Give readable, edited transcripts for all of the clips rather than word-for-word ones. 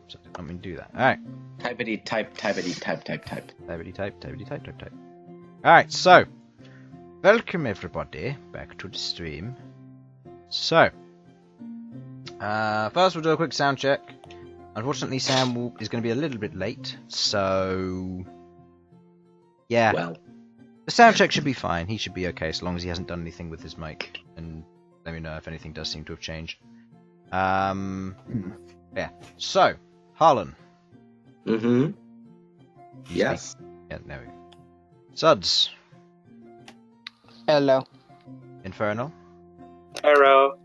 So I didn't want me to do that. Alright. Typity type, typity type, type, type. Typity type, typity type, type, type. Alright, so. Welcome everybody back to the stream. So. First we'll do a quick sound check. Unfortunately Sam is going to be a little bit late, so... Yeah. Well. The sound check should be fine. He should be okay as long as he hasn't done anything with his mic. And let me know if anything does seem to have changed. Yeah. So, Harlan. Mm-hmm. Yes. Yeah, there we go. Sudz. Hello. Infernal. Hello.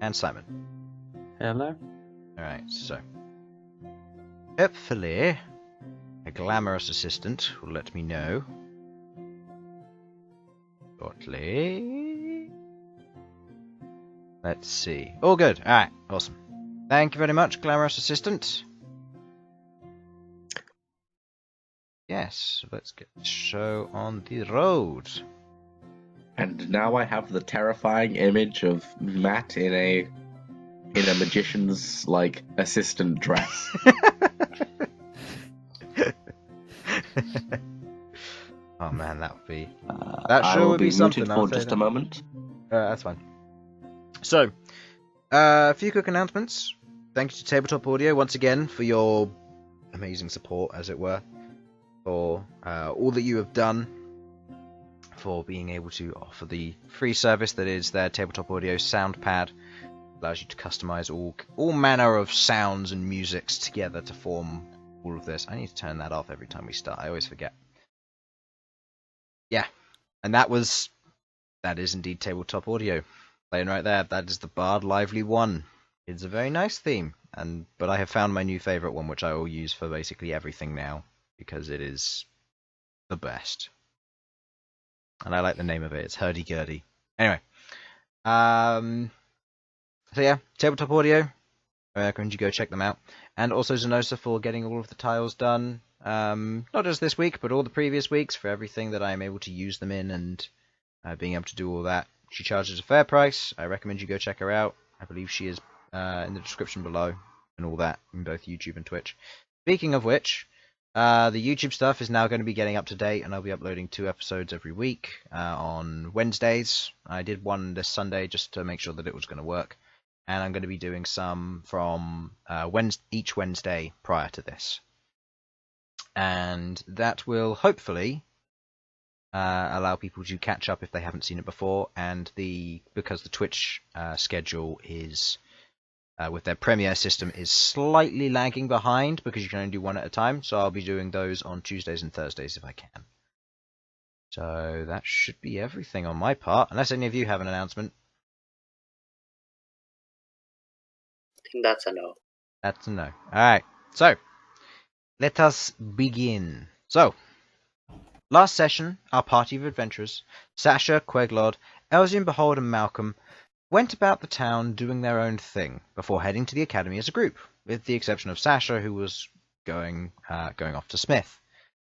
And Simon. Hello. Alright, so. Hopefully, a glamorous assistant will let me know. Shortly. Let's see. All good. Alright, awesome. Thank you very much, glamorous assistant. Yes, let's get the show on the road. And now I have the terrifying image of Matt in a magician's like assistant dress. Oh man, that would be that I sure will would be something. muted for just a moment. That's fine. So, a few quick announcements. Thank you to Tabletop Audio once again for your amazing support, as it were, for all that you have done for being able to offer the free service that is their Tabletop Audio Soundpad. Allows you to customize all manner of sounds and musics together to form all of this. I need to turn that off every time we start. I always forget. Yeah, and that is indeed Tabletop Audio. Playing right there, that is the Bard Lively 1. It's a very nice theme, but I have found my new favourite one, which I will use for basically everything now, because it is the best. And I like the name of it, it's Hurdy-Gurdy. Anyway, so yeah, Tabletop Audio, I recommend you go check them out. And also Zenosa for getting all of the tiles done, not just this week, but all the previous weeks, for everything that I am able to use them in, and being able to do all that. She charges a fair price. I recommend you go check her out. I believe she is in the description below, and all that, in both YouTube and Twitch. Speaking of which, the YouTube stuff is now going to be getting up to date, and I'll be uploading 2 episodes every week on Wednesdays. I did one this Sunday just to make sure that it was going to work, and I'm going to be doing some from each Wednesday prior to this. And that will hopefully allow people to catch up if they haven't seen it before, and because the Twitch schedule is with their Premiere system is slightly lagging behind because you can only do one at a time, so I'll be doing those on Tuesdays and Thursdays if I can. So that should be everything on my part, unless any of you have an announcement. I think that's a no. That's a no. Alright, so let us begin. So, last session, our party of adventurers, Sasha, Queglod, Elsyan, Bhold, and Malcom, went about the town doing their own thing before heading to the academy as a group, with the exception of Sasha, who was going off to Smith,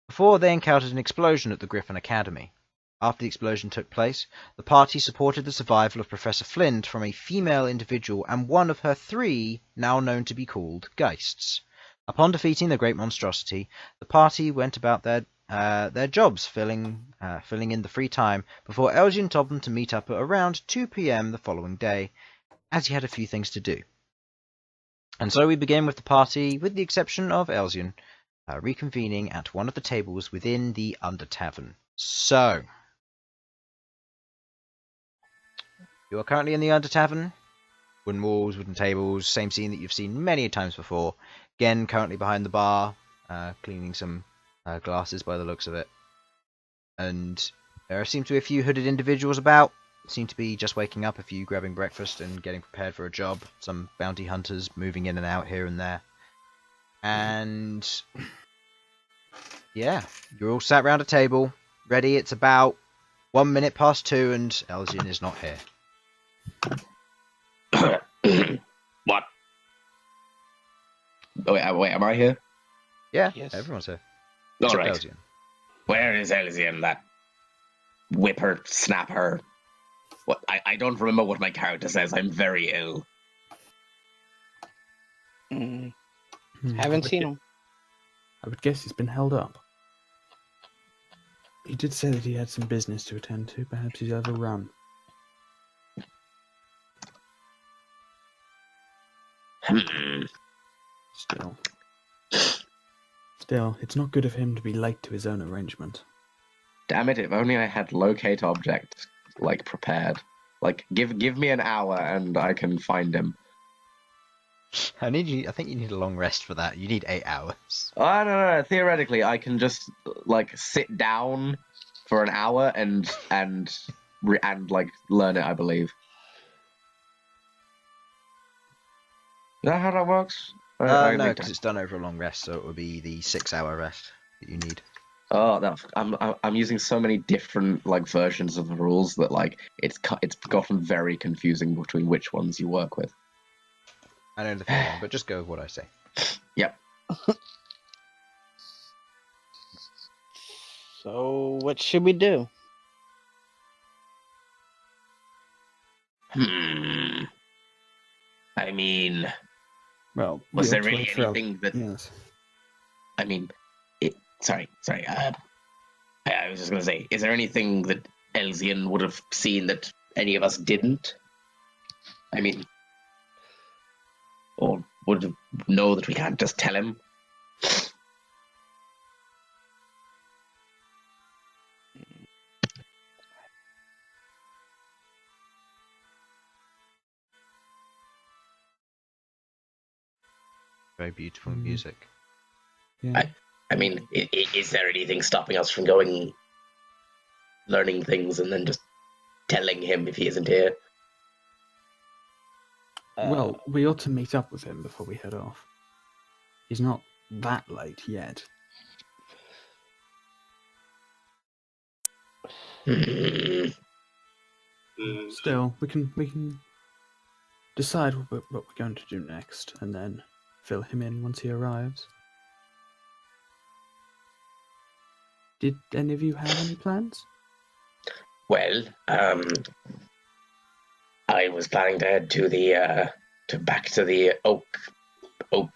before they encountered an explosion at the Griffin Academy. After the explosion took place, the party supported the survival of Professor Flint from a female individual and one of her 3, now known to be called Geists. Upon defeating the great monstrosity, the party went about their jobs, filling in the free time, before Elsyan told them to meet up at around 2 PM the following day, as he had a few things to do. And so we begin with the party, with the exception of Elsyan, reconvening at one of the tables within the Under Tavern. So, you are currently in the Under Tavern. Wooden walls, wooden tables, same scene that you've seen many times before. Again, currently behind the bar, cleaning some glasses by the looks of it. And there seem to be a few hooded individuals about. Seem to be just waking up, a few grabbing breakfast and getting prepared for a job. Some bounty hunters moving in and out here and there. And yeah, you're all sat round a table, ready. It's about 1 minute past 2 and Elsyan is not here. What? Oh, wait, am I here? Yeah, Yes. everyone's here. All Except right. Elsyan. Where is Elsyan, that whipper snapper? What? I don't remember what my character says. I'm very ill. Haven't seen him. I would guess he's been held up. He did say that he had some business to attend to. Perhaps he's overrun. Still, it's not good of him to be late to his own arrangement. Damn it! If only I had locate object prepared. Give me an hour and I can find him. I think you need a long rest for that. You need 8 hours. Oh no! Theoretically, I can just sit down for an hour and learn it. I believe. Is that how that works? No, because it's done over a long rest, so it would be the 6-hour rest that you need. Oh, I'm using so many different versions of the rules that it's gotten very confusing between which ones you work with. I know the feeling, but just go with what I say. Yep. So, what should we do? I mean, well, was there really anything that? Yes. I mean, sorry. I was just going to say, is there anything that Elsyan would have seen that any of us didn't? I mean, or would know that we can't just tell him? Very beautiful music. Yeah. I mean, is there anything stopping us from learning things and then just telling him if he isn't here? Well, we ought to meet up with him before we head off. He's not that late yet. Still, we can decide what we're going to do next, and then fill him in once he arrives. Did any of you have any plans? Well, I was planning to head to the back to the oak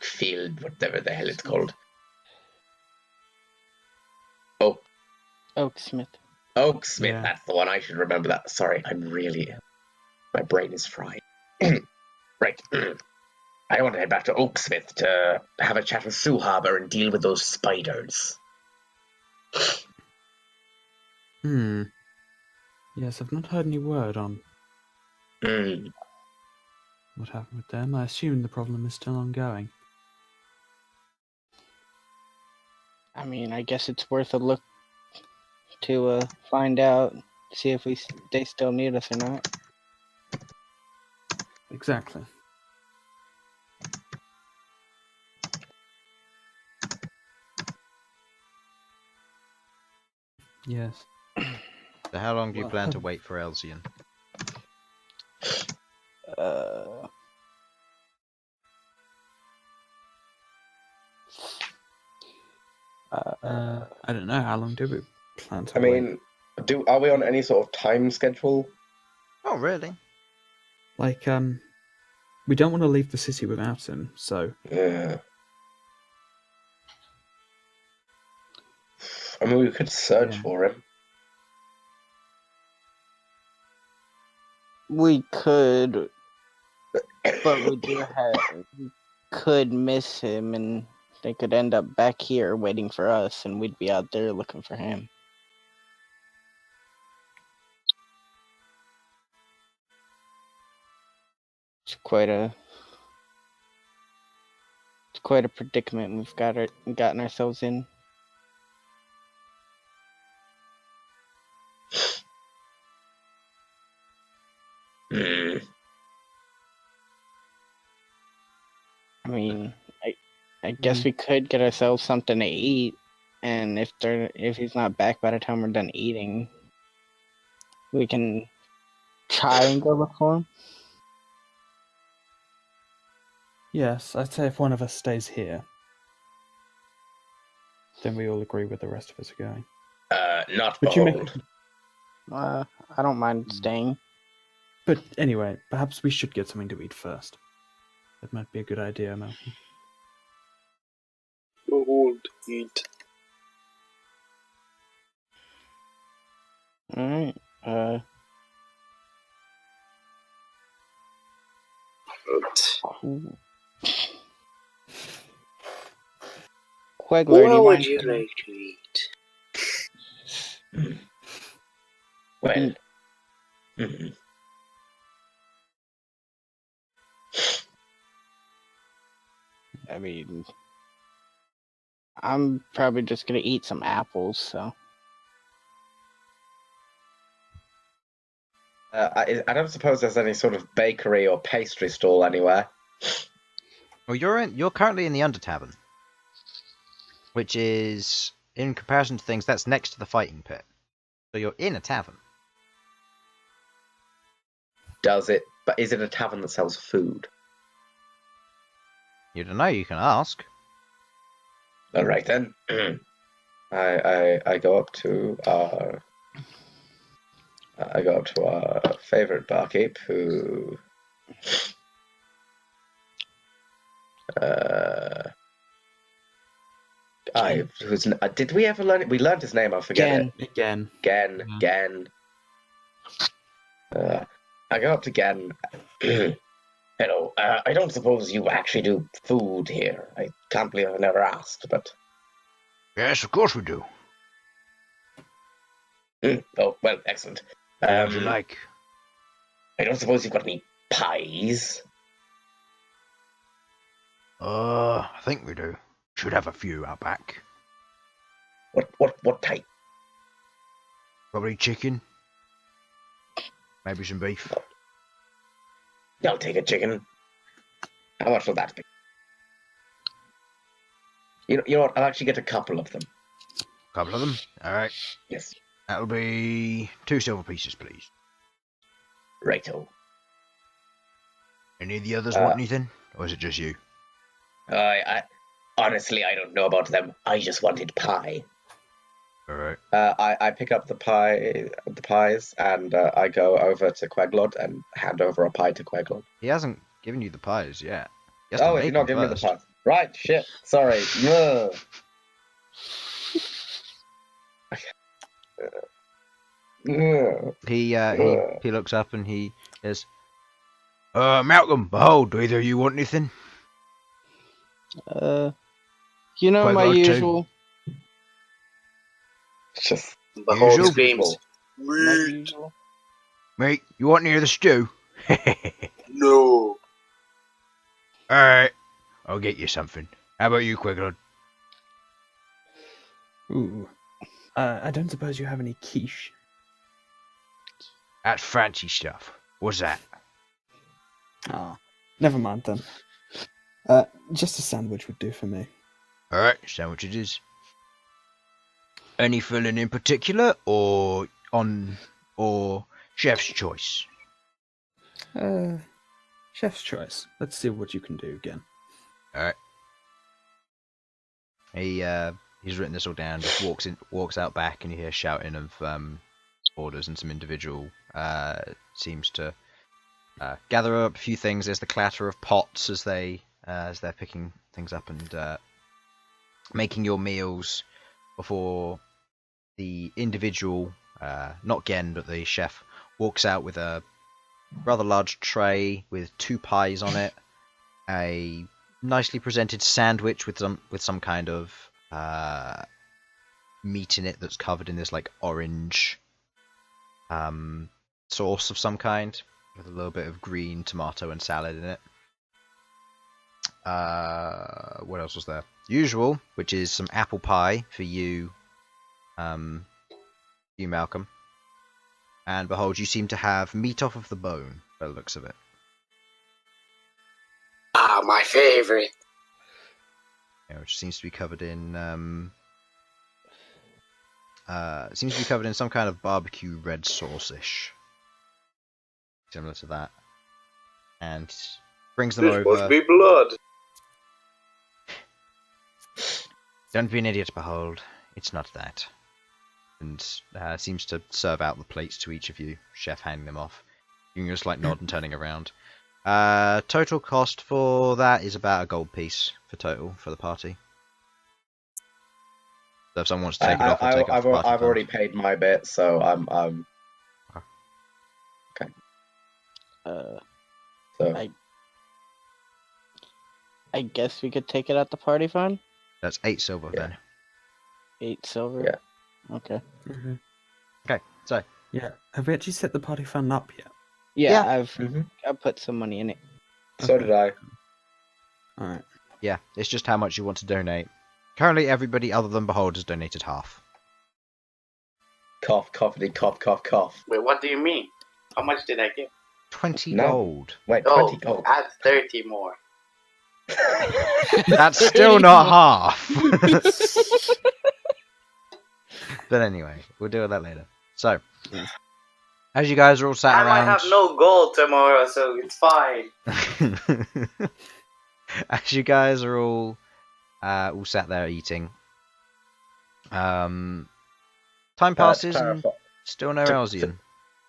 field, whatever the hell it's called. Oaksmith. Oaksmith, Yeah. That's the one. I should remember that. Sorry, my brain is fried. Right. I want to head back to Oaksmith to have a chat with Sue Harbour and deal with those spiders. Yes, I've not heard any word on Mm. what happened with them. I assume the problem is still ongoing. I mean, I guess it's worth a look to find out, see if they still need us or not. Exactly. Yes. So how long do you plan to wait for Elsyan? I don't know. How long do we plan to wait? Are we on any sort of time schedule? Oh, really? Like, we don't want to leave the city without him, so... Yeah. I mean, we could search for him. We could, but we could miss him, and they could end up back here waiting for us, and we'd be out there looking for him. It's quite a predicament we've gotten ourselves in. I mean, I guess we could get ourselves something to eat, and if he's not back by the time we're done eating, we can try and go look for him. Yes, I'd say if one of us stays here, then we all agree with the rest of us are going. Not But you may- Bhold. I don't mind staying. But anyway, perhaps we should get something to eat first. That might be a good idea, Malcom. Behold, eat. Alright. Queglod, do you What would mind? you like to eat? Well, mhm. I mean, I'm probably just gonna eat some apples, so. I don't suppose there's any sort of bakery or pastry stall anywhere. Well, you're currently in the Under Tavern, which is, in comparison to things, that's next to the fighting pit. So you're in a tavern. Does it? But is it a tavern that sells food? You don't know. You can ask. All right then. I go up to our favorite barkeep who did we ever learn it? We learned his name. I forget it. Again. Gen. I go up to Gen. Hello. I don't suppose you actually do food here. I can't believe I've never asked, but. Yes, of course we do. Oh, well, excellent. What would you like? I don't suppose you've got any pies? I think we do. Should have a few out back. What type? Probably chicken. Maybe some beef. I'll take a chicken. How much will that be? You know what? I'll actually get a couple of them. Couple of them? Alright. Yes. That'll be 2 silver pieces, please. Righto. Any of the others want anything? Or is it just you? I honestly, I don't know about them. I just wanted pie. Alright. I pick up the pies, and I go over to Queglod and hand over a pie to Queglod. He hasn't given you the pies yet. Oh, he's not giving me the pies. Right, shit. Sorry. No. He looks up and he says, Malcom, Bhold, do either of you want anything? My Queglod too. usual. Just Behold Usual. screams. My Meat. usual. Mate, you want any of the stew? No. Alright, I'll get you something. How about you, Queglod? Ooh. I don't suppose you have any quiche. That's fancy stuff. What's that? Ah, never mind then. Just a sandwich would do for me. Alright, sandwich it is. Any filling in particular, or chef's choice? Chef's choice. Let's see what you can do again. Alright. He's written this all down, just walks out back, and you hear shouting of orders, and some individual seems to gather up a few things. There's the clatter of pots as they're picking things up and making your meals before the individual, not Gen, but the chef, walks out with a rather large tray with 2 pies on it, a nicely presented sandwich with some kind of meat in it that's covered in this like orange sauce of some kind, with a little bit of green tomato and salad in it. What else was there? Usual, which is some apple pie for you, Malcom. And Behold, you seem to have meat off of the bone, by the looks of it. Ah, my favorite. Yeah, which seems to be covered in some kind of barbecue red sauce-ish, similar to that, and brings them This over. must be blood. Don't be an idiot, Behold. It's not that. And seems to serve out the plates to each of you, chef handing them off. You can just like nod and turning around. Total cost for that is about a gold piece for total for the party. So if someone wants to take it off, I'll take it off I've the party I've fund. already paid my bit, so I'm okay. So I guess we could take it at the party fund. That's 8 silver Yeah. then. 8 silver. Yeah. Okay. Okay, so Yeah. Have we actually set the party fund up yet? Yeah, Yeah. I've put some money in it. So did I. Alright. yeah, it's just how much you want to donate. Currently, everybody other than Bhold has donated half. Cough, coughity, cough, cough, cough. Wait, what do you mean? How much did I give? 20 No. gold. Wait, Oh, 20 gold. add 30 more. That's still not half. But anyway, we'll deal with that later. So, as you guys are all sat I around, might have no gold tomorrow, so it's fine. as you guys are all sat there eating, time passes and still no Elsyan.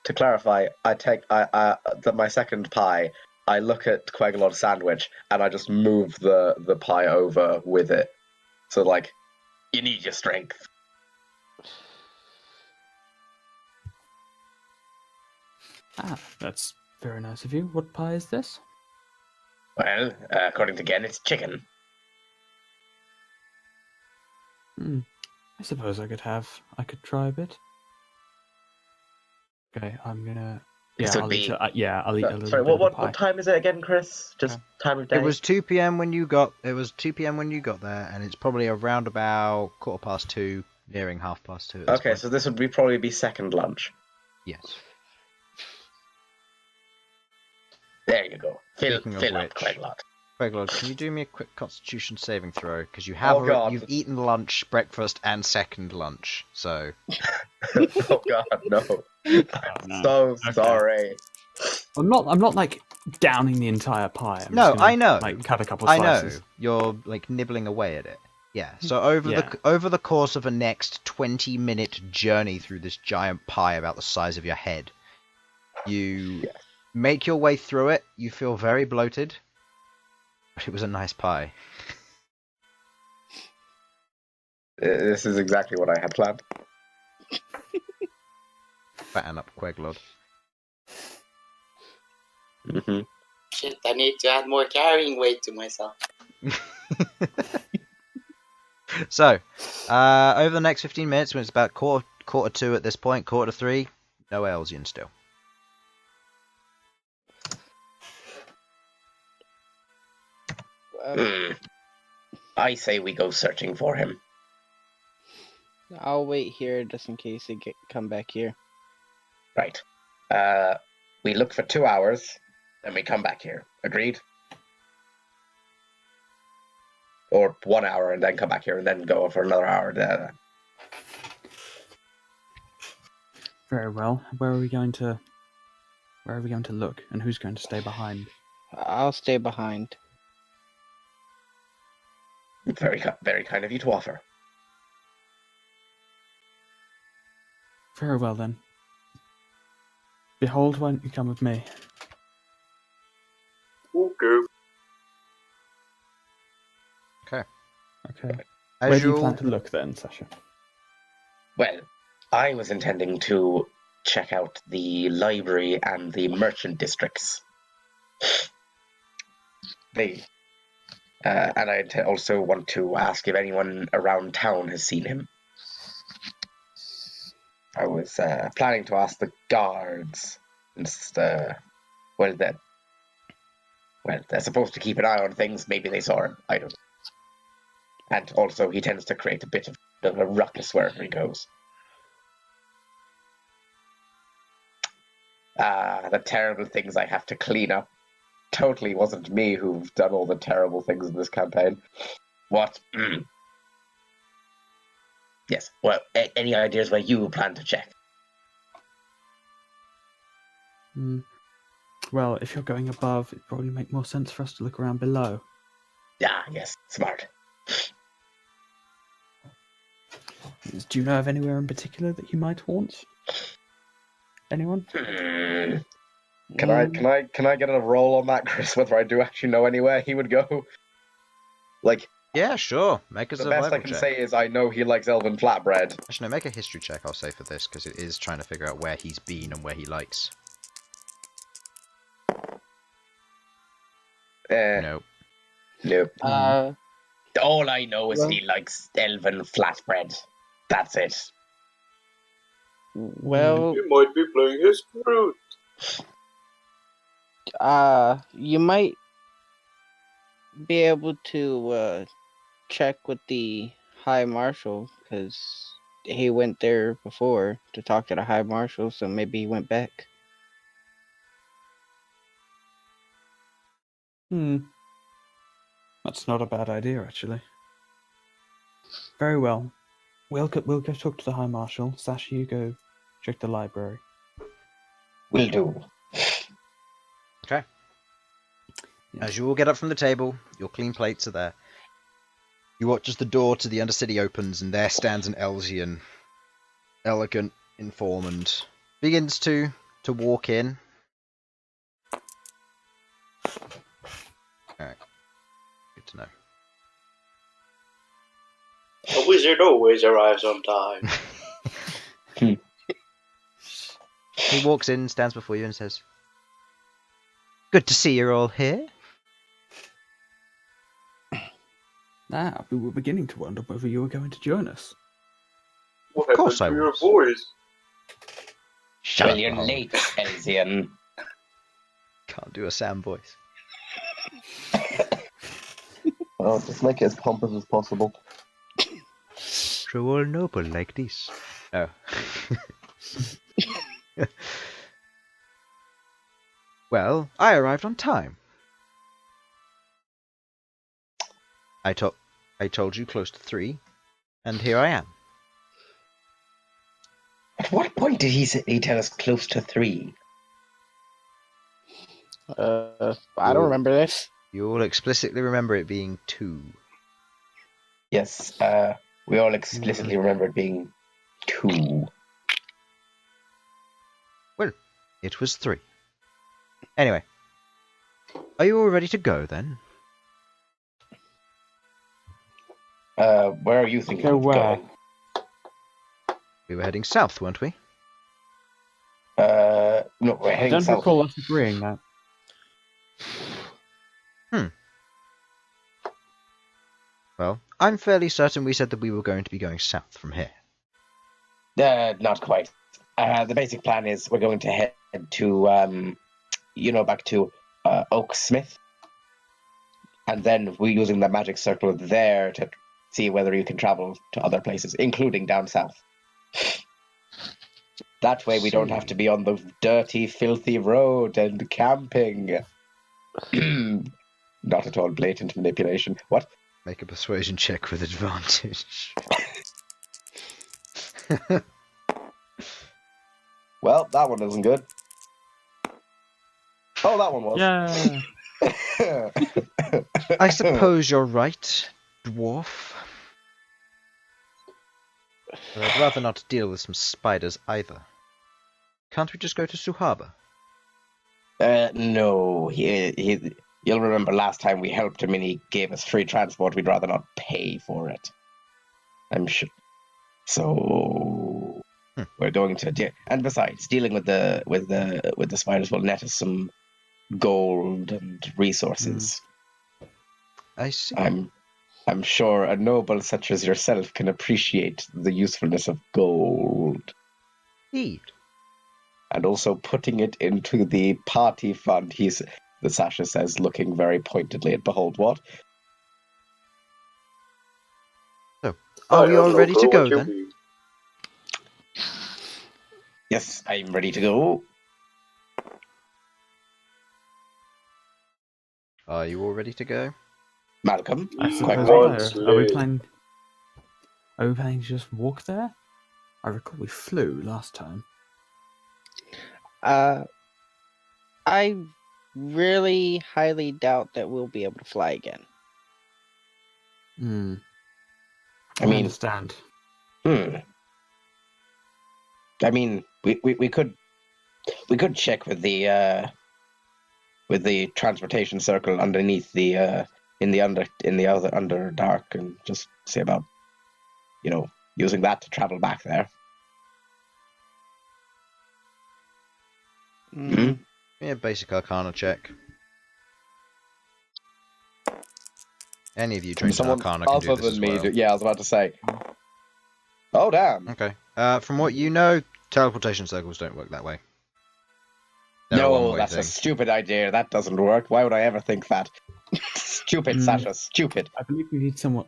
To clarify, I take my second pie. I look at Queglod's sandwich and I just move the pie over with it. So like, you need your strength. That's very nice of you. What pie is this? Well, according to Gen, it's chicken. I suppose I could try a bit. Okay, I'm gonna. This Yeah, would be- I'll eat a little Sorry, bit of the what pie. time is it again, Chris? Just time of day. It was 2 p.m. when you got. It was 2 p.m. when you got there, and it's probably around about 2:15, nearing 2:30. At this Okay, point. so this would probably be second lunch. Yes. There you go. Fill Speaking of up, which- Queglod. Queglod, can you do me a quick Constitution saving throw? Because you have God. you've eaten lunch, breakfast, and second lunch. So Oh God, no! I'm so sorry. I'm not like downing the entire pie. I'm No, just gonna, I know. Like cut a couple I know slices. you're like nibbling away at it. Yeah. So over the course of a next 20-minute journey through this giant pie about the size of your head, you make your way through it. You feel very bloated, but it was a nice pie. This is exactly what I had planned. Fatten up, Queglod. Mm-hmm. Shit, I need to add more carrying weight to myself. So, over the next 15 minutes, when it's about quarter 2 at this point, quarter 3, no Elsyan still. I say we go searching for him. I'll wait here just in case they come back here. Right. We look for 2 hours, then we come back here. Agreed? Or 1 hour and then come back here and then go for another hour. Very well. Where are we going to look, and who's going to stay behind? I'll stay behind. Very kind of you to offer. Very well then. Behold, why don't you come with me? Okay. Okay. As Where do you you're plan all- to look then, Sasha? Well, I was intending to check out the library and the merchant districts. And I also want to ask if anyone around town has seen him. I was planning to ask the guards, since they're supposed to keep an eye on things. Maybe they saw him. I don't know. And also, he tends to create a bit of a ruckus wherever he goes. The terrible things I have to clean up. Totally wasn't me who've done all the terrible things in this campaign. What? Yes. Well, any ideas where you plan to check? Well, if you're going above, it'd probably make more sense for us to look around below. Yeah, yes, smart. Do you know of anywhere in particular that you might want? Anyone? Can I get a roll on that, Chris? Whether I do actually know anywhere he would go? Like, Yeah, sure. Make a The best I survival can check. say is I know he likes elven flatbread. Actually, no, make a history check, I'll say, for this, because it is trying to figure out where he's been and where he likes. Nope. Nope. All I know is well- he likes elven flatbread. That's it. Well, You might be playing his fruit. you might be able to check with the High Marshal, because he went there before to talk to the High Marshal, so maybe he went back. That's not a bad idea, actually. Very well. We'll go talk to the High Marshal. Sasha, you go check the library. Will do. Okay. Yeah. As you all get up from the table, your clean plates are there. You watch as the door to the Undercity opens, and there stands an Elsyan, elegant in form, and begins to walk in. Alright. Good to know. A wizard always arrives on time. He walks in, stands before you, and says, "Good to see you're all here." We were beginning to wonder whether you were going to join us. What Of course happened I to your was. voice? Shut Well, up, you're Bhold. late, Elsyan. Can't do a Sam voice. Well, just make it as pompous as possible. So all noble like this. Oh. Well, I arrived on time. I told you close to 3, and here I am. At what point did he tell us close to 3? I don't remember this. You all explicitly remember it being 2. Yes, we all explicitly remember it being 2. Well, it was 3. Anyway, are you all ready to go then? Where are you thinking Go of where? going? We were heading south, weren't we? No, we're I heading don't south. recall us agreeing that. Well, I'm fairly certain we said that we were going to be going south from here. Not quite. The basic plan is we're going to head to, back to Oaksmith. And then we're using the magic circle there to see whether you can travel to other places, including down south. That way we don't have to be on the dirty, filthy road and camping. Not at all blatant manipulation. What? Make a persuasion check with advantage. Well, that one isn't good. Oh, that one was. Yeah. I suppose you're right, dwarf. But I'd rather not deal with some spiders either. Can't we just go to Suhaba? No, you'll remember last time we helped him and he gave us free transport. We'd rather not pay for it. I'm sure. So we're going to and besides, dealing with the spiders will net us some gold and resources. I see. I'm sure a noble such as yourself can appreciate the usefulness of gold. Indeed. And also putting it into the party fund, the Sasha says, looking very pointedly at Bhold. What? So, are we all ready to go then? Mean. Yes, I'm ready to go. Are you all ready to go? Malcom, I quite suppose right. Are we planning to just walk there? I recall we flew last time. I really highly doubt that we'll be able to fly again. I understand. I mean, we could check with the transportation circle underneath the in the other Underdark and just see about, using that to travel back there. Mm. Yeah, basic Arcana check. Any of you trained in Someone Arcana can do other this than as me, well. yeah, I was about to say. Oh, damn. Okay. From what you know, teleportation circles don't work that way. They're a No, one-way that's thing. a stupid idea. That doesn't work. Why would I ever think that? Stupid, Sasha. Stupid. I believe we need someone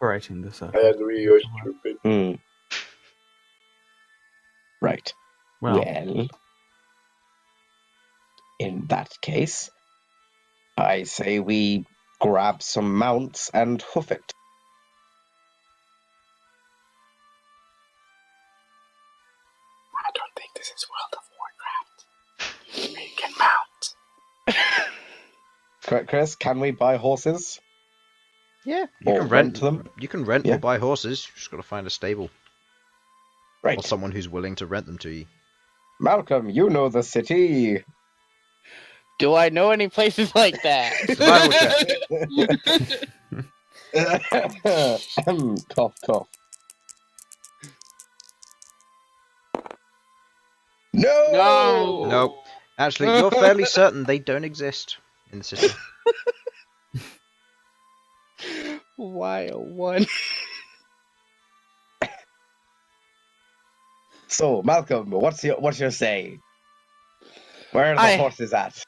operating the circle. I agree, you're stupid. Hmm. Right. Well, Well, in that case, I say we grab some mounts and hoof it. I don't think this is World of Warcraft. We can mount. Chris, can we buy horses? Yeah, you Or can rent rent them? You can rent Yeah. or buy horses. You just got to find a stable Right. or someone who's willing to rent them to you. Malcolm, you know the city. Do I know any places like that? Survival check. Cough, cough. No! No! Nope. Actually, you're fairly certain they don't exist in the system. Why, oh, one? So, Malcolm, what's your say? Where are the horses at?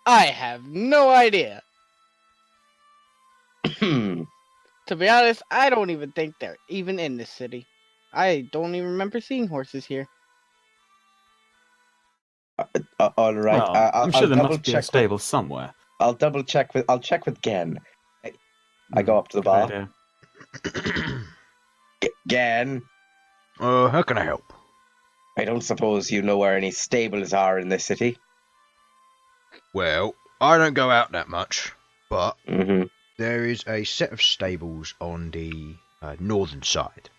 I have no idea. To be honest, I don't even think they're even in this city. I don't even remember seeing horses here. All right. well, I'm sure there must be a check stable somewhere. I'll check with Gen. I go up to the bar. Gen, How can I help? I don't suppose you know where any stables are in this city? Well, I don't go out that much, but Mm-hmm. there is a set of stables on the northern side.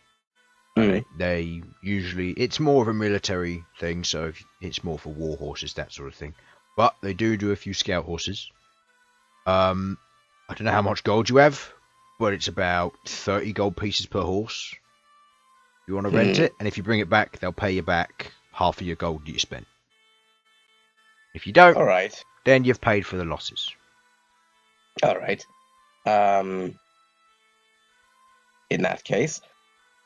Mm. They usually, it's more of a military thing, so it's more for war horses, that sort of thing. But they do a few scout horses. I don't know how much gold you have, but it's about 30 gold pieces per horse. You want to rent it, and if you bring it back, they'll pay you back half of your gold that you spent. If you don't, All right. then you've paid for the losses. All right. In that case,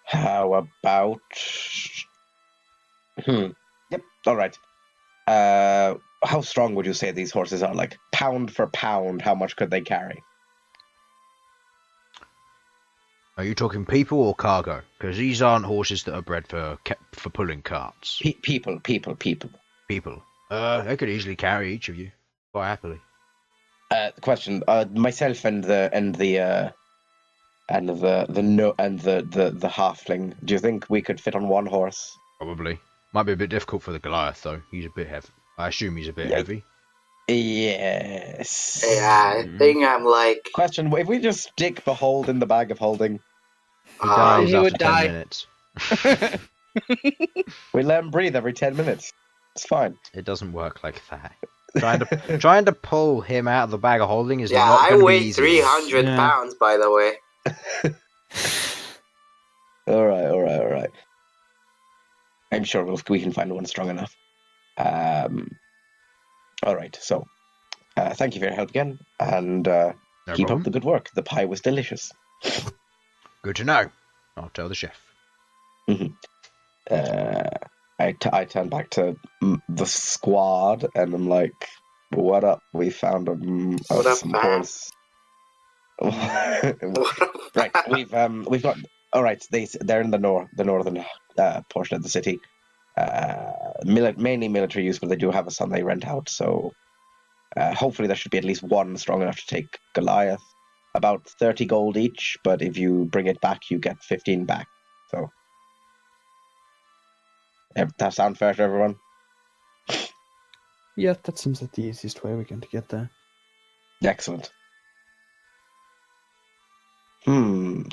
how about? Yep. All right. How strong would you say these horses are? Like pound for pound, how much could they carry? Are you talking people or cargo? Because these aren't horses that are bred for pulling carts. People. People. They could easily carry each of you quite happily. Question. Myself and the halfling. Do you think we could fit on one horse? Probably. Might be a bit difficult for the Goliath though. He's a bit heavy. I assume he's a bit heavy. Yes. Yeah, I think I'm like... Question: if we just stick Bhold in the bag of holding, He dies he after would 10 die. minutes. we let him breathe every 10 minutes. It's fine. It doesn't work like that. Trying to pull him out of the bag of holding is Yeah, not I going to be weigh easy. 300 Yeah. pounds, by the way. All right. I'm sure we can find one strong enough. All right, so thank you for your help again, and No keep problem. up the good work. The pie was delicious. Good to know. I'll tell the chef. I turn back to the squad, and I'm like, "What up? We found What up, some fam? horse." Right, we've got. All right, they're in the northern portion of the city. Mainly military use, but they do have a son they rent out. So hopefully there should be at least one strong enough to take Goliath. About 30 gold each, but if you bring it back, you get 15 back. So that sound fair to everyone? Yeah, that seems like the easiest way we're going to get there. Excellent.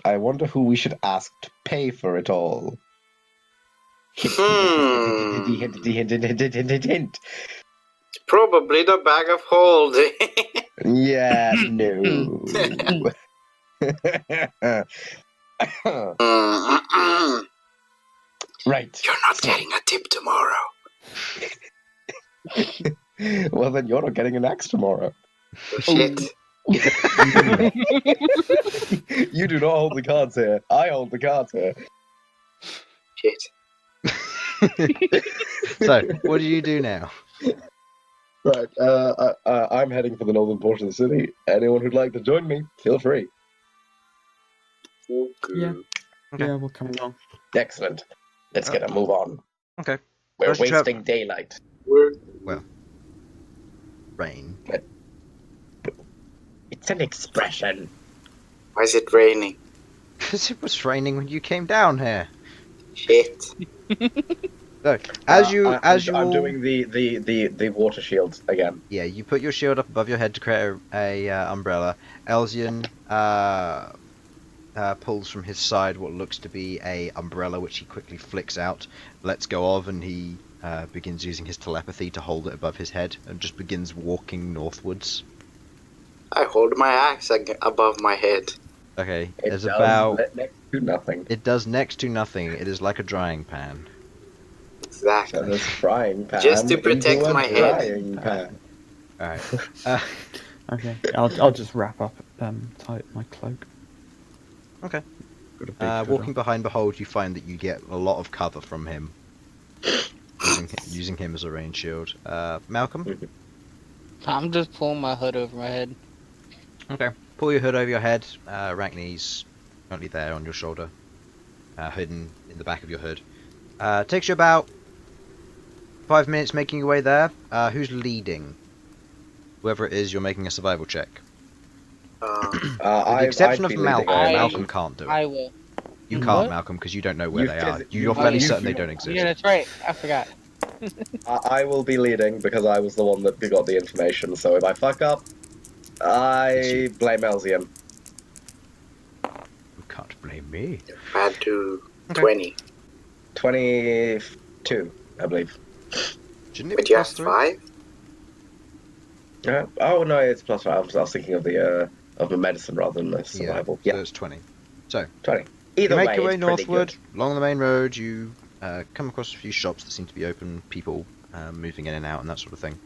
I wonder who we should ask to pay for it all. Hint. Probably the bag of holding. Yeah, no. Right. You're not getting a tip tomorrow. Well, then you're not getting an axe tomorrow. Oh, shit. You do not hold the cards here. I hold the cards here. Shit. So, what do you do now? Right. I'm heading for the northern portion of the city. Anyone who'd like to join me, feel free. Okay. Yeah. Okay. Yeah, we'll come along. Excellent. Let's get a move on. Okay. We're How's your trip? wasting daylight. We're... Rain. It's an expression. Why is it raining? Because it was raining when you came down here. Shit. So, I'm I'm doing the water shield again. Yeah, you put your shield up above your head to create a umbrella. Elsyan pulls from his side what looks to be a umbrella, which he quickly flicks out, lets go of, and he begins using his telepathy to hold it above his head, and just begins walking northwards. I hold my axe above my head. Okay, It there's does about... next to nothing. It does next to nothing. It is like a drying pan. Exactly. And this frying pan Just to protect into a my head. frying pan. Alright. Okay, I'll just wrap up tight my cloak. Okay. Got a big hood Walking on. behind Bhold, you find that you get a lot of cover from him. Using him as a rain shield. Malcom? I'm just pulling my hood over my head. Okay. Pull your hood over your head. Arachne's currently there on your shoulder. Hidden in the back of your hood. Takes you about 5 minutes making your way there. Who's leading? Whoever it is, you're making a survival check. With the exception of Malcolm. Malcolm can't do it. I will. You What? can't, Malcolm, because you don't know where You they are. phys- You're you- fairly you- certain they don't exist. Yeah, that's right. I forgot. I will be leading because I was the one that got the information. So if I fuck up, I blame Elsyan. You can't blame me. Bad to Okay. 20. 22, I believe. Shouldn't it But be you plus have 3? 5? Oh no, it's plus 5. I was thinking of the medicine rather than the survival. So Yeah, it's 20. So, 20. you Either make way, your way it's pretty northward, good. along the main road, you come across a few shops that seem to be open, people moving in and out and that sort of thing.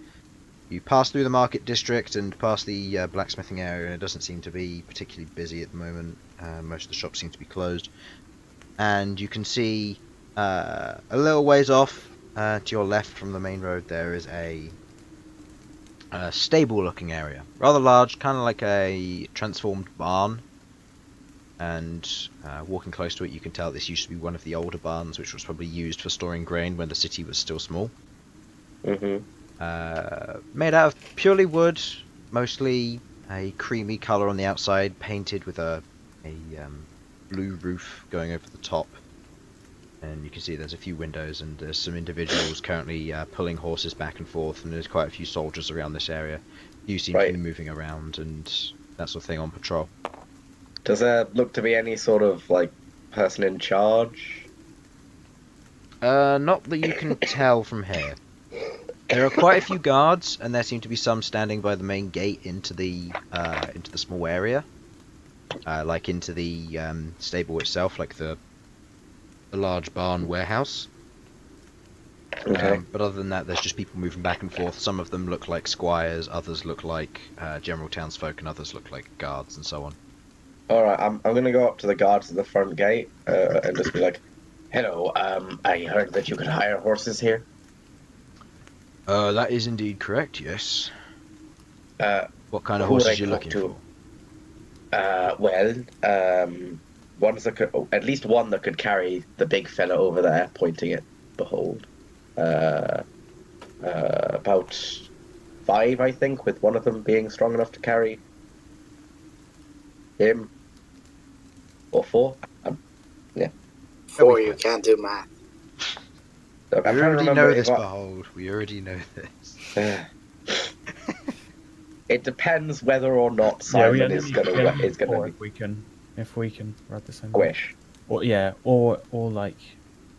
You pass through the market district and past the blacksmithing area, and it doesn't seem to be particularly busy at the moment. Most of the shops seem to be closed. And you can see a little ways off, to your left from the main road, there is a stable-looking area. Rather large, kind of like a transformed barn. And walking close to it, you can tell this used to be one of the older barns, which was probably used for storing grain when the city was still small. Mm-hmm. Made out of purely wood, mostly a creamy colour on the outside, painted with a blue roof going over the top. And you can see there's a few windows, and there's some individuals currently pulling horses back and forth, and there's quite a few soldiers around this area. You seem to be moving around and that sort of thing on patrol. Does there look to be any sort of like person in charge? Not that you can tell from here. There are quite a few guards, and there seem to be some standing by the main gate into the small area, like into the stable itself, like the large barn warehouse. Okay. But other than that, there's just people moving back and forth. Some of them look like squires, others look like general townsfolk, and others look like guards, and so on. All right, I'm gonna go up to the guards at the front gate and just be like, "Hello, I heard that you could hire horses here." That is indeed correct, yes. What kind of who would horses I are you talk looking to? for? Ones that could, at least one that could carry the big fella over there, pointing at Bhold. About 5, I think, with one of them being strong enough to carry him. Or 4. Yeah. 4, you can't do math. So We I'm trying to already remember know if this, I- Behold. We already know this. It depends whether or not Simon is gonna Or be if we can ride the same. squish. Or yeah, or like,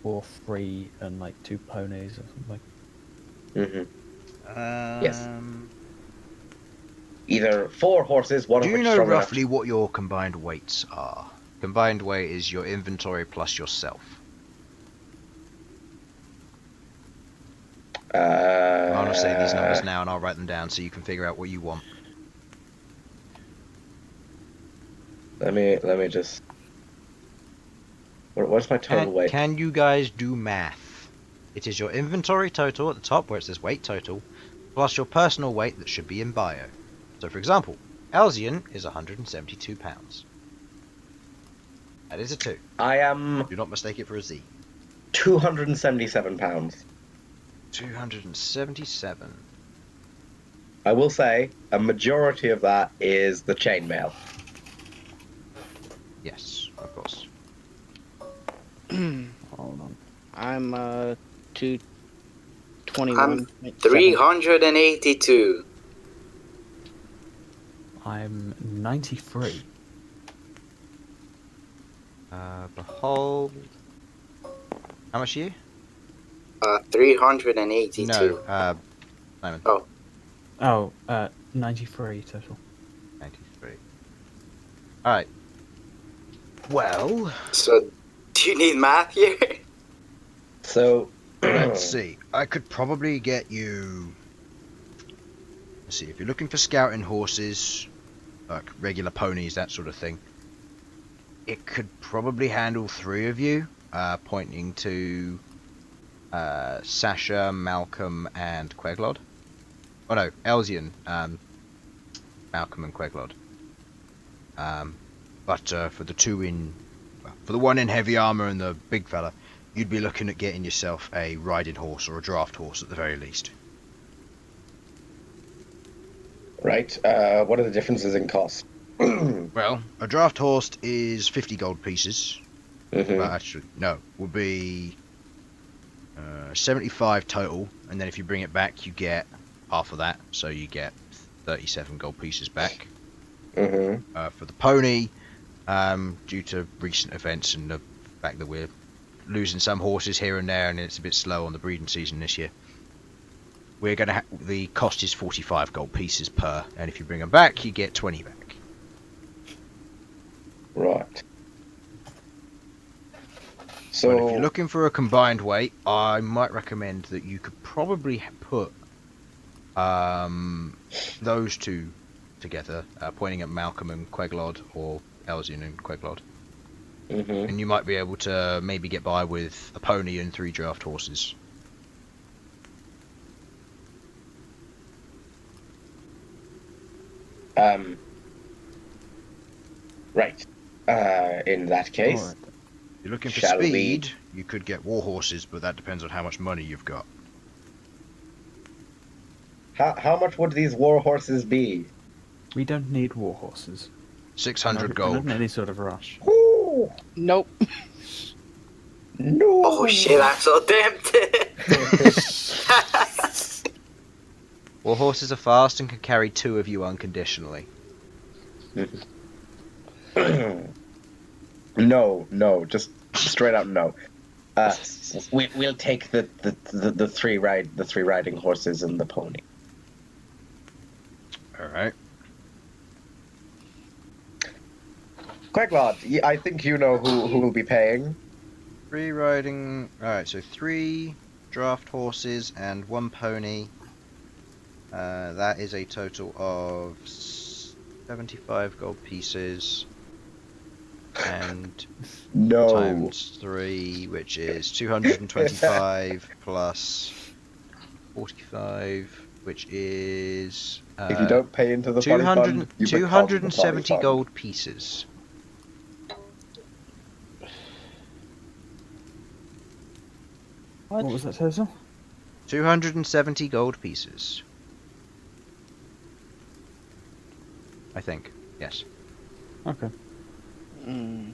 or 3 and like 2 ponies or something. Mm-hmm. Yes. either 4 horses, one Do of you which know strong enough roughly what your combined weights are? Combined weight is your inventory plus yourself. I'm going to say these numbers now and I'll write them down so you can figure out what you want. Let me just... What's my total weight? Can you guys do math? It is your inventory total at the top where it says weight total, plus your personal weight that should be in bio. So for example, Elsyan is 172 pounds. That is a 2. I am Do not mistake it for a Z. 277 pounds. 277. I will say, a majority of that is the chainmail. Yes, of course. Hold on. I'm 221. I'm 382. I'm 93. Behold. How much are you? 382. No, Simon. Oh, 93 total. 93. Alright. Well, So, do you need math here? So, let's see. I could probably get you... Let's see, if you're looking for scouting horses, like regular ponies, that sort of thing, it could probably handle 3 of you, pointing to Sasha, Malcom, and Queglod. Oh no, Elsyan, Malcom and Queglod. But for the 2 in... For the 1 in heavy armour and the big fella, you'd be looking at getting yourself a riding horse or a draft horse at the very least. right, what are the differences in cost? Well, a draft horse is 50 gold pieces. Mhm. Well, actually, no, would be 75 total, and then if you bring it back, you get half of that, so you get 37 gold pieces back. Mhm. For the pony, due to recent events and the fact that we're losing some horses here and there, and it's a bit slow on the breeding season this year, we're gonna the cost is 45 gold pieces per, and if you bring them back, you get 20 back. Right. So, So, if you're looking for a combined weight, I might recommend that you could probably put those 2 together, pointing at Malcom and Queglod, or Elsyan and Queglod. mhm. And you might be able to maybe get by with a pony and 3 draft horses. Right. In that case, Alright. If you're looking for Shall we- speed, you could get war horses, but that depends on how much money you've got. how much would these war horses be? We don't need war horses. 600 We're gold. not in any sort of rush. Ooh, Nope. no. Oh shit, I'm so tempted. War horses are fast and can carry 2 of you unconditionally. No, just straight up no. We'll take the 3 riding horses and the pony. Alright. Queglod, I think you know who will be paying. 3 riding... Alright, so 3 draft horses and 1 pony. That is a total of 75 gold pieces. And No. times 3, which is 225 plus 45, which is... If you don't pay into the party 200, fund, you become the 270 party fund. gold pieces. What was that total? 270 gold pieces. I think. Yes. Okay. Mm.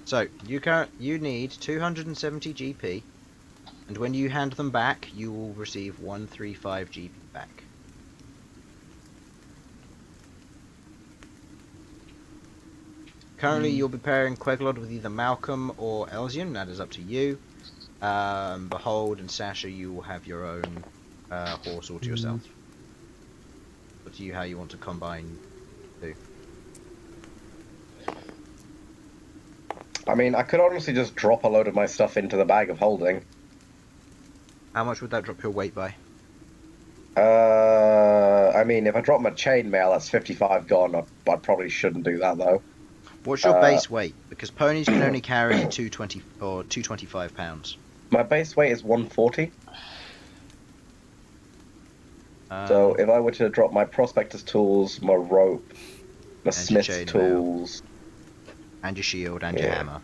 So you need 270 GP, and when you hand them back, you will receive 135 GP back. Currently, you'll be pairing Queglod with either Malcom or Elsyan. That is up to you. Behold and Sasha, you will have your own horse all to yourself. Up to you how you want to combine two. I mean, I could honestly just drop a load of my stuff into the bag of holding. How much would that drop your weight by? I mean, if I drop my chainmail, that's 55 gone. I probably shouldn't do that, though. What's your base weight? Because ponies can only carry 220 or 225 pounds. My base weight is 140. So if I were to drop my prospector's tools, my rope, my smith's tools... And your shield and your hammer.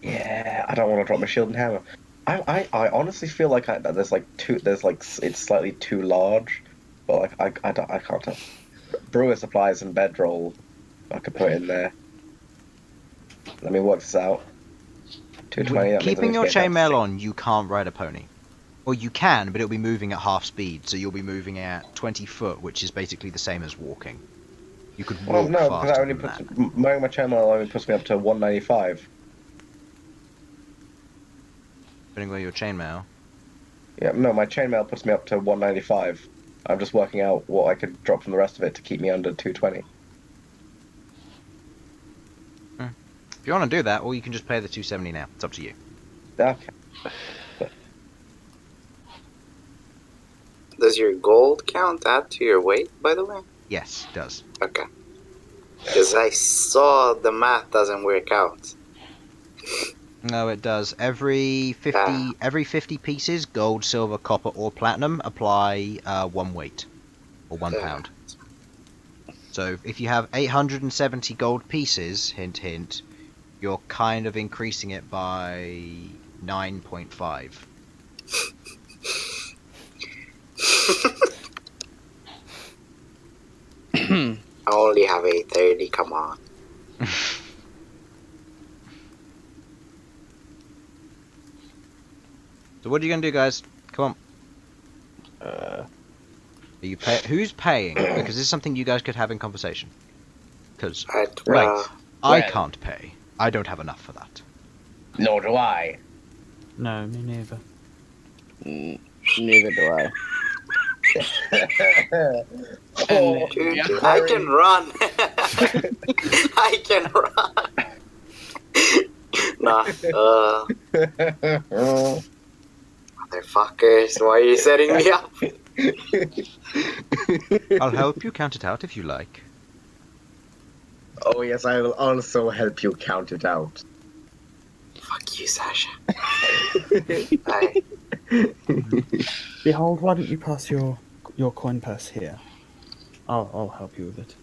Yeah, I don't want to drop my shield and hammer. I honestly feel like it's slightly too large, but like I can't tell. Brewer supplies and bedroll I could put in there. Let me work this out. 220. Keeping your chainmail on, you can't ride a pony. Or you can, but it'll be moving at half speed, so you'll be moving at 20 foot, which is basically the same as walking. You could walk faster than that. Wearing my chainmail only puts me up to 195. Depending on your chainmail. Yeah, no, my chainmail puts me up to 195. I'm just working out what I could drop from the rest of it to keep me under 220. If you want to do that, or you can just pay the 270 now. It's up to you. Okay. Does your gold count add to your weight, by the way? Yes, it does. Okay. Because I saw the math doesn't work out. No, it does. Every 50 pieces, gold, silver, copper, or platinum, apply 1 weight. Or 1 pound. So if you have 870 gold pieces, hint hint, you're kind of increasing it by 9.5. I only have 830, come on. So what are you gonna do, guys? Come on. Are you who's paying? Because this is something you guys could have in conversation. Because I can't pay. I don't have enough for that. Nor do I. No, me neither. Neither do I. Dude, I can run. I can run. Nah, motherfuckers, why are you setting me up? I'll help you count it out if you like. Oh yes, I will also help you count it out. Fuck you, Sasha. Behold, why don't you pass your coin purse here? I'll help you with it.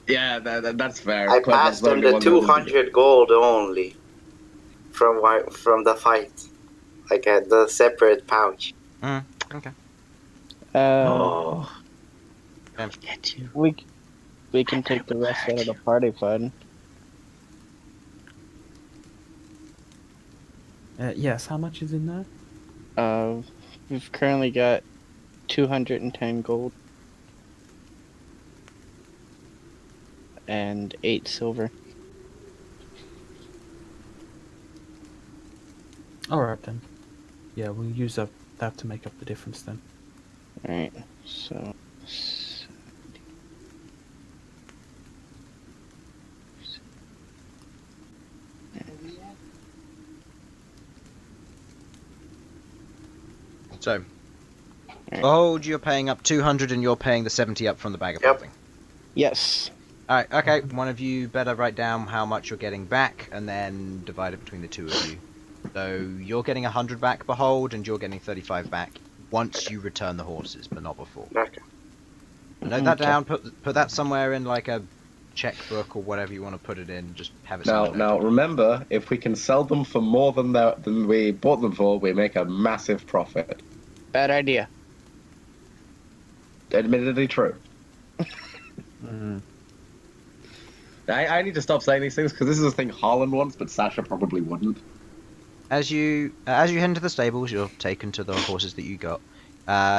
Yeah, that's fair. I passed him the 200 gold only from the fight. Like the separate pouch. Okay. Get you. We can take the rest out of the party fund. Yes, how much is in there? We've currently got 210 gold. And 8 silver. Alright then. Yeah, we'll use that to make up the difference then. Alright, so... So, Bhold, you're paying up 200 and you're paying the 70 up from the bag of holding. Yes. Alright, okay. One of you better write down how much you're getting back and then divide it between the two of you. So, you're getting 100 back, Behold, and you're getting 35 back once you return the horses, but not before. Okay. Note that down, put that somewhere in like a checkbook or whatever you want to put it in, just have it somewhere. Now remember, if we can sell them for more than we bought them for, we make a massive profit. Bad idea. Admittedly true. I need to stop saying these things because this is a thing Harlan wants, but Sasha probably wouldn't. As you head into the stables, you're taken to the horses that you got.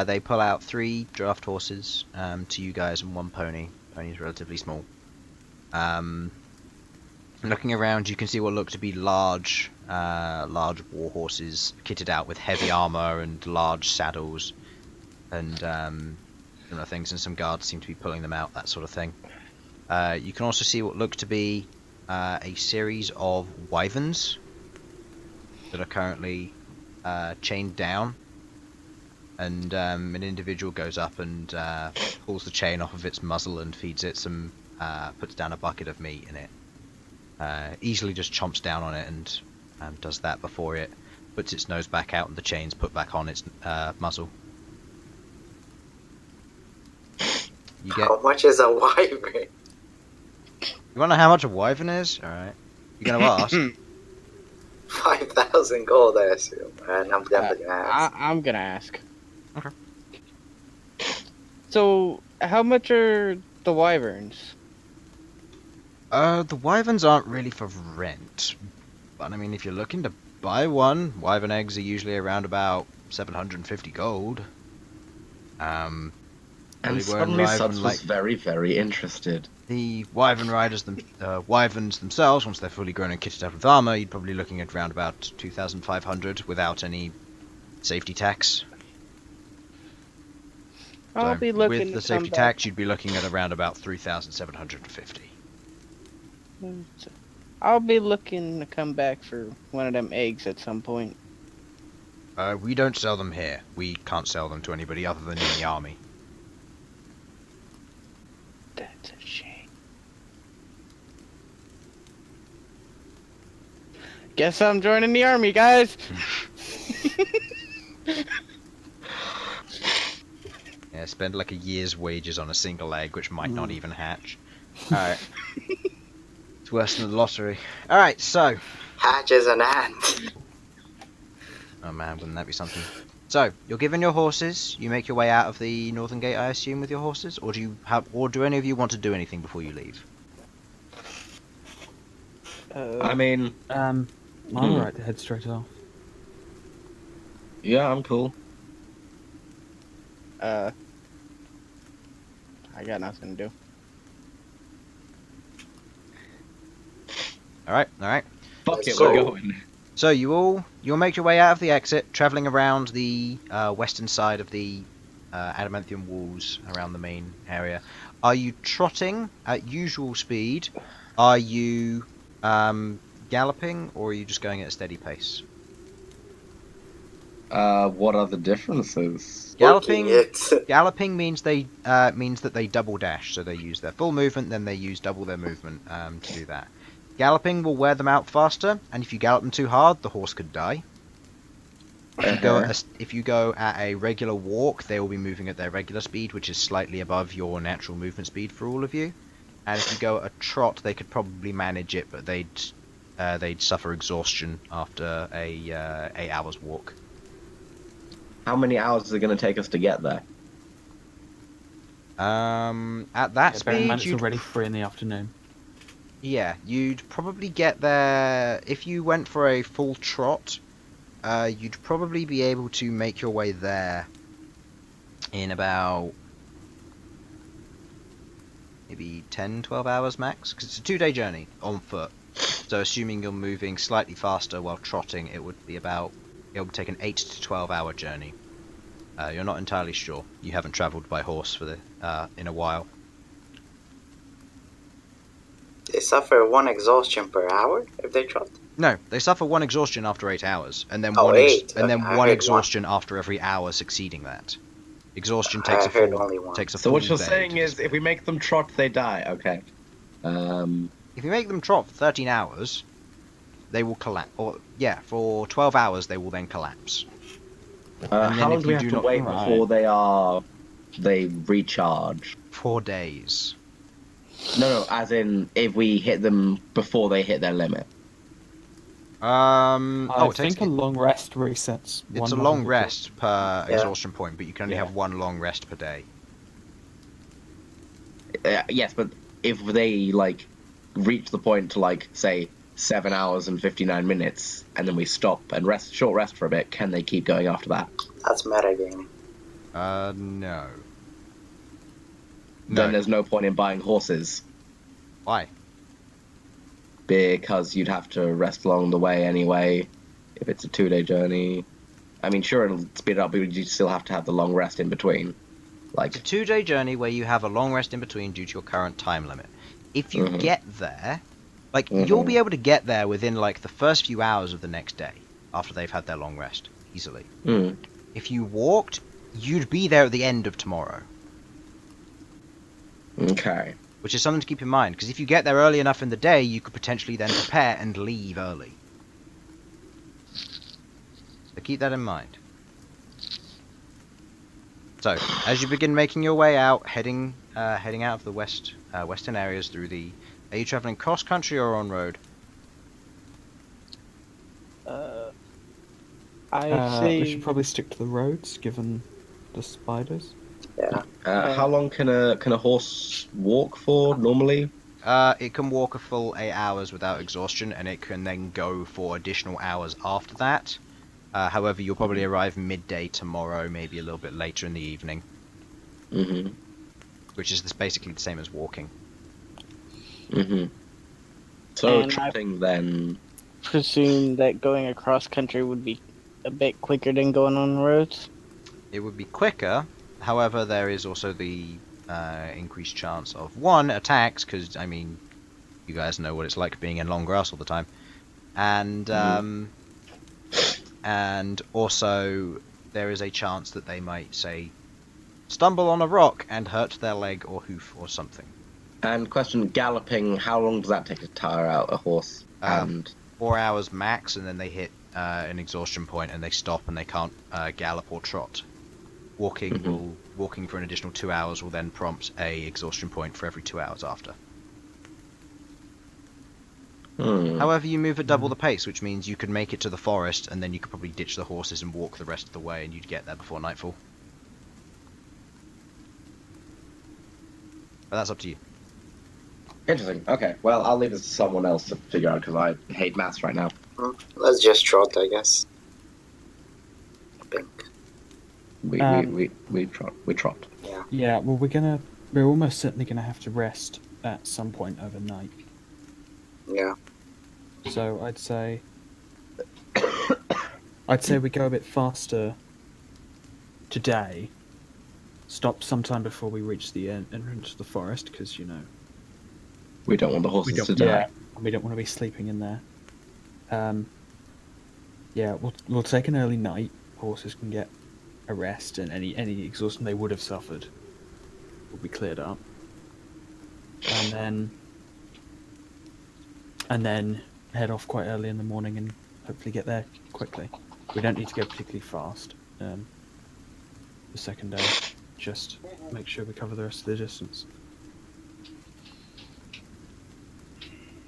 They pull out 3 draft horses to you guys and 1 pony. Pony's relatively small. Looking around, you can see what look to be large war horses kitted out with heavy armor and large saddles. And similar things, and some guards seem to be pulling them out, that sort of thing. You can also see what look to be a series of wyverns that are currently chained down, and an individual goes up and pulls the chain off of its muzzle and feeds it some, puts down a bucket of meat in it. Easily just chomps down on it and does that before it puts its nose back out and the chain's put back on its muzzle. You get. How much is a wyvern? You wanna know how much a wyvern is? Alright. You're gonna ask? 5,000 gold, I assume. And I'm definitely gonna ask. I'm gonna ask. Okay. So, how much are the wyverns? The wyverns aren't really for rent. But I mean, if you're looking to buy one, wyvern eggs are usually around about 750 gold. And Really suddenly weren't Sudz wyvern, was very, very interested. The wyvern riders, wyverns themselves, once they're fully grown and kitted out with armor, you're probably looking at around about 2,500 without any safety tax. I'll So, be looking with the to safety come tax, you'd be looking at around about 3,750. back. I'll be looking to come back for one of them eggs at some point. We don't sell them here. We can't sell them to anybody other than in the army. That's a shame. Guess I'm joining the army, guys. Yeah, spend like a year's wages on a single egg, which might not even hatch. Alright. It's worse than the lottery. Alright, so. Hatch is an ant. Oh man, wouldn't that be something? So, you're given your horses, you make your way out of the northern gate, I assume, with your horses? Or do any of you want to do anything before you leave? I mean, I'm alright to head straight off. yeah, I'm cool. I got nothing to do. Alright. Fuck it, So- we're going. So you'll make your way out of the exit, travelling around the western side of the adamantium walls around the main area. Are you trotting at usual speed? Are you galloping, or are you just going at a steady pace? What are the differences? Galloping, Booking it. galloping means that they double dash, so they use their full movement, then they use double their movement to do that. Galloping will wear them out faster, and if you gallop them too hard, the horse could die. If you go at a regular walk, they will be moving at their regular speed, which is slightly above your natural movement speed for all of you. And if you go at a trot, they could probably manage it, but they'd suffer exhaustion after a 8 hours walk. How many hours is it going to take us to get there? At that Bear in mind speed, it's already 3 in the afternoon. you'd probably get there if you went for a full trot. You'd probably be able to make your way there in about maybe 10-12 hours max, because it's a 2-day journey on foot. So assuming you're moving slightly faster while trotting, it would take an 8 to 12 hour journey. You're not entirely sure. You haven't travelled by horse in a while. They suffer 1 exhaustion per hour if they trot. No, they suffer 1 exhaustion after 8 hours, and then Oh, one 8. and then Okay, I one heard exhaustion after every hour succeeding that. Exhaustion I takes a heard full only 1. takes a So full what you're day saying to is, disappear. if we make them trot, they die. Okay. If you make them trot for 13 hours, they will collapse. Or for 12 hours they will then collapse. And then how long if do we you have do to not- wait Right. before they recharge? 4 days. No, as in if we hit them before they hit their limit. I it takes, think a long rest resets. it's a one long level. rest per Yeah. exhaustion point, but you can only Yeah. have 1 long rest per day. Yes, but if they reach the point to say 7 hours and 59 minutes, and then we stop and short rest for a bit, can they keep going after that? That's metagaming. No. Then No. there's no point in buying horses, Why? because you'd have to rest along the way anyway. If it's a 2-day journey, I mean, sure, it'll speed it up, but you still have to have the long rest in between. It's a 2-day journey where you have a long rest in between due to your current time limit. If you get there, you'll be able to get there within the first few hours of the next day after they've had their long rest easily. If you walked, you'd be there at the end of tomorrow. Okay. Which is something to keep in mind, because if you get there early enough in the day, you could potentially then prepare and leave early. So keep that in mind. So, as you begin making your way out, heading out of the western areas through the... Are you travelling cross-country or on-road? I say... We should probably stick to the roads, given the spiders. Yeah. How long can a horse walk for normally? It can walk a full 8 hours without exhaustion, and it can then go for additional hours after that. However, you'll probably arrive midday tomorrow, maybe a little bit later in the evening. Which is basically the same as walking. So And trotting then... Presume that going across country would be a bit quicker than going on the roads? It would be quicker, however, there is also the increased chance of, one, attacks, because, I mean, you guys know what it's like being in long grass all the time. And also, there is a chance that they might, say, stumble on a rock and hurt their leg or hoof or something. And question, galloping, how long does that take to tire out a horse? 4 hours max, and then they hit an exhaustion point and they stop and they can't gallop or trot. Walking for an additional 2 hours will then prompt a exhaustion point for every 2 hours after. However, you move at double the pace, which means you could make it to the forest and then you could probably ditch the horses and walk the rest of the way and you'd get there before nightfall. But that's up to you. Interesting. Okay, well, I'll leave it to someone else to figure out, because I hate maths right now. Let's just trot, I guess. I think. We trot. Yeah. Yeah, well, we're almost certainly gonna have to rest at some point overnight. Yeah. So I'd say we go a bit faster today. Stop sometime before we reach the entrance to the forest, because We don't want the horses to die. Yeah, we don't want to be sleeping in there. Yeah, we'll take an early night. Horses can get a rest, and any exhaustion they would have suffered will be cleared up. And then head off quite early in the morning and hopefully get there quickly. We don't need to go particularly fast. The second day, just make sure we cover the rest of the distance.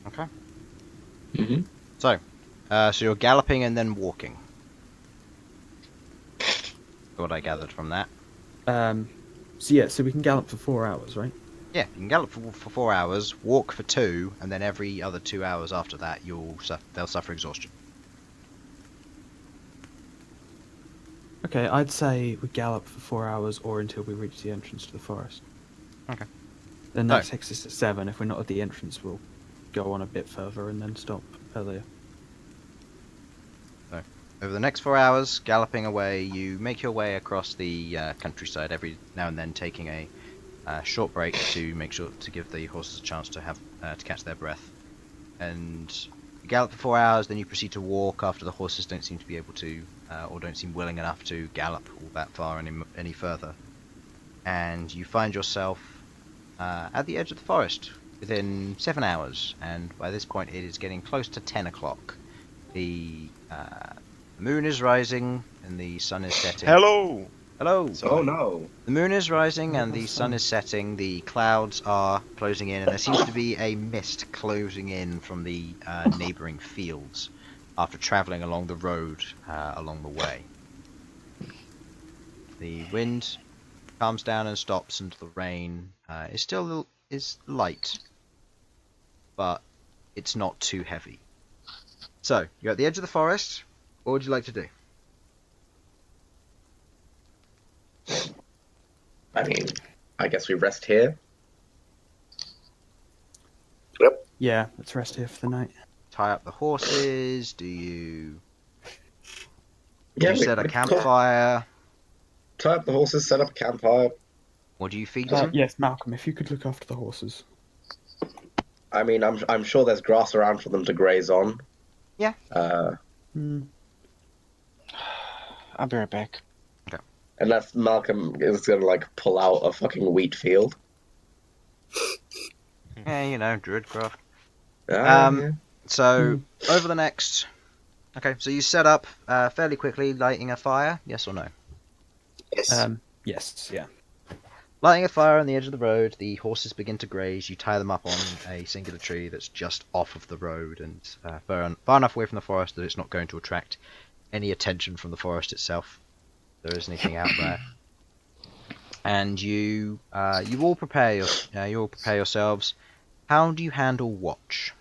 Okay. So you're galloping and then walking. What I gathered from that. So we can gallop for 4 hours, right? Yeah, you can gallop for 4 hours, walk for 2, and then every other 2 hours after that, they'll suffer exhaustion. Okay, I'd say we gallop for 4 hours or until we reach the entrance to the forest. Okay. Then that takes us to 7. If we're not at the entrance, we'll go on a bit further and then stop earlier. So, over the next 4 hours, galloping away, you make your way across the countryside, every now and then taking a short break to make sure to give the horses a chance to have to catch their breath. And you gallop for 4 hours, then you proceed to walk after the horses don't seem to be able to, or don't seem willing enough to gallop all that far any further. And you find yourself at the edge of the forest within 7 hours, and by this point it is getting close to 10 o'clock. The moon is rising and the sun is setting. Hello! Hello! Oh no! The moon is rising and the sun is setting, the clouds are closing in, and there seems to be a mist closing in from the neighbouring fields after travelling along the road along the way. The wind calms down and stops, and the rain is still light, but it's not too heavy. So, you're at the edge of the forest. What would you like to do? I mean, I guess we rest here. Yep. Yeah, let's rest here for the night. Tie up the horses? Do you Yeah, set a campfire? Tie up the horses, set up a campfire. What do you feed them? Yes, Malcolm, if you could look after the horses. I mean, I'm sure there's grass around for them to graze on. Yeah. I'll be right back. Unless Malcolm is gonna like pull out a fucking wheat field. Yeah, druidcraft. Yeah. So over the next. Okay, so you set up fairly quickly, lighting a fire. Yes or no? Yes. Yes, yeah. Lighting a fire on the edge of the road, the horses begin to graze. You tie them up on a singular tree that's just off of the road and far enough away from the forest that it's not going to attract any attention from the forest itself. If there is anything out there. And you all prepare yourselves. How do you handle watch?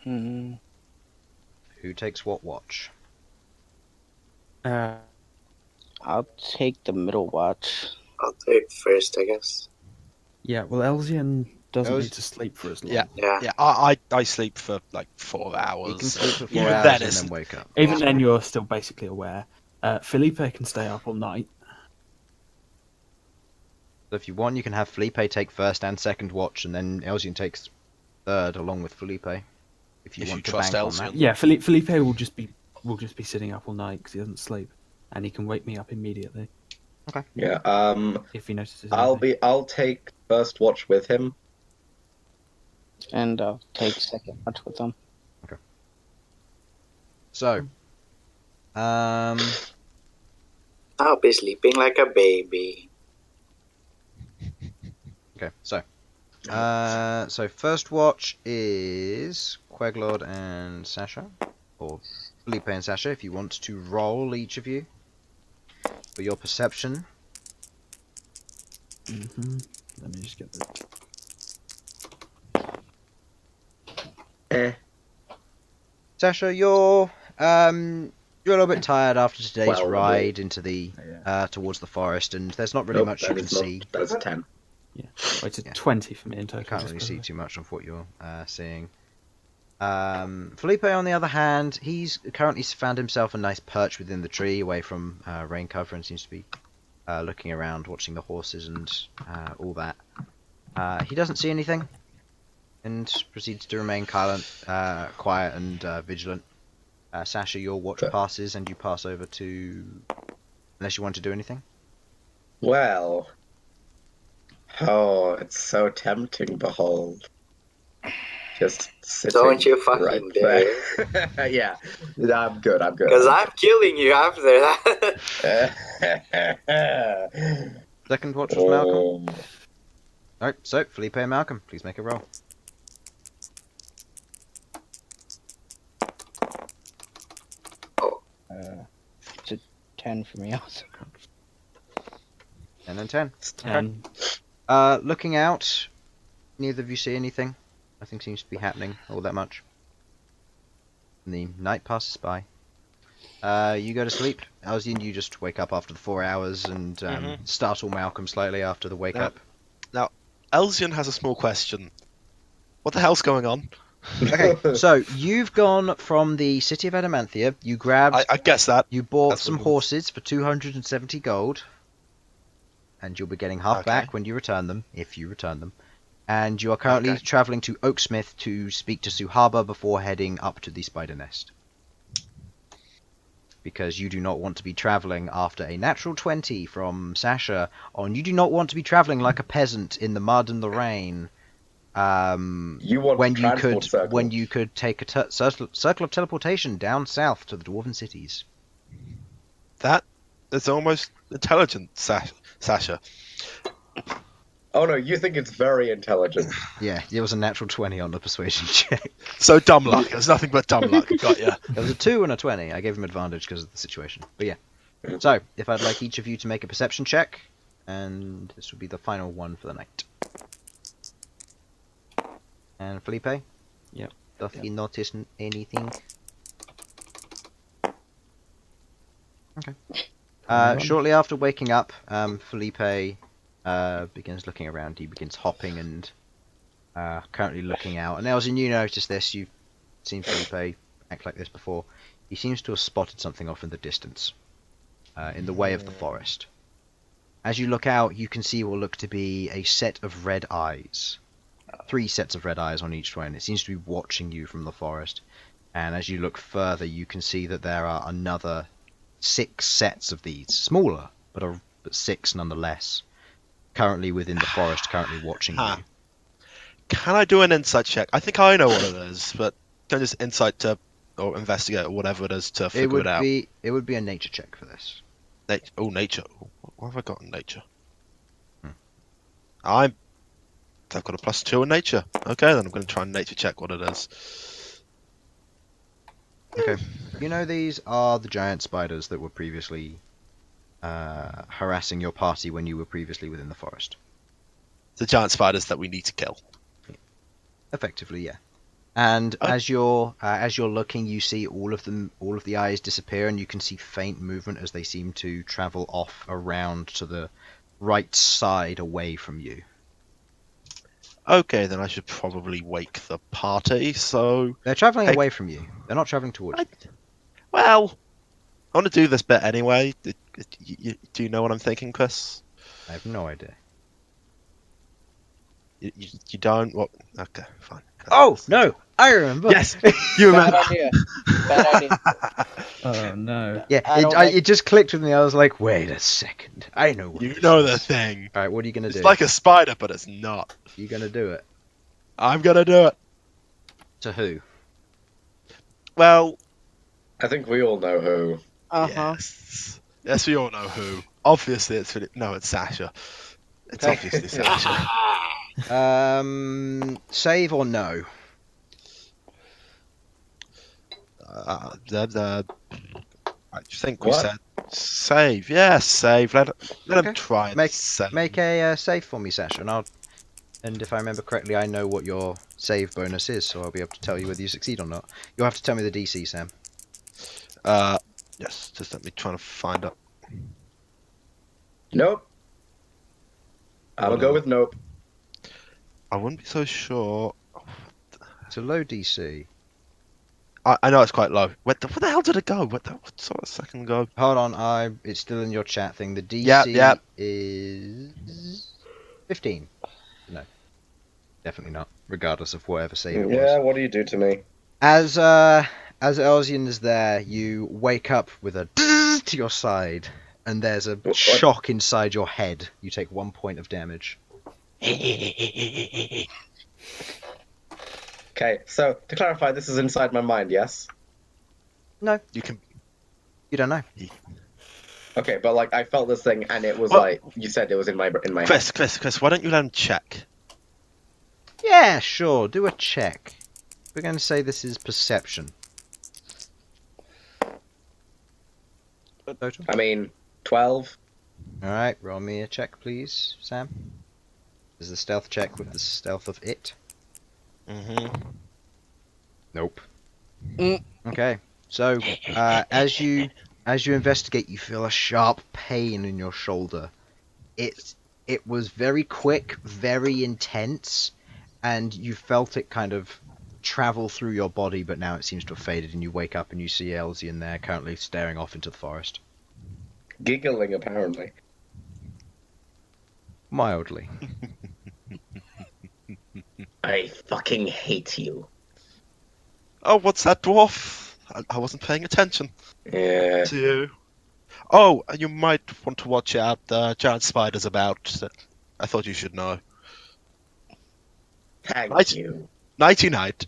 Hmm. Who takes what watch? I'll take the middle watch. I'll take first, I guess. Yeah, well, Elsyan doesn't need to sleep for as long. Yeah. I sleep for like 4 hours. You can sleep for 4 Even hours then and it's- then wake up. Even then, you're still basically aware. Felipe can stay up all night. So if you want, you can have Felipe take first and second watch, and then Elsyan takes third along with Felipe. If you If want you to trust bank on Elsyan. that. Yeah, Felipe will just be sitting up all night because he doesn't sleep, and he can wake me up immediately Yeah. if he notices. I'll take first watch with him. And I'll take second watch with them. So, I'll be sleeping like a baby. okay, so first watch is Queglod and Sasha, or Felipe and Sasha, if you want to roll each of you for your perception. Let me just get the. Sasha, you're a little bit tired after today's Well, ride into the towards the forest, and there's not really much you can see. That's 10. Yeah, well, it's a 20 for me in total. You can't just really 'cause see too much of what you're seeing. Felipe, on the other hand, he's currently found himself a nice perch within the tree, away from rain cover, and seems to be looking around, watching the horses and all that. He doesn't see anything, and proceeds to remain quiet and vigilant. Sasha, your watch passes, and you pass over to... Unless you want to do anything? Well. Oh, it's so tempting, Bhold. Just sitting Don't you fucking right dare. there. Yeah, I'm good. Because I'm killing you after that. Second watch was Malcom. Alright, so Felipe and Malcom, please make a roll. It's a 10 for me also. 10 and 10. 10. Looking out, neither of you see anything. Nothing seems to be happening all that much. And the night passes by. You go to sleep. Elsyan, you just wake up after the 4 hours and startle Malcom slightly after the wake up. Now, Elsyan has a small question. What the hell's going on? Okay, so you've gone from the city of Adamanthia. You grabbed. I guess that. You bought That's some what it was. horses for 270 gold. And you'll be getting half Okay. back when you return them, if you return them. And you are currently travelling to Oaksmith to speak to Suhaba before heading up to the Spider Nest. Because you do not want to be travelling after a natural 20 from Sasha on. You do not want to be travelling like a peasant in the mud and the rain. You want when you transport could circles. when you could take a circle of teleportation down south to the dwarven cities. That is almost intelligent, Sasha. Oh no, you think it's very intelligent. Yeah, it was a natural 20 on the persuasion check. So dumb luck. It was nothing but dumb luck. Got ya. There was a 2 and a 20. I gave him advantage because of the situation. But yeah. So, if I'd like each of you to make a perception check, and this will be the final one for the night. And Felipe? Yep. Doth he notice anything? Okay. Shortly after waking up, Felipe begins looking around. He begins hopping and currently looking out. And Elsyan, you notice this. You've seen Felipe act like this before. He seems to have spotted something off in the distance. in the way of the forest. As you look out, you can see what look to be a set of red eyes. 3 sets of red eyes on each one. It seems to be watching you from the forest. And as you look further, you can see that there are another 6 sets of these. Smaller, but 6 nonetheless. Currently within the forest, currently watching you. Can I do an insight check? I think I know what it is, but can I just insight to, or investigate, or whatever it is to figure it out? It would be a nature check for this. Nature. What have I got in nature? I've got a +2 in nature. Okay, then I'm going to try and nature check what it is. Okay. You know these are the giant spiders that were previously harassing your party when you were previously within the forest. The giant spiders that we need to kill. Effectively, yeah. And as you're looking, you see all of the eyes disappear, and you can see faint movement as they seem to travel off around to the right side away from you. Okay, then I should probably wake the party. So they're traveling away from you. They're not traveling towards you. Well, I want to do this bit anyway. Do you know what I'm thinking, Chris? I have no idea. You don't? What? Okay, fine. Oh, no! I remember! Yes! You remember! Bad idea. Oh, no. Yeah, it just clicked with me. I was like, wait a second. I know what You know the thing. Alright, what are you going to do? It's like a spider, but it's not. You going to do it? I'm going to do it. To who? Well... I think we all know who. Uh-huh. Yes, we all know who. Obviously, it's Sasha. It's obviously Sasha. Save or no? I think we said save. Yeah, save. Let him try and save. Make a save for me, Sasha, and if I remember correctly, I know what your save bonus is, so I'll be able to tell you whether you succeed or not. You'll have to tell me the DC, Sam. Yes, just let me try to find out. Nope. I'll go with nope. I wouldn't be so sure. It's a low DC. I know it's quite low. Where the hell did it go? What sort of second ago? Hold on, it's still in your chat thing. The DC is 15. No, definitely not. Regardless of whatever save it was. Yeah, what do you do to me? As Elsyan is there, you wake up with a to your side, and there's a shock inside your head. You take 1 point of damage. Okay, so to clarify, this is inside my mind, yes? No, you don't know. Okay, but like I felt this thing, and it was like you said, it was in my Chris, why don't you let him check? Yeah, sure. Do a check. We're going to say this is perception. Total? I mean, 12. Alright, roll me a check, please, Sam. Is the stealth check with the stealth of it? Mm-hmm. Nope. Okay, so as you investigate, you feel a sharp pain in your shoulder. It was very quick, very intense, and you felt it kind of travel through your body, but now it seems to have faded, and you wake up and you see Elsyan there, currently staring off into the forest. Giggling, apparently. Mildly. I fucking hate you. Oh, what's that, dwarf? I wasn't paying attention. Yeah. To you. Oh, you might want to watch out. The giant spider's about. I thought you should know. Thank you. Nighty night.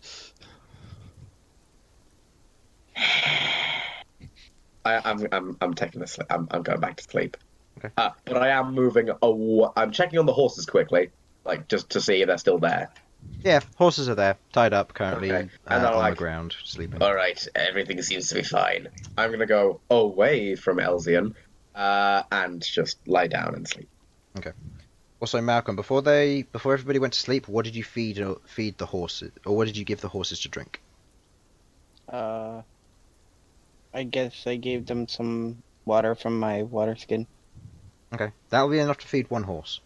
I'm taking a sleep. I'm going back to sleep. Okay. But I am moving. I'm checking on the horses quickly, like just to see if they're still there. Yeah, horses are there, tied up currently Okay. on And the ground, sleeping. All right, everything seems to be fine. I'm gonna go away from Elsyan, and just lie down and sleep. Okay. Also, Malcom, before everybody went to sleep, what did you feed the horses, or what did you give the horses to drink? I guess I gave them some water from my water skin. Okay, that'll be enough to feed one horse.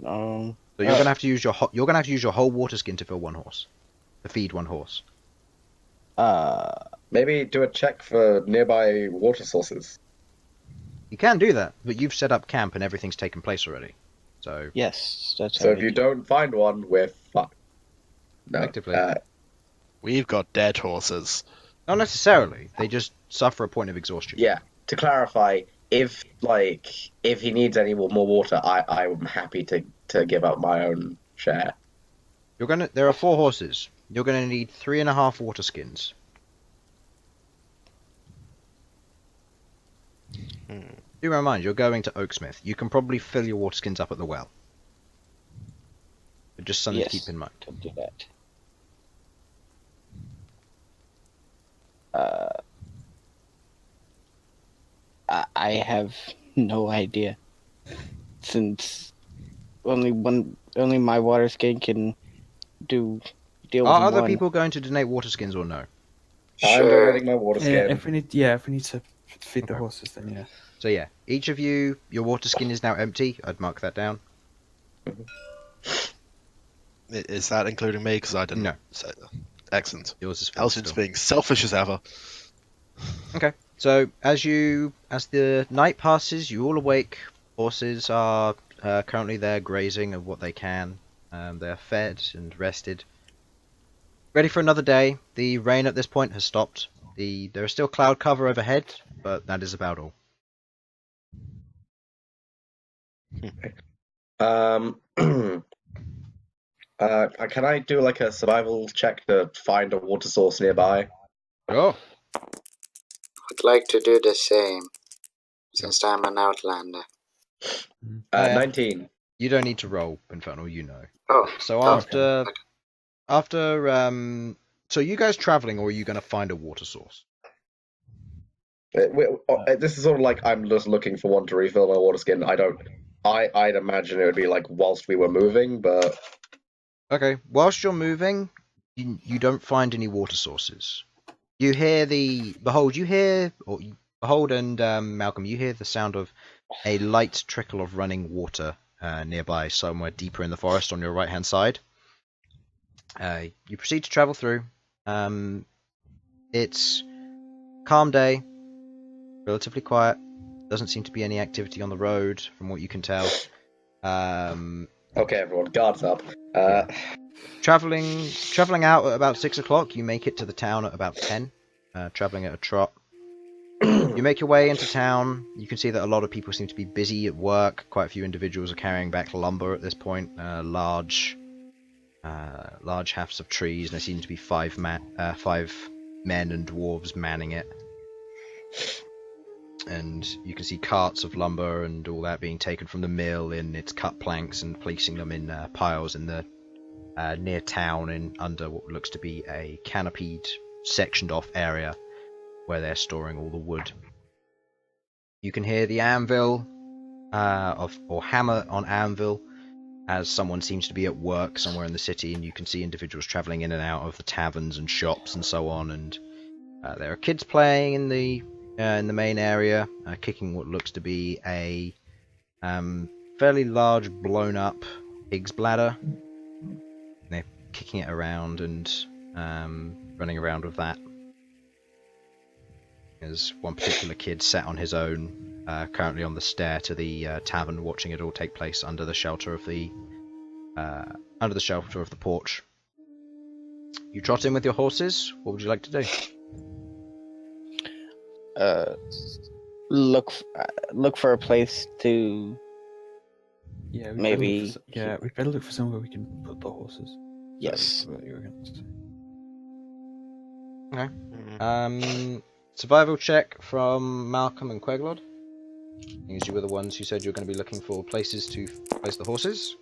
Um. So you're gonna have to use your whole water skin to fill one horse, to feed one horse. Maybe do a check for nearby water sources. You can do that, but you've set up camp and everything's taken place already. So Yes, that's So if you don't find one, we're fucked. No. Effectively. We've got dead horses. Not necessarily. They just suffer a point of exhaustion. Yeah. To clarify, if he needs any more water, I'm happy to give up my own share. There are 4 horses. You're gonna need 3.5 water skins. Do bear in mind, you're going to Oaksmith. You can probably fill your water skins up at the well. But just something to keep in mind. Could do that. I have no idea, since only my water skin can deal with Are other one. people going to donate water skins or no? I'm Sure. donating my water skin. If we need to feed the horses, then yeah. So yeah, each of you, your water skin is now empty. I'd mark that down. Is that including me? Because I didn't. No. Say that. Excellent. Yours is full Elsyan's still. being selfish as ever. Okay. So as the night passes, you all awake. Horses are currently there grazing of what they can. They are fed and rested. Ready for another day. The rain at this point has stopped. There is still cloud cover overhead, but that is about all. Can I do like a survival check to find a water source nearby? Oh, Would like to do the same, since I'm an outlander. 19. you don't need to roll, Infernal. You know. Oh, So okay. so you guys traveling, or are you going to find a water source? This is sort of like I'm just looking for one to refill my water skin. I'd imagine it would be like whilst we were moving, but Okay, whilst you're moving, you don't find any water sources. You hear Bhold and Malcom, you hear the sound of a light trickle of running water nearby, somewhere deeper in the forest on your right-hand side. You proceed to travel through. It's calm day, relatively quiet. Doesn't seem to be any activity on the road, from what you can tell. okay, everyone, guards up. Traveling out at about 6 o'clock, you make it to the town at about 10. Traveling at a trot. You make your way into town. You can see that a lot of people seem to be busy at work. Quite a few individuals are carrying back lumber at this point. Large halves of trees, and there seem to be 5 men and dwarves manning it. And you can see carts of lumber and all that being taken from the mill in its cut planks and placing them in piles in the near town and under what looks to be a canopied, sectioned off area where they're storing all the wood. You can hear the anvil or hammer on anvil as someone seems to be at work somewhere in the city, and you can see individuals travelling in and out of the taverns and shops and so on. And there are kids playing in the main area, kicking what looks to be a fairly large, blown-up pig's bladder. They're kicking it around and running around with that. There's one particular kid sat on his own, currently on the stair to the tavern, watching it all take place under the shelter of the porch. You trot in with your horses. What would you like to do? Look for a place to Yeah, maybe. We better look for somewhere we can put the horses. Yes. What you were going to say. Okay. Survival check from Malcom and Queglod. Because you were the ones who said you were going to be looking for places to place the horses.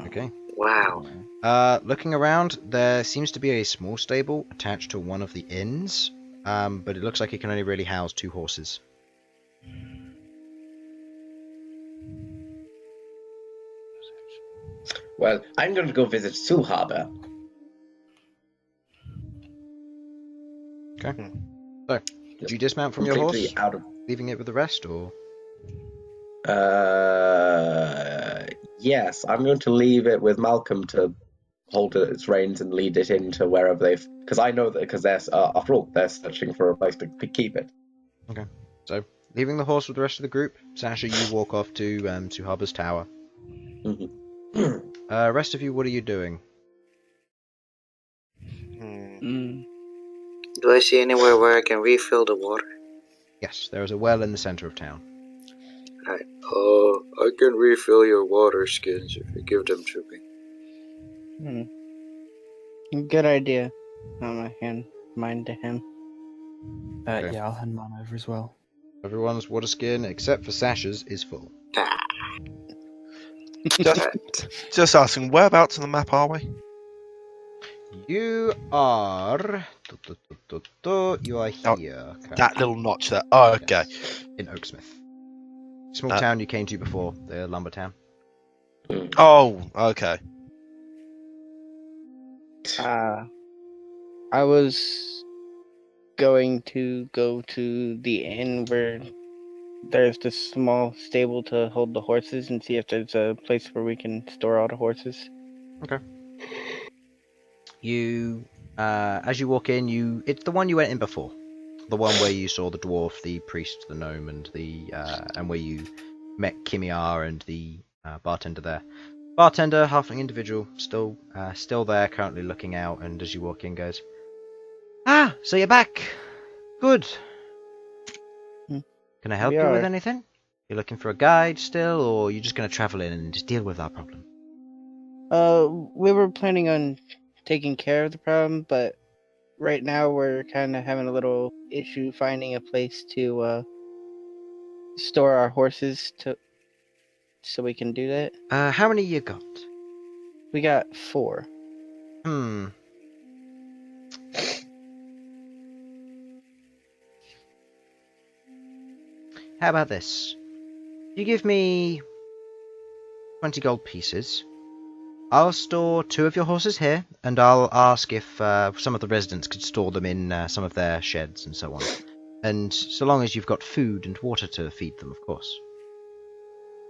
Okay. Wow. Looking around, there seems to be a small stable attached to one of the inns, but it looks like it can only really house 2 horses. Well, I'm going to go visit Sioux Harbor. Okay. So, did you dismount from your horse, Out of... leaving it with the rest, or? Yes, I'm going to leave it with Malcom to hold its reins and lead it into wherever they've. Because I know that because they're after all they're searching for a place to keep it. Okay. So, leaving the horse with the rest of the group, Sasha, you walk off to Harbour's Tower. Mm-hmm. Rest of you, what are you doing? Do I see anywhere where I can refill the water? Yes, there is a well in the centre of town. Alright. I can refill your water skins if you give them to me. Good idea. I hand mine to him. Okay. Yeah, I'll hand mine over as well. Everyone's water skin, except for Sasha's, is full. Just asking, whereabouts on the map are we? You are... You are here. That little notch there. Oh, okay. Yes, in Oaksmith. Small town you came to before, the lumber town. Oh, okay. I was going to go to the inn where there's this small stable to hold the horses and see if there's a place where we can store all the horses. Okay. You, as you walk in, it's the one you went in before. The one where you saw the dwarf, the priest, the gnome, and and where you met Kimiar and the bartender there. Bartender, halfling individual, still there, currently looking out, and as you walk in, goes, "Ah, so you're back. Good. Can I help you with anything? You're looking for a guide still, or you're just going to travel in and just deal with our problem?" We were planning on taking care of the problem, but right now we're kind of having a little issue finding a place to store our horses so we can do that. How many you got? We got 4. How about this? You give me 20 gold pieces. I'll store 2 of your horses here, and I'll ask if some of the residents could store them in some of their sheds and so on. And so long as you've got food and water to feed them, of course.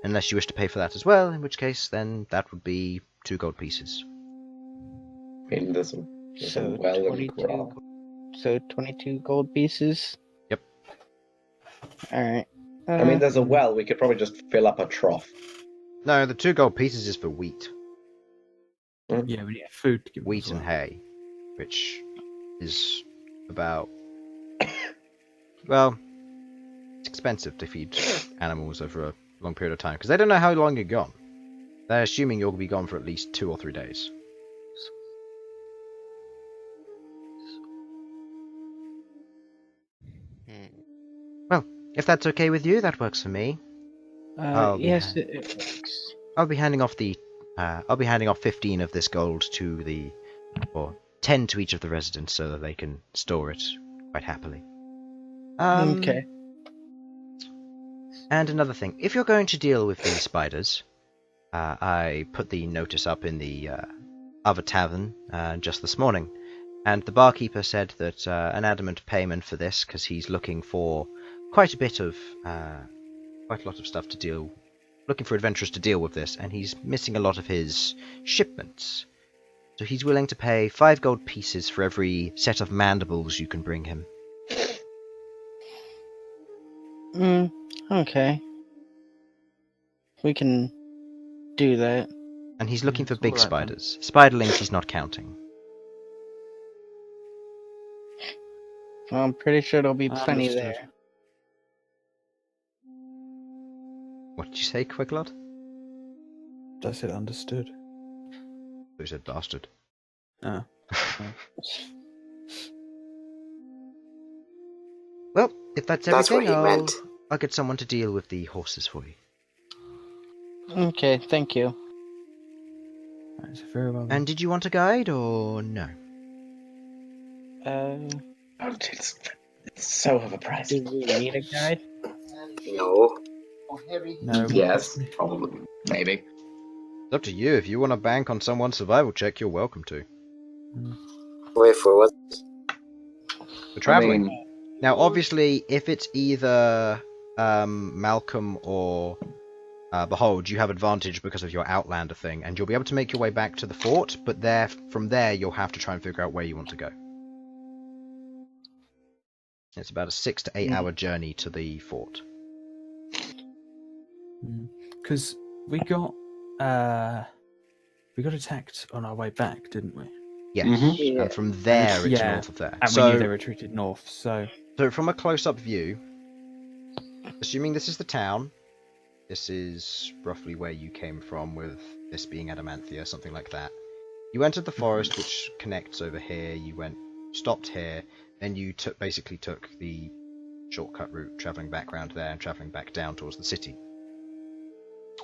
Unless you wish to pay for that as well, in which case, then that would be 2 gold pieces. I mean, there's a well and corral. So 22 gold pieces? Yep. Alright. I mean, there's a well. We could probably just fill up a trough. No, the 2 gold pieces is for wheat. Yeah, we need food to give Wheat and hay, which is about... Well, it's expensive to feed animals over a long period of time, because they don't know how long you're gone. They're assuming you'll be gone for at least 2 or 3 days. Well, if that's okay with you, that works for me. Yes, it works. I'll be handing off 15 of this gold to or 10 to each of the residents so that they can store it quite happily. Okay. And another thing, if you're going to deal with these spiders, I put the notice up in the other tavern just this morning, and the barkeeper said that an adamant payment for this, because he's looking for quite a lot of stuff to deal. Looking for adventurers to deal with this, and he's missing a lot of his shipments. So he's willing to pay 5 gold pieces for every set of mandibles you can bring him. Okay. We can do that. And he's looking for it's big all right, spiders. Spiderlings he's not counting. Well, I'm pretty sure there'll be plenty Understood. there. What did you say, Queglod? I said understood. You said bastard. Oh. Well, if that's That's what everything, he meant. I'll get someone to deal with the horses for you. Okay, thank you. That's very well. And did you want a guide or no? Oh, it's so overpriced. Do we need a guide? No. No. Yes, probably. Maybe. It's up to you. If you want to bank on someone's survival check, you're welcome to. Wait for what? For traveling. I mean, Now, obviously, if it's either Malcom or Behold, you have advantage because of your Outlander thing, and you'll be able to make your way back to the fort, but from there you'll have to try and figure out where you want to go. It's about a 6 to 8 hour journey to the fort. Because we got attacked on our way back, didn't we? Yes, Yeah. and from there it's Yeah. north of there. And we knew they retreated north, so... So from a close-up view, assuming this is the town, this is roughly where you came from, with this being Adamanthia, something like that. You entered the forest, which connects over here. You stopped here, then you basically took the shortcut route, travelling back round there and travelling back down towards the city.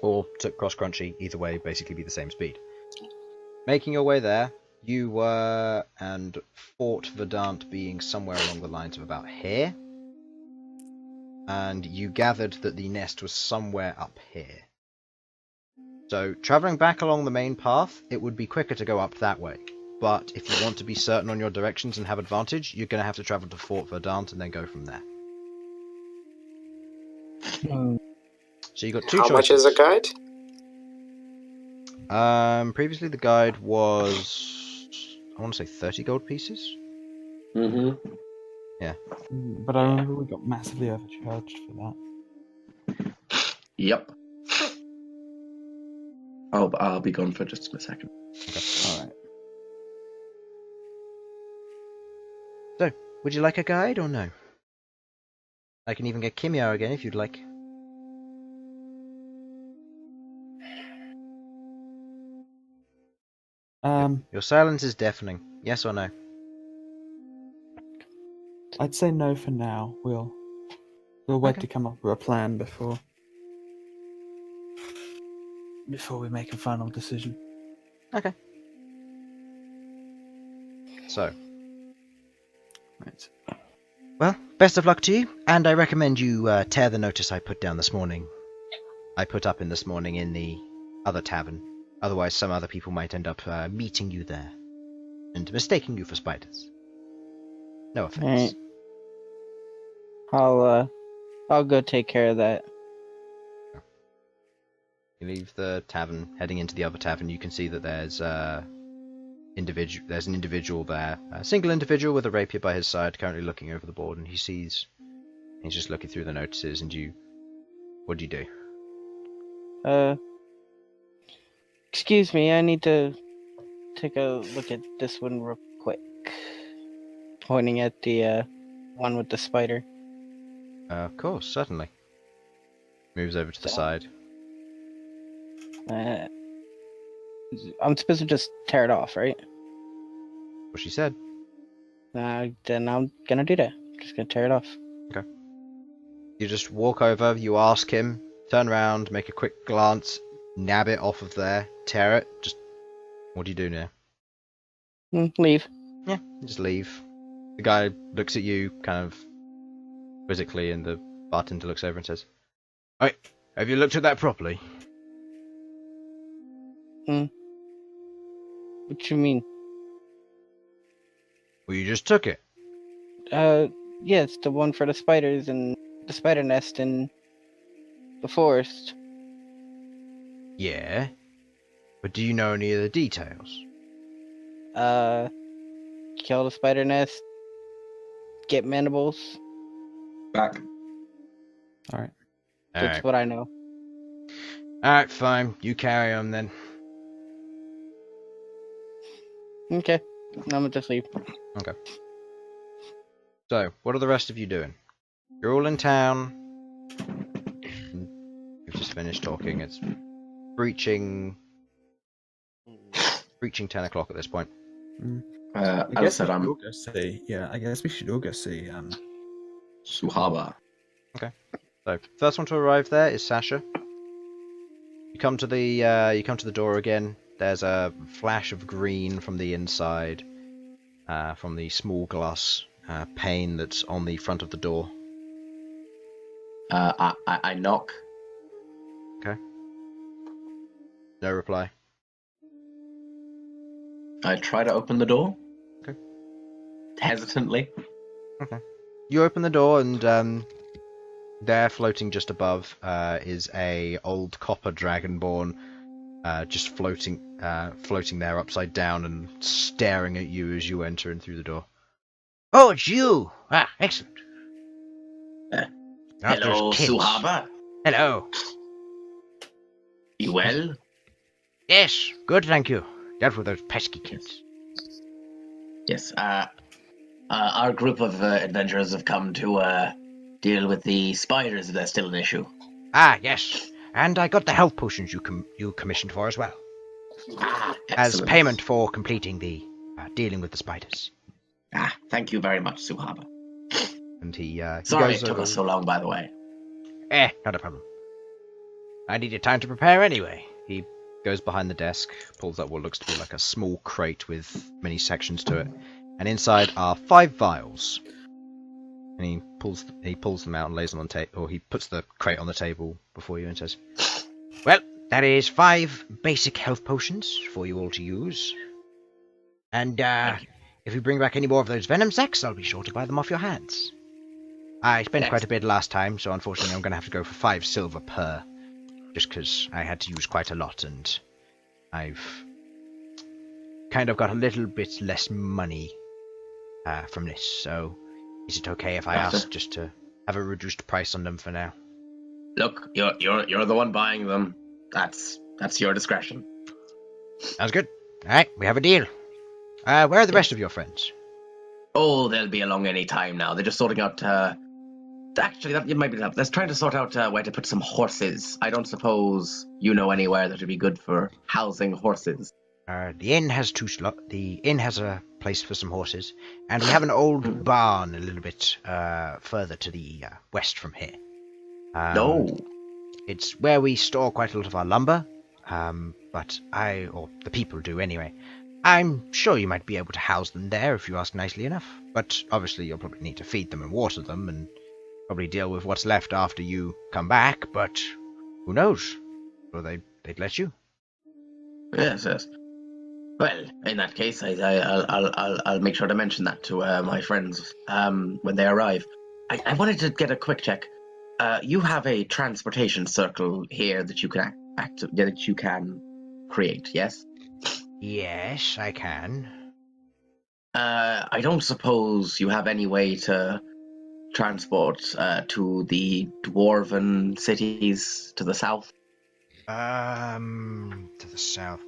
Or took cross crunchy, either way, basically be the same speed. Making your way there, you were, and Fort Verdant being somewhere along the lines of about here, and you gathered that the nest was somewhere up here. So, travelling back along the main path, it would be quicker to go up that way. But if you want to be certain on your directions and have advantage, you're going to have to travel to Fort Verdant and then go from there. So you got two choices. How much is a guide? Previously the guide was, I want to say 30 gold pieces. Mm-hmm. But I remember we got massively overcharged for that. Yep. I'll be gone for just a second. Okay. Alright. So, would you like a guide or no? I can even get Kimio again if you'd like. Your silence is deafening. Yes or no? I'd say no for now. We'll wait Okay. to come up with a plan before we make a final decision. Okay. So, Right. well, best of luck to you, and I recommend you tear the notice I put down this morning. I put up in this morning in the other tavern. Otherwise, some other people might end up meeting you there and mistaking you for spiders. No offense. Alright. I'll go take care of that. You leave the tavern, heading into the other tavern. You can see that there's there's an individual there, a single individual with a rapier by his side, currently looking over the board, and he's just looking through the notices. And what do you do? Excuse me, I need to take a look at this one real quick. Pointing at the one with the spider. Of course, certainly. Moves over to the side. I'm supposed to just tear it off, right? What she said. Then I'm gonna do that. Just gonna tear it off. Okay. You just walk over, you ask him, turn around, make a quick glance, nab it off of there, tear it. Just, what do you do now? Leave. Yeah, just leave. The guy looks at you kind of quizzically, and the bartender looks over and says, "Alright, have you looked at that properly?" What you mean? Well, you just took it. Yeah, it's the one for the spiders and the spider nest in the forest. Yeah. But do you know any of the details? Kill the spider nest. Get mandibles. Back. Alright. That's what I know. Alright, fine. You carry on then. Okay. I'm gonna just leave. Okay. So, what are the rest of you doing? You're all in town. You've just finished talking. It's breaching 10 o'clock at this point. I As guess I said, we should all go see. Yeah, I guess we should all go see. Suhaba. So, first one to arrive there is Sasha. You come to the door again. There's a flash of green from the inside, from the small glass pane that's on the front of the door. I knock. Okay. No reply. I try to open the door. Okay. Hesitantly. Okay. You open the door and There, floating just above, is a old copper dragonborn, just floating there upside down and staring at you as you enter in through the door. Oh, it's you! Ah, excellent. Hello, Suhaba. Hello. You well? Yes, good, thank you. Dealt with those pesky kids. Yes. Our group of adventurers have come to deal with the spiders if that's still an issue. Ah, yes. And I got the health potions you commissioned for as well. Ah, As excellent. payment for completing the dealing with the spiders. Ah, thank you very much, Suhaba. And he Sorry goes it took over... us so long, by the way. Not a problem. I needed time to prepare anyway. He goes behind the desk, pulls up what looks to be like a small crate with many sections to it, and inside are 5 vials. And he pulls them out and lays them on table, or he puts the crate on the table before you and says, "Well, that is 5 basic health potions for you all to use. And if you bring back any more of those venom sacs, I'll be sure to buy them off your hands. I spent quite a bit last time, so unfortunately I'm going to have to go for 5 silver per, just because I had to use quite a lot, and I've kind of got a little bit less money from this, so is it okay if I ask just to have a reduced price on them for now?" Look, you're the one buying them. That's your discretion. Sounds good. Alright, we have a deal. Where are the rest of your friends? Oh, they'll be along any time now. They're just sorting out. Actually, that might be enough. They're trying to sort out where to put some horses. I don't suppose you know anywhere that would be good for housing horses. The inn has the inn has a place for some horses, and we have an old barn a little bit further to the west from here. No. It's where we store quite a lot of our lumber, but or the people do anyway. I'm sure you might be able to house them there if you ask nicely enough, but obviously you'll probably need to feed them and water them, and probably deal with what's left after you come back, but who knows? Or they'd let you. Yes. Well, in that case, I'll make sure to mention that to my friends when they arrive. I wanted to get a quick check. You have a transportation circle here that you can create, yes? Yes, I can. I don't suppose you have any way to transport to the dwarven cities to the south? To the south.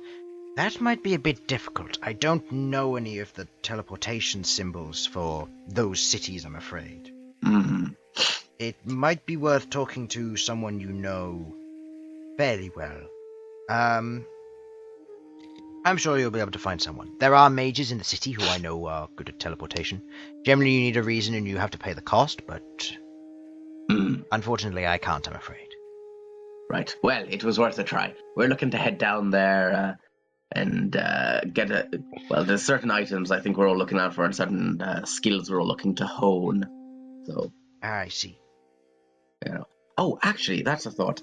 That might be a bit difficult. I don't know any of the teleportation symbols for those cities, I'm afraid. It might be worth talking to someone you know fairly well. I'm sure you'll be able to find someone. There are mages in the city who I know are good at teleportation. Generally you need a reason and you have to pay the cost, but unfortunately I can't, I'm afraid. Right. Well, it was worth a try. We're looking to head down there and get there's certain items I think we're all looking out for and certain skills we're all looking to hone. So I see. You know. Oh, actually, that's a thought.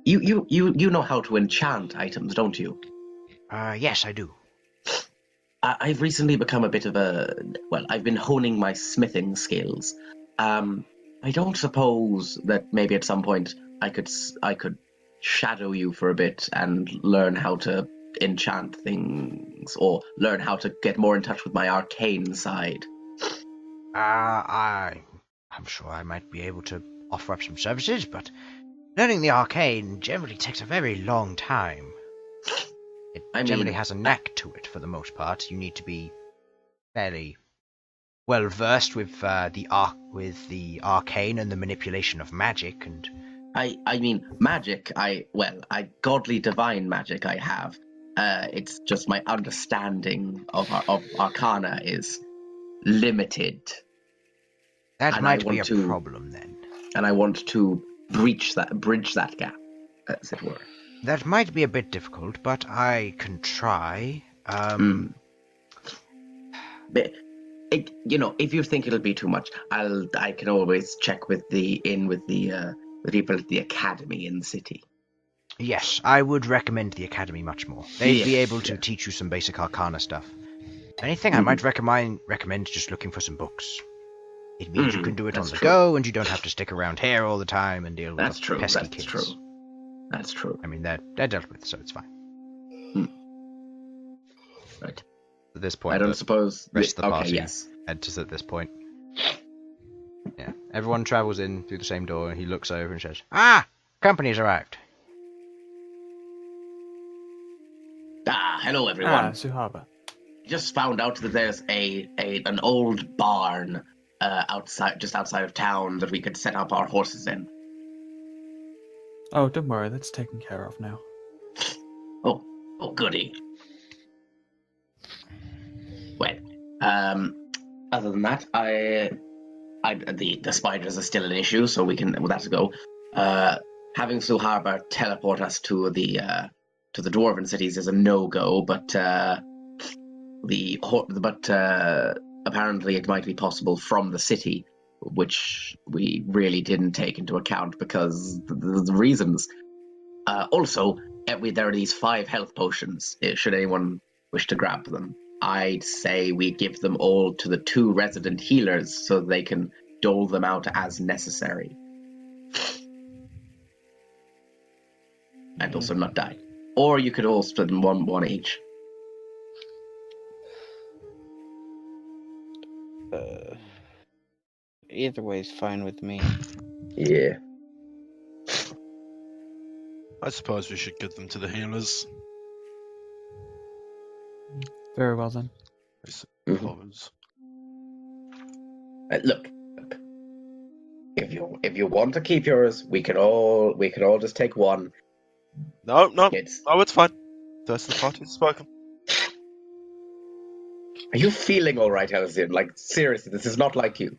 You know how to enchant items, don't you? Yes, I do. I've recently become a bit of I've been honing my smithing skills. I don't suppose that maybe at some point I could shadow you for a bit and learn how to enchant things, or learn how to get more in touch with my arcane side. I'm sure I might be able to offer up some services, but learning the arcane generally takes a very long time. It generally has a knack to it for the most part. You need to be fairly well versed with the arcane and the manipulation of magic, and I mean magic. Godly divine magic I have. It's just my understanding of arcana is limited. That might be a problem then. And I want to bridge that gap, as it were. That might be a bit difficult, but I can try. But if you think it'll be too much, I can always check with the people at the academy in the city. Yes, I would recommend the academy much more. They'd be able to teach you some basic arcana stuff. Anything, I might recommend just looking for some books. It means you can do it on that's the true. go, and you don't have to stick around here all the time and deal with That's the true. pesky That's kids. true. That's true. I mean, they're dealt with, so it's fine. Right. At this point, I don't the suppose. rest of the Okay. party Yes. enters at this point. Yeah, everyone travels in through the same door, and he looks over and says, "Ah, company's arrived." Hello everyone. Suhaba. Just found out that there's an old barn just outside of town that we could set up our horses in. Oh, don't worry, that's taken care of now. Oh, goody. Well, other than that, the spiders are still an issue, so that's a go. Having Suharba teleport us to the dwarven cities is a no-go, but apparently it might be possible from the city, which we really didn't take into account because the reasons. Also, there are these 5 health potions. Should anyone wish to grab them, I'd say we give them all to the 2 resident healers so they can dole them out as necessary. And also not die. Or you could all split them one each. Either way is fine with me. Yeah. I suppose we should give them to the healers. Very well then. Mhm. Look, if you want to keep yours, we can all just take one. No, It's it's fine. That's the party spoken. Are you feeling all right, Elsyan? Like, seriously, this is not like you.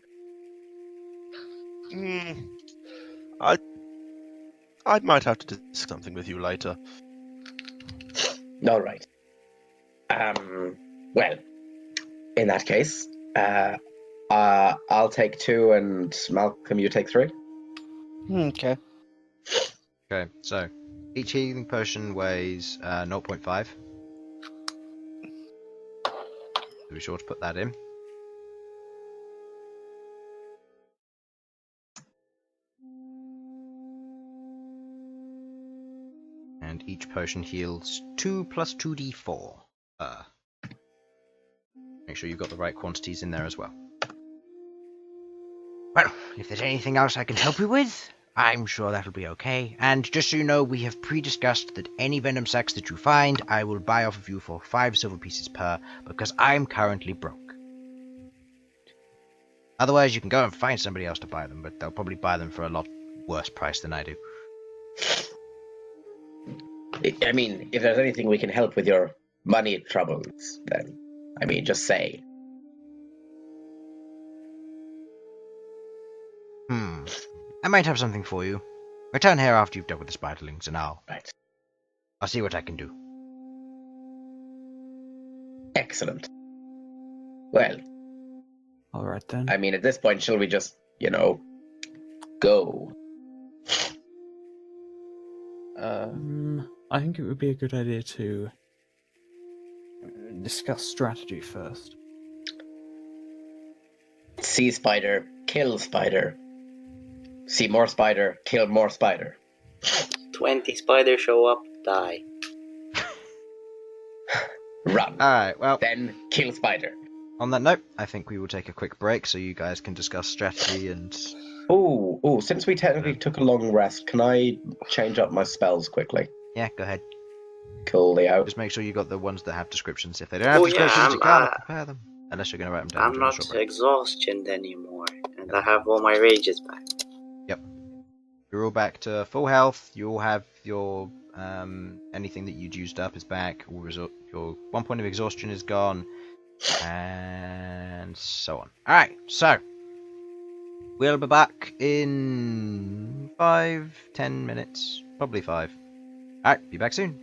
I might have to discuss something with you later. All right. Well, in that case, I'll take 2, and Malcom, you take 3. Okay. Okay, so each healing potion weighs 0.5. So be sure to put that in. And each potion heals 2 plus 2d4. Make sure you've got the right quantities in there as well. Well, if there's anything else I can help you with, I'm sure that'll be okay. And just so you know, we have pre-discussed that any venom sacs that you find, I will buy off of you for 5 silver pieces per, because I'm currently broke. Otherwise, you can go and find somebody else to buy them, but they'll probably buy them for a lot worse price than I do. I mean, if there's anything we can help with your money troubles, then, I mean, just say. I might have something for you. Return here after you've dealt with the spiderlings, and I'll see what I can do. Excellent. Well, Alright then. I mean, at this point, shall we just, go? I think it would be a good idea to discuss strategy first. See spider, kill spider. See more spider, kill more spider. 20 spiders show up, die. Run. Alright, well, Then kill spider. on that note, I think we will take a quick break so you guys can discuss strategy and... Ooh, since we technically took a long rest, can I change up my spells quickly? Yeah, go ahead. Cool, Leo. Just make sure you got the ones that have descriptions. If they don't have Oh, yeah, descriptions, you can't prepare them. Unless you're going to write them down. I'm during the not short break. exhausted anymore, and I have all my rages back. You're all back to full health. You all have your anything that you'd used up is back. Your 1 point of exhaustion is gone, and so on. All right, so we'll be back in 5-10 minutes, probably 5. All right, be back soon.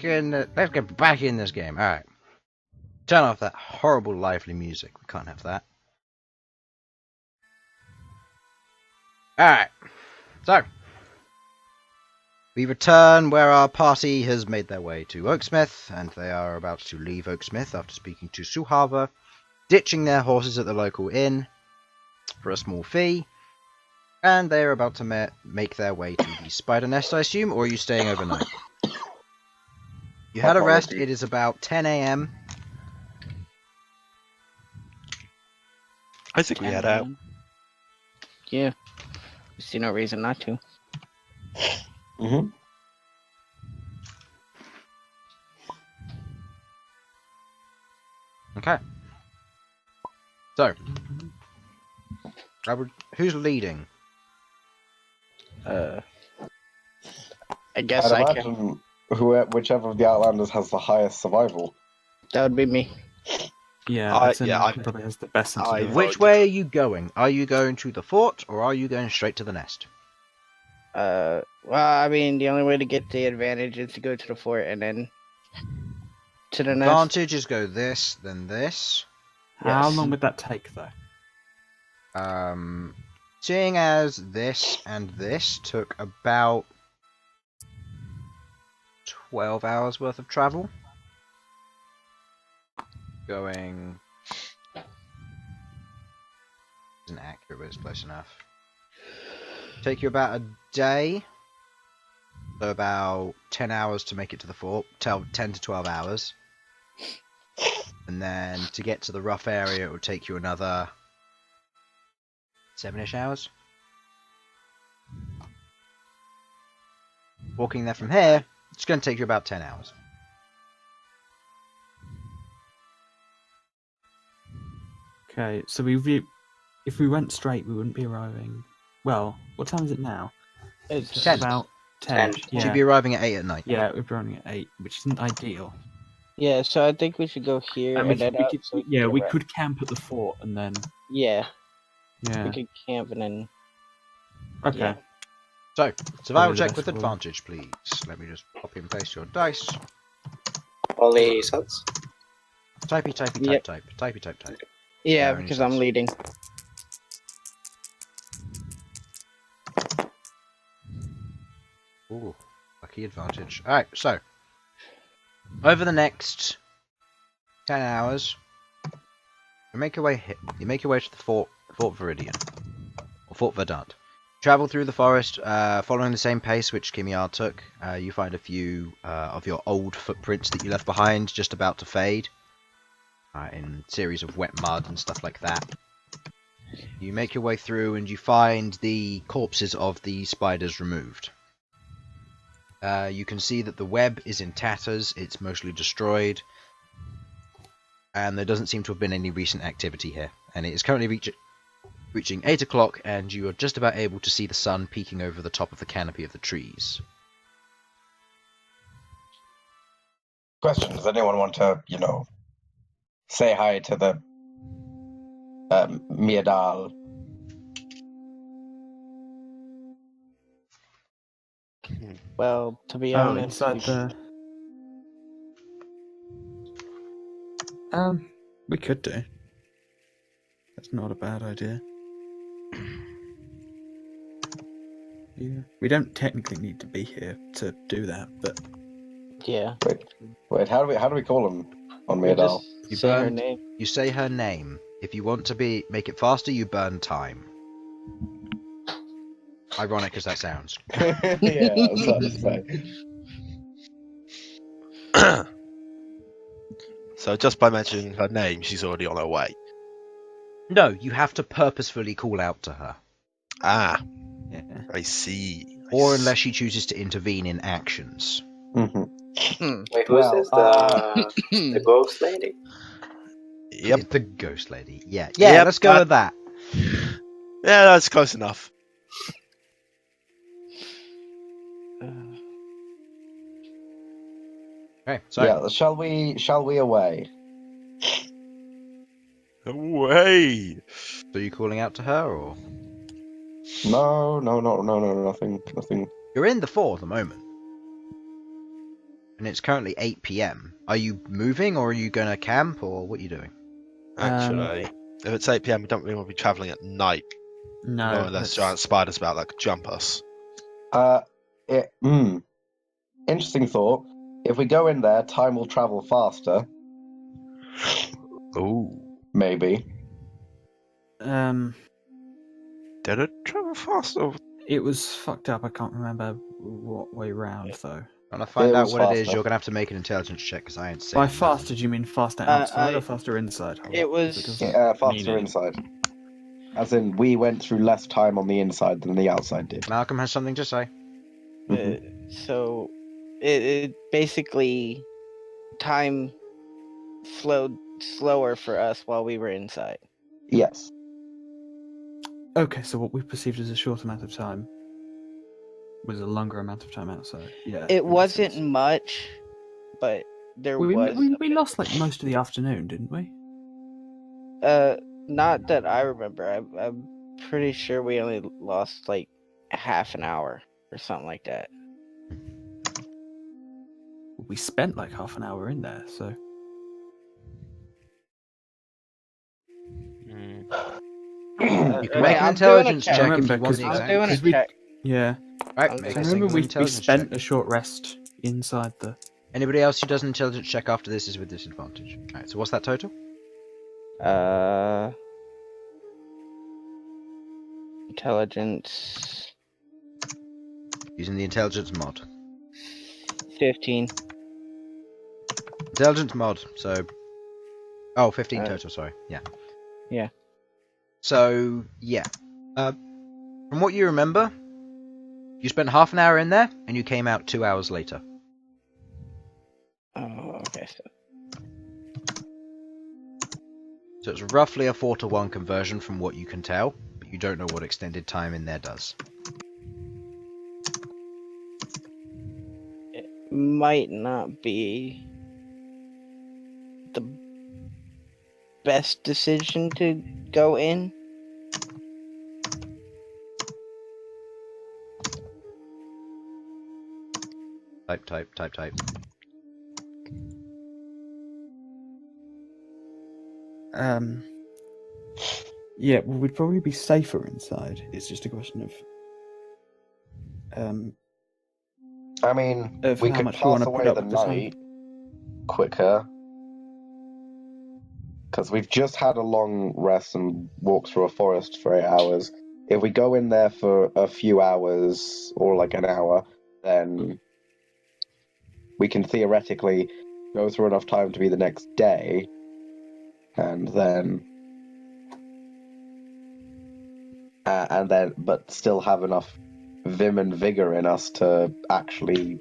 Let's get back in this game. All right. Turn off that horrible, lively music. We can't have that. All right. So we return where our party has made their way to Oaksmith, and they are about to leave Oaksmith after speaking to Suhava, ditching their horses at the local inn for a small fee, and they are about to make their way to the spider nest, I assume, or are you staying overnight? You had a rest. It is about 10 a.m. I think we head out. Yeah. I see no reason not to. Mm-hmm. Okay. So, who's leading? I guess I can. Whichever of the Outlanders has the highest survival. That would be me. Yeah, I probably has the best sense of direction. Which way are you going? Are you going to the fort, or are you going straight to the nest? Well, I mean, the only way to get the advantage is to go to the fort and then to the nest. Advantage is go this, then this. How long would that take, though? Seeing as this and this took about 12 hours worth of travel. Going... isn't accurate, but it's close enough. Take you about a day. So about 10 hours to make it to the fort. 10 to 12 hours. And then to get to the rough area, it would take you another 7-ish hours. Walking there from here, it's going to take you about 10 hours. Okay, so if we went straight, we wouldn't be arriving. Well, what time is it now? It's 10. About 10. Yeah. Should be arriving at 8 at night. Yeah, we'd be running at 8, which isn't ideal. Yeah, so I think we should go here and then out. We could camp at the fort and then. Yeah. Yeah. We could camp and then. Okay. Yeah. So, survival Probably the check best with for you. advantage, please. Let me just copy and paste your dice. Only Sudz? Typey, typey, Yep. type, type. Typey, type, type. Yeah, Very because nice. I'm leading. Ooh, lucky advantage. Alright, so. Over the next 10 hours, you make your way to the Fort Verdant. Or Fort Verdant. Travel through the forest, following the same pace which Kimiar took. You find a few of your old footprints that you left behind, just about to fade. In series of wet mud and stuff like that. You make your way through and you find the corpses of the spiders removed. You can see that the web is in tatters, it's mostly destroyed, and there doesn't seem to have been any recent activity here. And it is currently reaching 8 o'clock, and you are just about able to see the sun peeking over the top of the canopy of the trees. Question: does anyone want to, say hi to the Miadal? Well, to be Oh, honest, inside the. We could do. That's not a bad idea. Yeah, we don't technically need to be here to do that, but yeah. Wait, how do we call him on We Miadal? just You say her burned- name. You say her name. If you want to make it faster, you burn time. Ironic as that sounds. Yeah, that's what I was saying. So just by mentioning her name, she's already on her way. No, you have to purposefully call out to her. Ah, yeah. I see. Or unless she chooses to intervene in actions. Mm-hmm. Wait, who's Well, this? The ghost lady? Yep. The ghost lady. Yeah, Yep, let's go with that. Yeah, that's close enough. Okay, so Yeah, shall we away? Away. are you calling out to her, or No, nothing. you're in the fort at the moment? And it's currently 8 p.m. Are you moving, or are you going to camp, or what are you doing? Actually, if it's 8 p.m, we don't really want to be travelling at night. No, There's giant spiders about that could jump us. Interesting thought. If we go in there, time will travel faster. Ooh. Maybe. Did it travel faster? It was fucked up. I can't remember what way round though. I'm going to find It out was what it is. faster. You're going to have to make an intelligence check, because I ain't saying By nothing. faster, do you mean faster outside I- or faster inside? It was- doesn't Faster mean inside. As in, we went through less time on the inside than the outside did. Malcolm has something to say. So it basically time flowed slower for us while we were inside. Yes. Okay, so what we perceived as a short amount of time was a longer amount of time outside. Yeah. that It makes wasn't sense. much, but there We was. we lost like most of the afternoon, didn't we? Not that I remember. I'm pretty sure we only lost like half an hour or something like that. We spent like half an hour in there, so You can make an I'm doing a intelligence check. check if Remember, you want 'cause the I'm exact. doing a 'cause we- check. yeah. Right, I'm make So a remember single we intelligence spent check. a short rest inside the. Anybody else who does an intelligence check after this is with disadvantage. Alright, so what's that total? Intelligence Using the intelligence mod. 15. Intelligence mod, so... Oh, 15 total, sorry. Yeah. Yeah. So, yeah. From what you remember, you spent half an hour in there, and you came out 2 hours later. Oh, okay. So it's roughly a 4-to-1 conversion from what you can tell, but you don't know what extended time in there does. It might not be the best decision to go in. Type. Yeah, well, we'd probably be safer inside. It's just a question of I mean, Of we how could much we pass wanna put away up the with the sun. night quicker. Because we've just had a long rest and walked through a forest for 8 hours. If we go in there for a few hours, or like an hour, then we can theoretically go through enough time to be the next day, and then but still have enough vim and vigor in us to actually,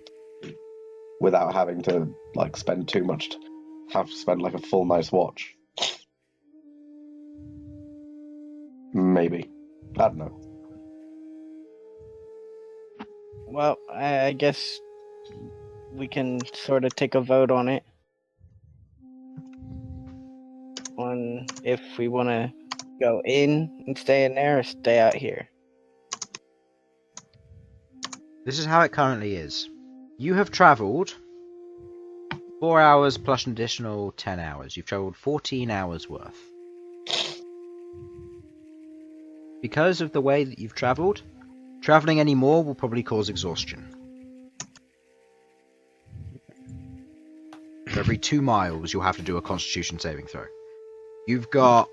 without having to like spend too much, have to spend like a full night's watch. Maybe. I don't know. Well, I guess we can sort of take a vote on it. On if we want to go in and stay in there or stay out here. This is how it currently is. You have travelled 4 hours plus an additional 10 hours. You've travelled 14 hours worth. Because of the way that you've travelled, travelling any more will probably cause exhaustion. For every 2 miles, you'll have to do a Constitution saving throw. You've got,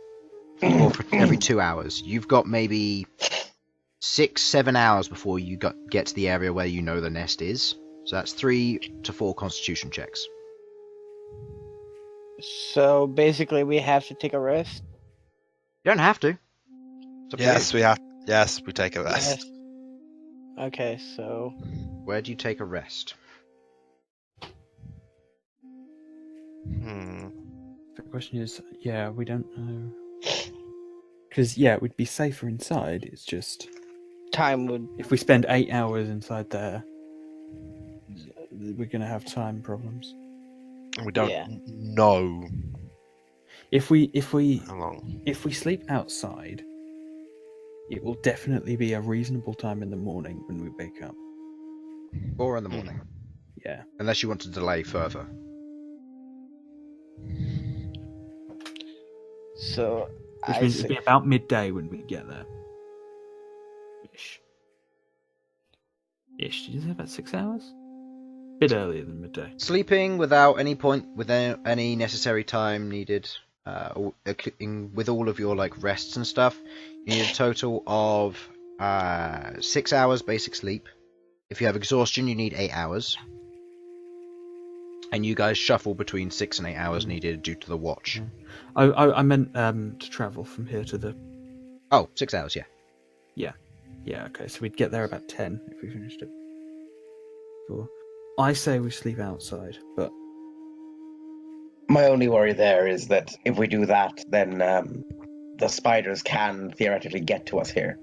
or for every 2 hours, you've got maybe 6-7 hours before you get to the area where you know the nest is. So that's 3 to 4 Constitution checks. So basically, we have to take a rest. You don't have to. It's up to Yes, you. we have. Yes, we take a rest. Yes. Okay, so Where do you take a rest? the question is, yeah, we don't know. Because yeah, it would be safer inside. It's just time would. if we spend 8 hours inside there, we're gonna have time problems. We don't Yeah. know If we how long. if we sleep outside, it will definitely be a reasonable time in the morning when we wake up. 4 in the morning. Yeah. Unless you want to delay further. So Which I means say, it'd be about midday when we get there. Ish. Ish. Did you say about 6 hours? Bit earlier than midday. Sleeping without any necessary time needed, with all of your like rests and stuff, you need a total of 6 hours basic sleep. If you have exhaustion, you need 8 hours. And you guys shuffle between 6 and 8 hours needed due to the watch. I meant to travel from here to the... Oh, 6 hours, yeah. Yeah, okay, so we'd get there about 10 if we finished it. 4. I say we sleep outside, but... My only worry there is that if we do that, then the spiders can theoretically get to us here.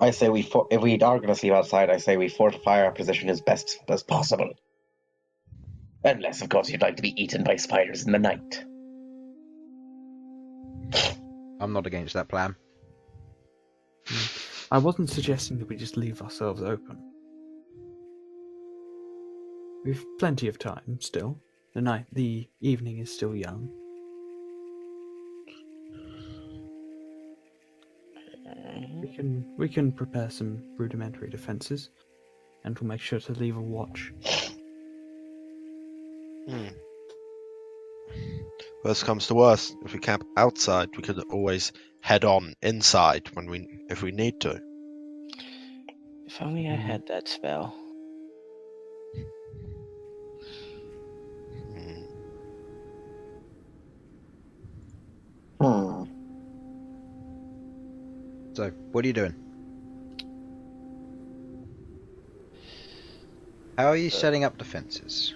I say if we are going to sleep outside, I say we fortify our position as best as possible. Unless, of course, you'd like to be eaten by spiders in the night. I'm not against that plan. I wasn't suggesting that we just leave ourselves open. We've plenty of time still. The evening is still young. We can prepare some rudimentary defences, and we'll make sure to leave a watch. Worst comes to worst, if we camp outside, we could always head on inside if we need to. if only I had that spell. So, what are you doing? How are you setting up defences?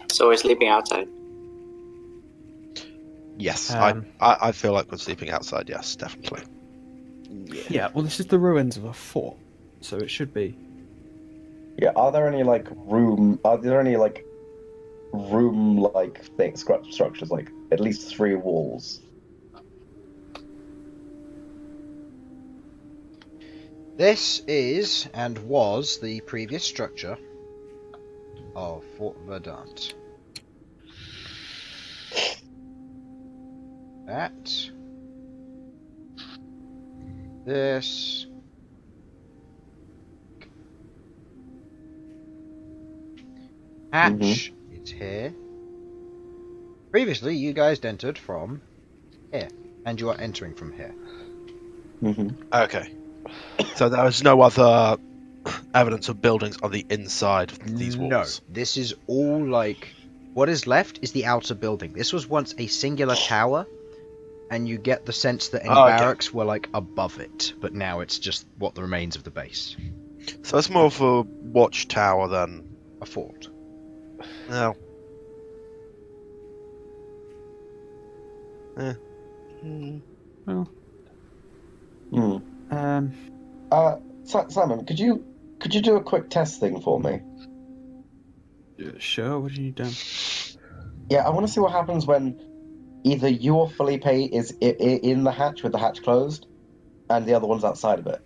So we're sleeping outside. Yes, I feel like we're sleeping outside. Yes, definitely. Yeah, well, this is the ruins of a fort, so it should be. Yeah, are there any room-like things, structures, like at least 3 walls? This is, and was, the previous structure of Fort Verdant. That. This. Hatch is here. Previously, you guys entered from here, and you are entering from here. Okay. So there is no other evidence of buildings on the inside of these walls? No, this is all like... What is left is the outer building. This was once a singular tower, and you get the sense that any barracks were like above it, but now it's just what the remains of the base. So it's more of a watchtower than a fort. No. Well. Simon, could you do a quick test thing for me? Sure. What do you need done? Yeah, I want to see what happens when either you or Felipe is in the hatch with the hatch closed, and the other one's outside of it.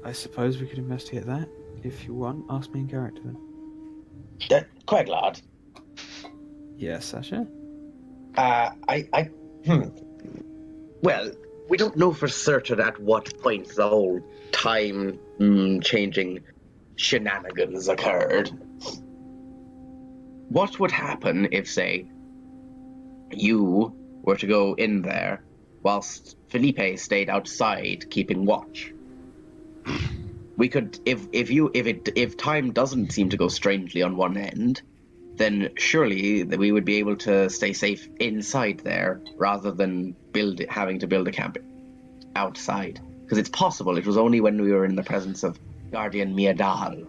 I suppose we could investigate that. If you want, ask me in character then. Queglod. Yes, Sasha? Well, we don't know for certain at what point the whole time-changing shenanigans occurred. What would happen if, say, you were to go in there whilst Felipe stayed outside keeping watch? We could, if time doesn't seem to go strangely on one end, then surely we would be able to stay safe inside there rather than having to build a camp outside. Because it's possible it was only when we were in the presence of Guardian Miadal.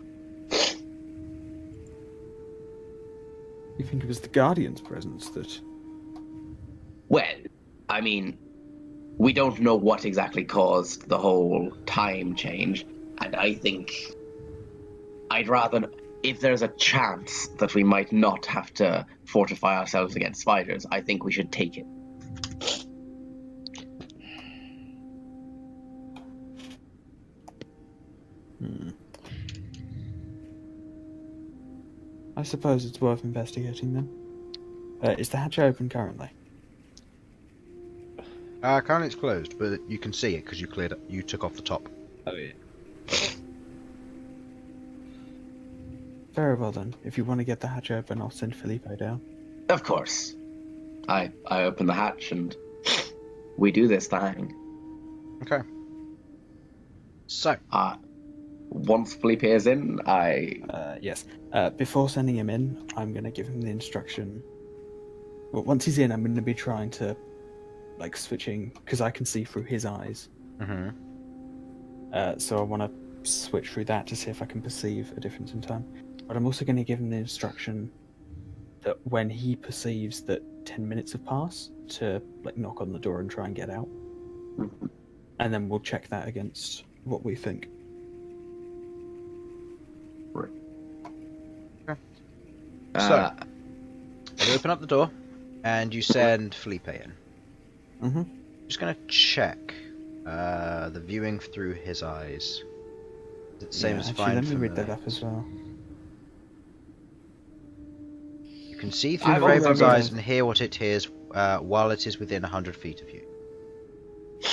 You think it was the Guardian's presence that... Well, I mean, we don't know what exactly caused the whole time change, and I think I'd rather, if there's a chance that we might not have to fortify ourselves against spiders, I think we should take it. I suppose it's worth investigating then. Is the hatch open currently? Currently it's closed, but you can see it because you took off the top. Oh yeah. Very well then. If you want to get the hatch open, I'll send Felipe down. Of course. I open the hatch and we do this thing. Okay. So. Once Felipe is in, Yes. Before sending him in, I'm going to give him the instruction. Well, once he's in, I'm going to be trying to, switching, because I can see through his eyes. Mm-hmm. So I want to switch through that to see if I can perceive a difference in time. But I'm also going to give him the instruction that when he perceives that 10 minutes have passed, to knock on the door and try and get out. And then we'll check that against what we think. So, you open up the door, and you send Felipe in. Mm-hmm. Just gonna check the viewing through his eyes. Is it the same as find let me familiar? read that up as well. You can see through the raven's eyes and hear what it hears while it is within 100 feet of you.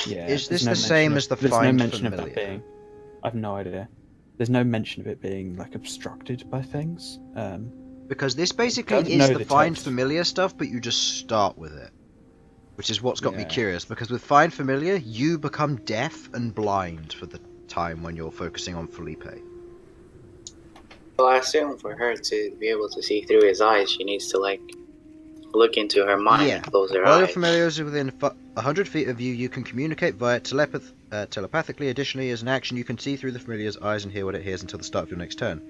Yeah. Is this the same as the find mention familiar? of that being. I've no idea. There's no mention of it being obstructed by things. Because this basically Don't is know the the find text. familiar stuff, but you just start with it. Which is what's got me Yeah. curious, because with find familiar, you become deaf and blind for the time when you're focusing on Felipe. Well, I assume for her to be able to see through his eyes, she needs to look into her mind and close her While your eyes. familiars are within 100 feet of you, you can communicate via telepathically. Additionally, as an action, you can see through the familiar's eyes and hear what it hears until the start of your next turn,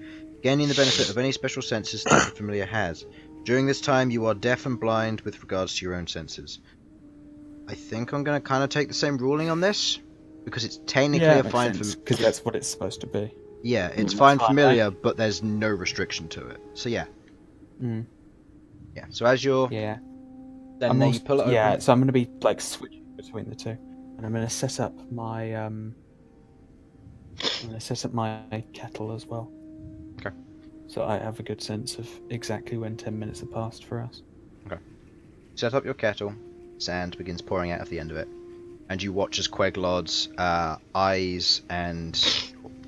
gaining the benefit of any special senses that the familiar has. During this time, you are deaf and blind with regards to your own senses. I think I'm going to kind of take the same ruling on this, because it's technically a find familiar. Because that's what it's supposed to be. Yeah, it's find familiar, but there's no restriction to it. So yeah. Mm. Yeah, so as you're... Yeah. Then you pull it open. Yeah, so I'm going to be switching between the two, and I'm going to set up my kettle as well. Okay. So I have a good sense of exactly when 10 minutes have passed for us. Okay. Set up your kettle. Sand begins pouring out of the end of it, and you watch as Queglod's eyes and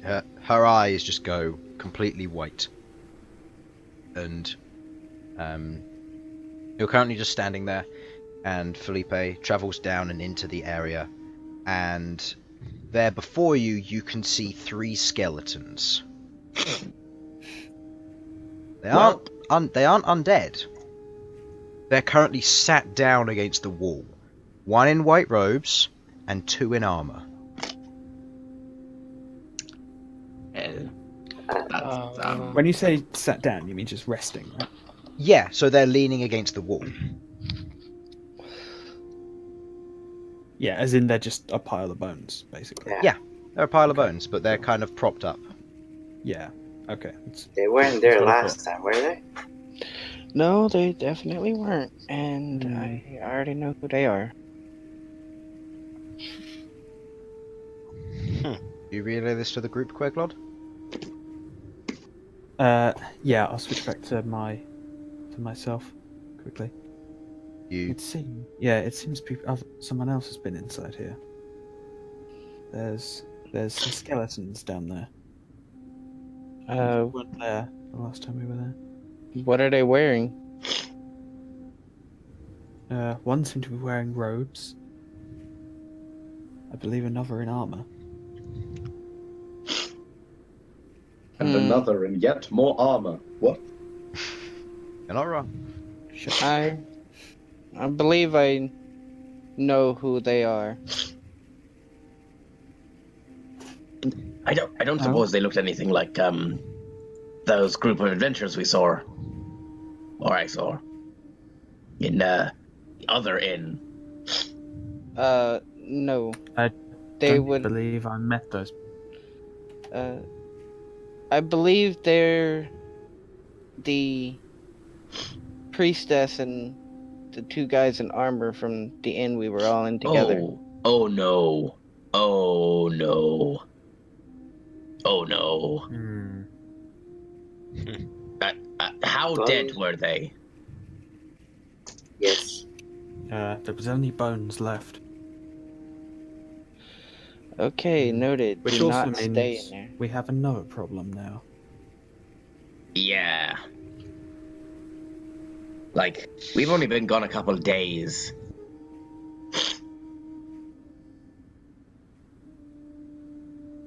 her eyes just go completely white. And you're currently just standing there, and Felipe travels down and into the area, and there before you, you can see 3 skeletons. They aren't undead. They're currently sat down against the wall. 1 in white robes, and 2 in armor. When you say sat down, you mean just resting, right? Yeah, so they're leaning against the wall. Yeah, as in they're just a pile of bones, basically. Yeah, they're a pile of bones, but they're kind of propped up. Yeah, okay. They weren't there That's what I last time, were they? No, they definitely weren't, and I already know who they are. You relay this to the group, Queglod? Yeah, I'll switch back to myself quickly. You It seems someone else has been inside here. There's some skeletons down there. We weren't there the last time we were there. What are they wearing? One seemed to be wearing robes. I believe another in armor. And another in yet more armor. What? You're not wrong. I believe I know who they are. I don't suppose they looked anything like those group of adventurers we saw, or I saw in the other inn. No. I They don't would. believe I met those. I believe they're the priestess and the two guys in armor from the inn we were all in together. Oh no. Oh no. Oh no. Hmm. How dead were they? Yes. There was only bones left. Okay, noted. Which Do also not stay means in there. we have another problem now. Yeah. Like, we've only been gone a couple days.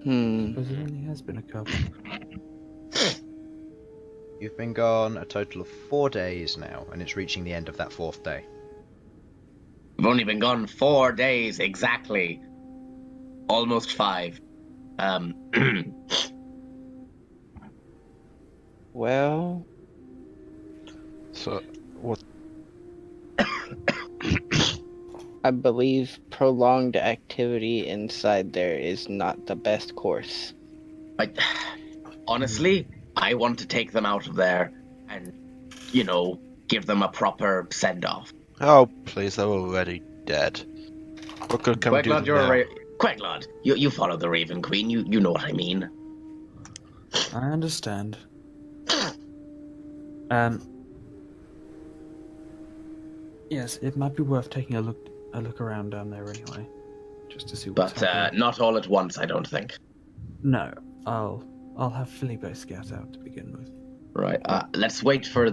Because it only has been a couple. You've been gone a total of 4 days now, and it's reaching the end of that 4th day. We've only been gone 4 days, exactly. Almost 5. Well, So, what? I believe prolonged activity inside there is not the best course. Honestly, I want to take them out of there and, give them a proper send-off. Oh, please, they're already dead. What good can we do Queglod, them now? Queglod, you follow the Raven Queen, you know what I mean. I understand. Yes, it might be worth taking a look around down there anyway, just to see what's But happening. not all at once, I don't think. No, I'll have Felipe scout out to begin with. Right, let's wait for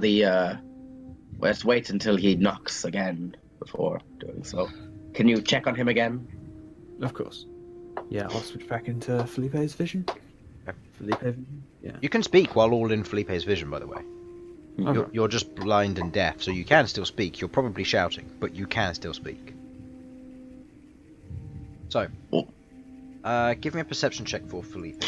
let's wait until he knocks again before doing so. Can you check on him again? Of course. Yeah, I'll switch back into Felipe's vision. Felipe vision? Yeah. You can speak while all in Felipe's vision, by the way. Okay. You're just blind and deaf, so you can still speak. You're probably shouting, but you can still speak. So, give me a perception check for Felipe.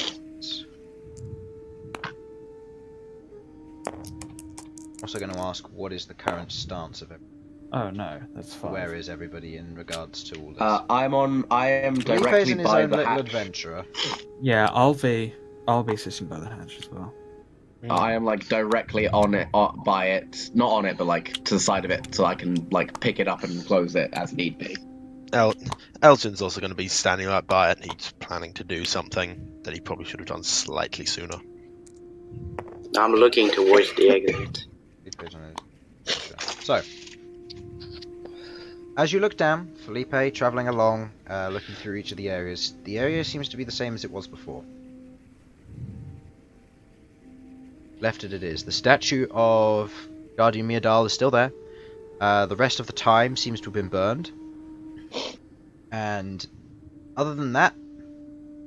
Also going to ask, what is the current stance of everyone? Oh no, that's fine. Where is everybody in regards to all this? I am Felipe's directly in his by own the little hatch. adventurer. Yeah, I'll be sitting by the hatch as well. I am directly on it, by it, not on it, but to the side of it, so I can pick it up and close it as need be. Elsyan's also going to be standing right by it. He's planning to do something that he probably should have done slightly sooner. I'm looking towards the exit. So, as you look down, Felipe travelling along, looking through each of the areas area seems to be the same as it was before. Left it is. The statue of Guardian Miadal is still there. The rest of the time seems to have been burned. And other than that,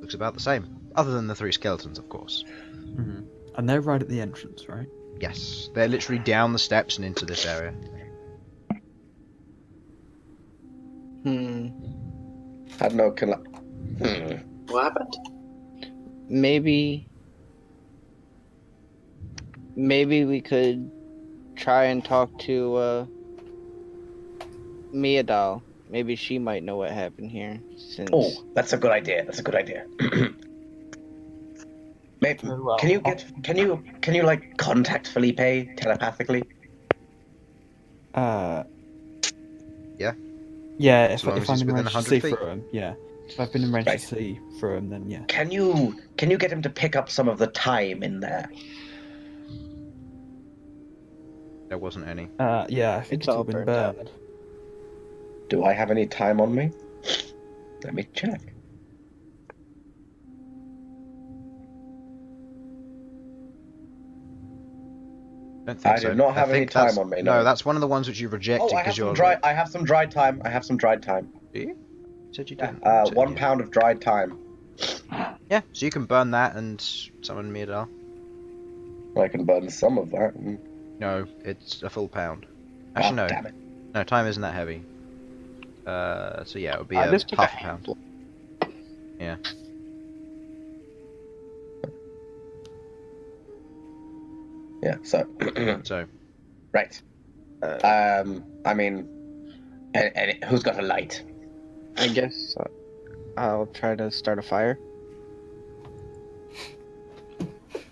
looks about the same. Other than the 3 skeletons, of course. Mm-hmm. And they're right at the entrance, right? Yes, they're literally down the steps and into this area. I don't know, What happened? Maybe we could try and talk to Miadal. Maybe she might know what happened here. Since... Oh, that's a good idea. Maybe, well. can you contact Felipe telepathically? Yeah, if long as I'm he's in within range to 100 see feet. through him, yeah. If I've been in range Right. to see through him, then yeah. Can you get him to pick up some of the time in there? There wasn't any. Yeah, I think it's all been out. burned. Do I have any time on me? Let me check. Don't think I so. do not have I think any time that's- on me, No, no. that's one of the ones which you've rejected I because have you're. some I have some dried time. Do you? You said you Yeah, didn't. You said 1 you pound of dried time. didn't. Yeah, so you can burn that and summon Miadal. I can burn some of that. No, it's a full pound. Actually, no. Damn it. No, time isn't that heavy. So yeah, it would be I a just took half a a pound. handful. Yeah. Yeah. So. So Right. I mean, and who's got a light? I guess I'll try to start a fire.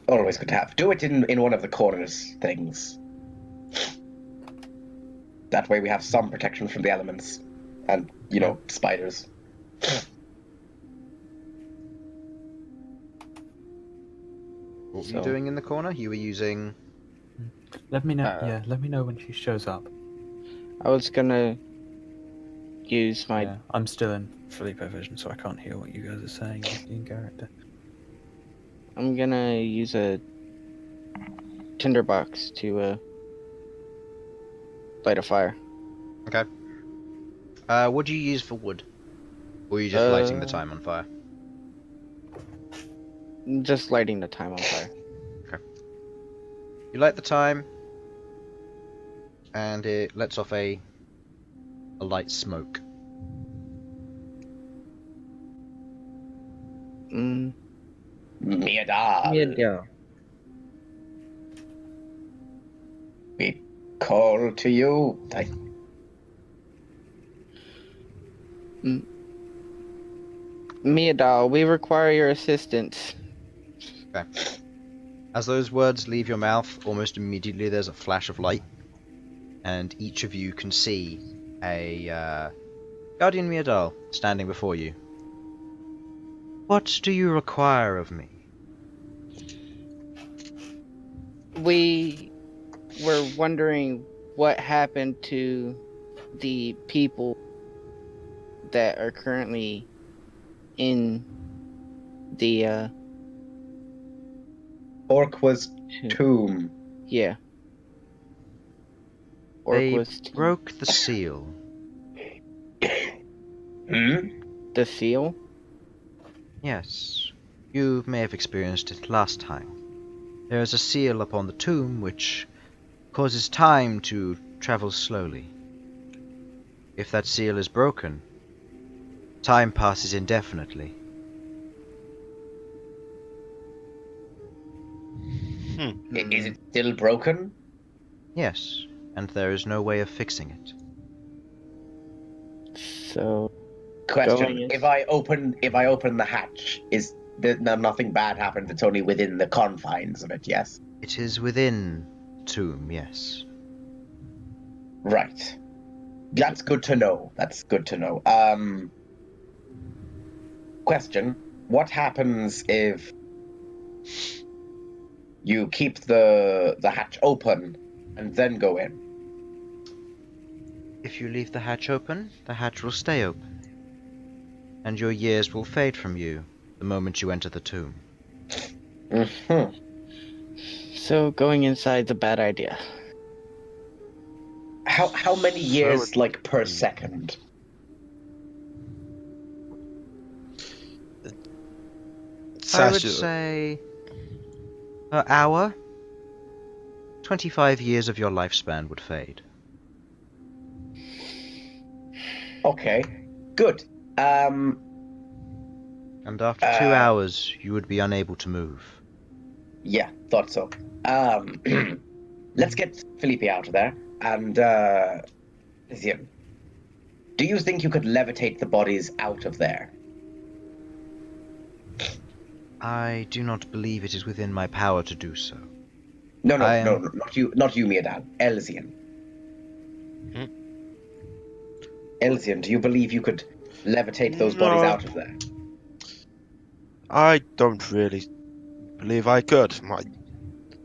Always good to have. Do it in one of the corners things. That way we have some protection from the elements. And, spiders. What were you doing in the corner? You were using... Let me know. Let me know when she shows up. I was gonna use my... Yeah, I'm still in Filippo vision, so I can't hear what you guys are saying in character. I'm gonna use a tinderbox to light a fire. Okay. What do you use for wood? Or are you just lighting the time on fire? Just lighting the time on fire. Okay. You light the time, and it lets off a light smoke. Miadal. We call to you. Miadal, we require your assistance. Okay. As those words leave your mouth, almost immediately there's a flash of light, and each of you can see a Guardian Miadal standing before you. What do you require of me? We were wondering what happened to the people that are currently in the Orqua's tomb. Yeah. They broke the seal. The seal? Yes. You may have experienced it last time. There is a seal upon the tomb which causes time to travel slowly. If that seal is broken, time passes indefinitely. Is it still broken? Yes, and there is no way of fixing it. So, question: If I open the hatch, is there nothing bad happened? It's only within the confines of it. Yes. It is within the tomb. Yes. Right. That's good to know. Question: what happens if you keep the hatch open and then go in? If you leave the hatch open, the hatch will stay open, and your years will fade from you the moment you enter the tomb. So going inside's a bad idea. How many years, per second? I would say an hour. 25 years of your lifespan would fade. Okay, good. And after 2 hours, you would be unable to move. Yeah, thought so. Let's get Felipe out of there. And, Elsyan, do you think you could levitate the bodies out of there? I do not believe it is within my power to do so. No, not you, Miadal. Elsyan. Elsyan, do you believe you could levitate those bodies out of there? I don't really believe I could. My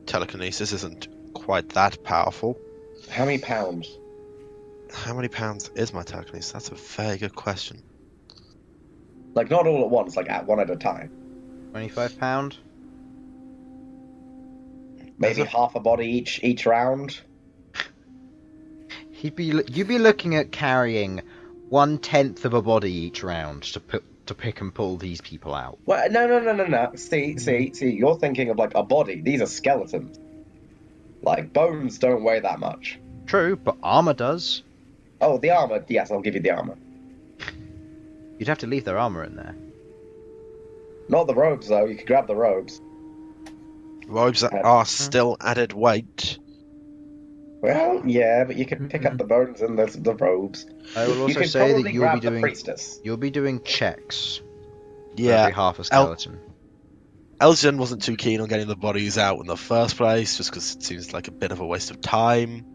telekinesis isn't quite that powerful. How many pounds? How many pounds is my telekinesis? That's a very good question. Not all at once, one at a time. 25 pound? Maybe half a body each round? You'd be looking at carrying 1/10 of a body each round to pick and pull these people out. Well, no. See, you're thinking of a body. These are skeletons. Bones don't weigh that much. True, but armor does. Oh, the armor. Yes, I'll give you the armor. You'd have to leave their armor in there. Not the robes, though. You could grab the robes. Robes that are still added weight. Well, yeah, but you can pick up the bones and the robes. I will You also could say that probably you'll be grab the doing priestess. checks for Yeah, every half a skeleton. Elsyan wasn't too keen on getting the bodies out in the first place, just because it seems like a bit of a waste of time.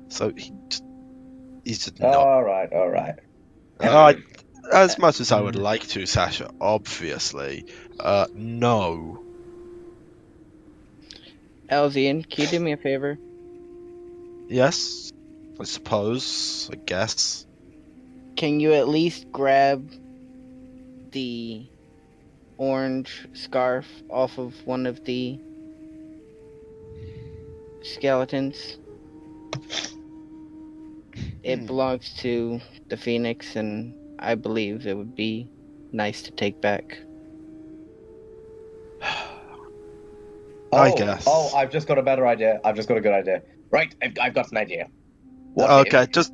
So he's just not. All right. As much as I would like to, Sasha, obviously, no. Elsyan, can you do me a favor? Yes, I suppose. I guess. Can you at least grab the orange scarf off of one of the skeletons? It belongs to the Phoenix, and I believe it would be nice to take back. I guess. Oh, I've just got a better idea. I've just got a good idea. Right, I've got an idea. What Okay, if- just.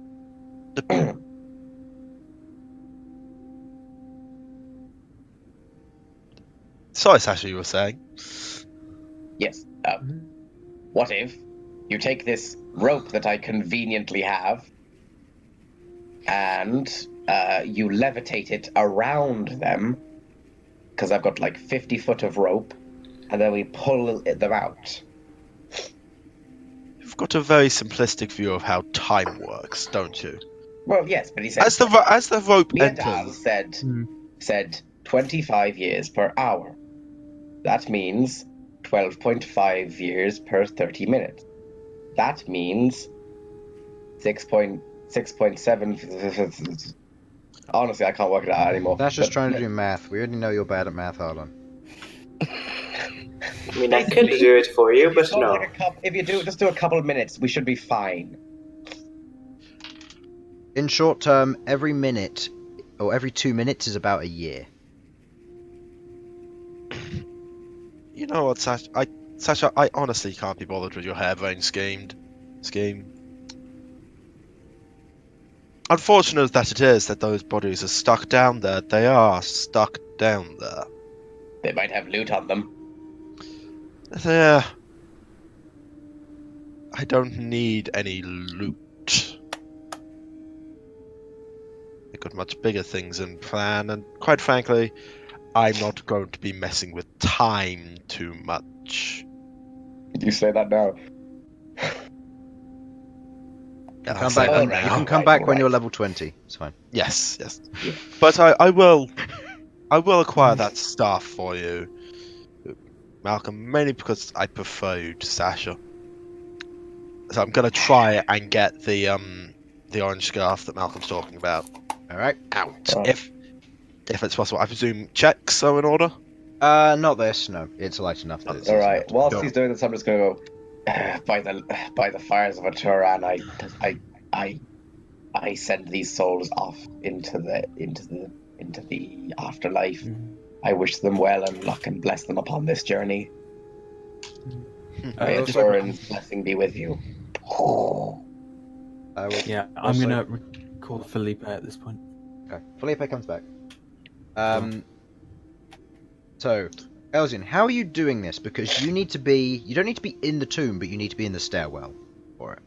Sorry, Sasha, you were saying. Yes. What if you take this rope that I conveniently have and you levitate it around them, because I've got like 50 foot of rope, and then we pull them out. You've got a very simplistic view of how time works, don't you? Well, yes, but he said As the rope Leandal enters, said 25 years per hour. That means 12.5 years per 30 minutes. That means 6.7. Honestly, I can't work it out anymore. That's just But- trying to do math. We already know you're bad at math, Harlan. I mean, I could do it for you, but no. If you just do a couple of minutes, we should be fine. In short term, every minute, or every 2 minutes is about a year. you know what, Sasha, I honestly can't be bothered with your harebrained scheme. Unfortunate that it is that those bodies are stuck down there. They are stuck down there. They might have loot on them. Yeah. I don't need any loot. I've got much bigger things in plan, and quite frankly, I'm not going to be messing with time too much. You say that now. Yeah, Come I say back. that Alright, You now. can come back when you're level 20. It's fine. Yes. But I will acquire that staff for you, Malcom, mainly because I prefer you to Sasha. So I'm gonna try and get the orange scarf that Malcolm's talking about Alright. out. Oh. If it's possible. I presume checks are in order? Not this, no. It's light enough that it's easy Alright, enough to whilst do. he's doing this, I'm just gonna go by the fires of a Turan. I send these souls off into the afterlife. I wish them well and luck and bless them upon this journey. May Turan's blessing be with you. I will Yeah, I'm also- gonna call Felipe at this point. Okay. Felipe comes back. So, Elsyan, how are you doing this? Because you don't need to be in the tomb, but you need to be in the stairwell for it.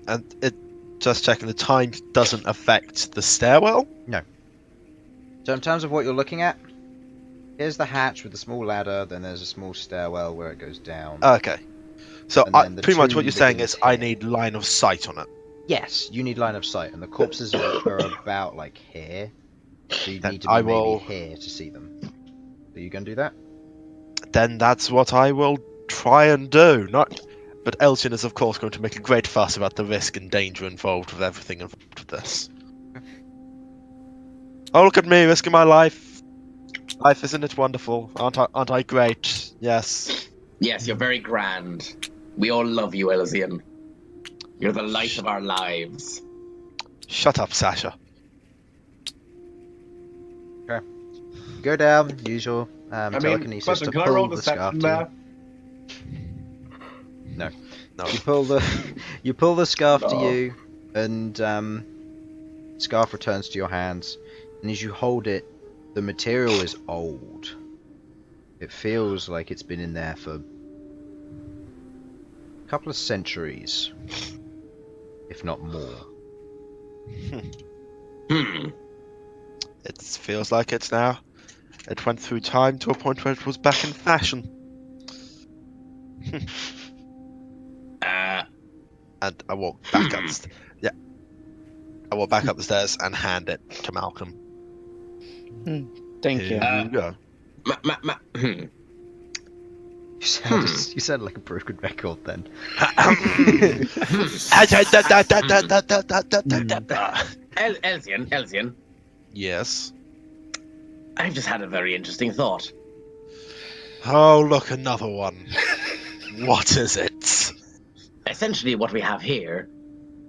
And just checking, the time doesn't affect the stairwell? So in terms of what you're looking at, here's the hatch with the small ladder, then there's a small stairwell where it goes down. Okay. So And then the pretty much what tomb you're saying begins is I here. need line of sight on it. Yes, you need line of sight, and the corpses are about like here. So you Then need to be I will- maybe here to see them. Are you gonna do that? Then that's what I will try and do. But Elsyan is of course going to make a great fuss about the risk and danger involved with everything involved with this. Oh, look at me, risking my life. Life, isn't it wonderful? Aren't I great? Yes. Yes, you're very grand. We all love you, Elsyan. You're the light of our lives. Shut up, Sasha. Go down, use your telekinesis to pull the scarf to you. No. You pull the scarf to No. you, and scarf returns to your hands. And as you hold it, the material is old. It feels like it's been in there for couple of centuries, if not more. It feels like it's now. It went through time to a point where it was back in fashion. And I walk back up. I walk back up the stairs and hand it to Malcom. Thank you. Here you go. You sound like a broken record then. Elsyan, Yes. I've just had a very interesting thought. Oh, look, another one. What is it? Essentially, what we have here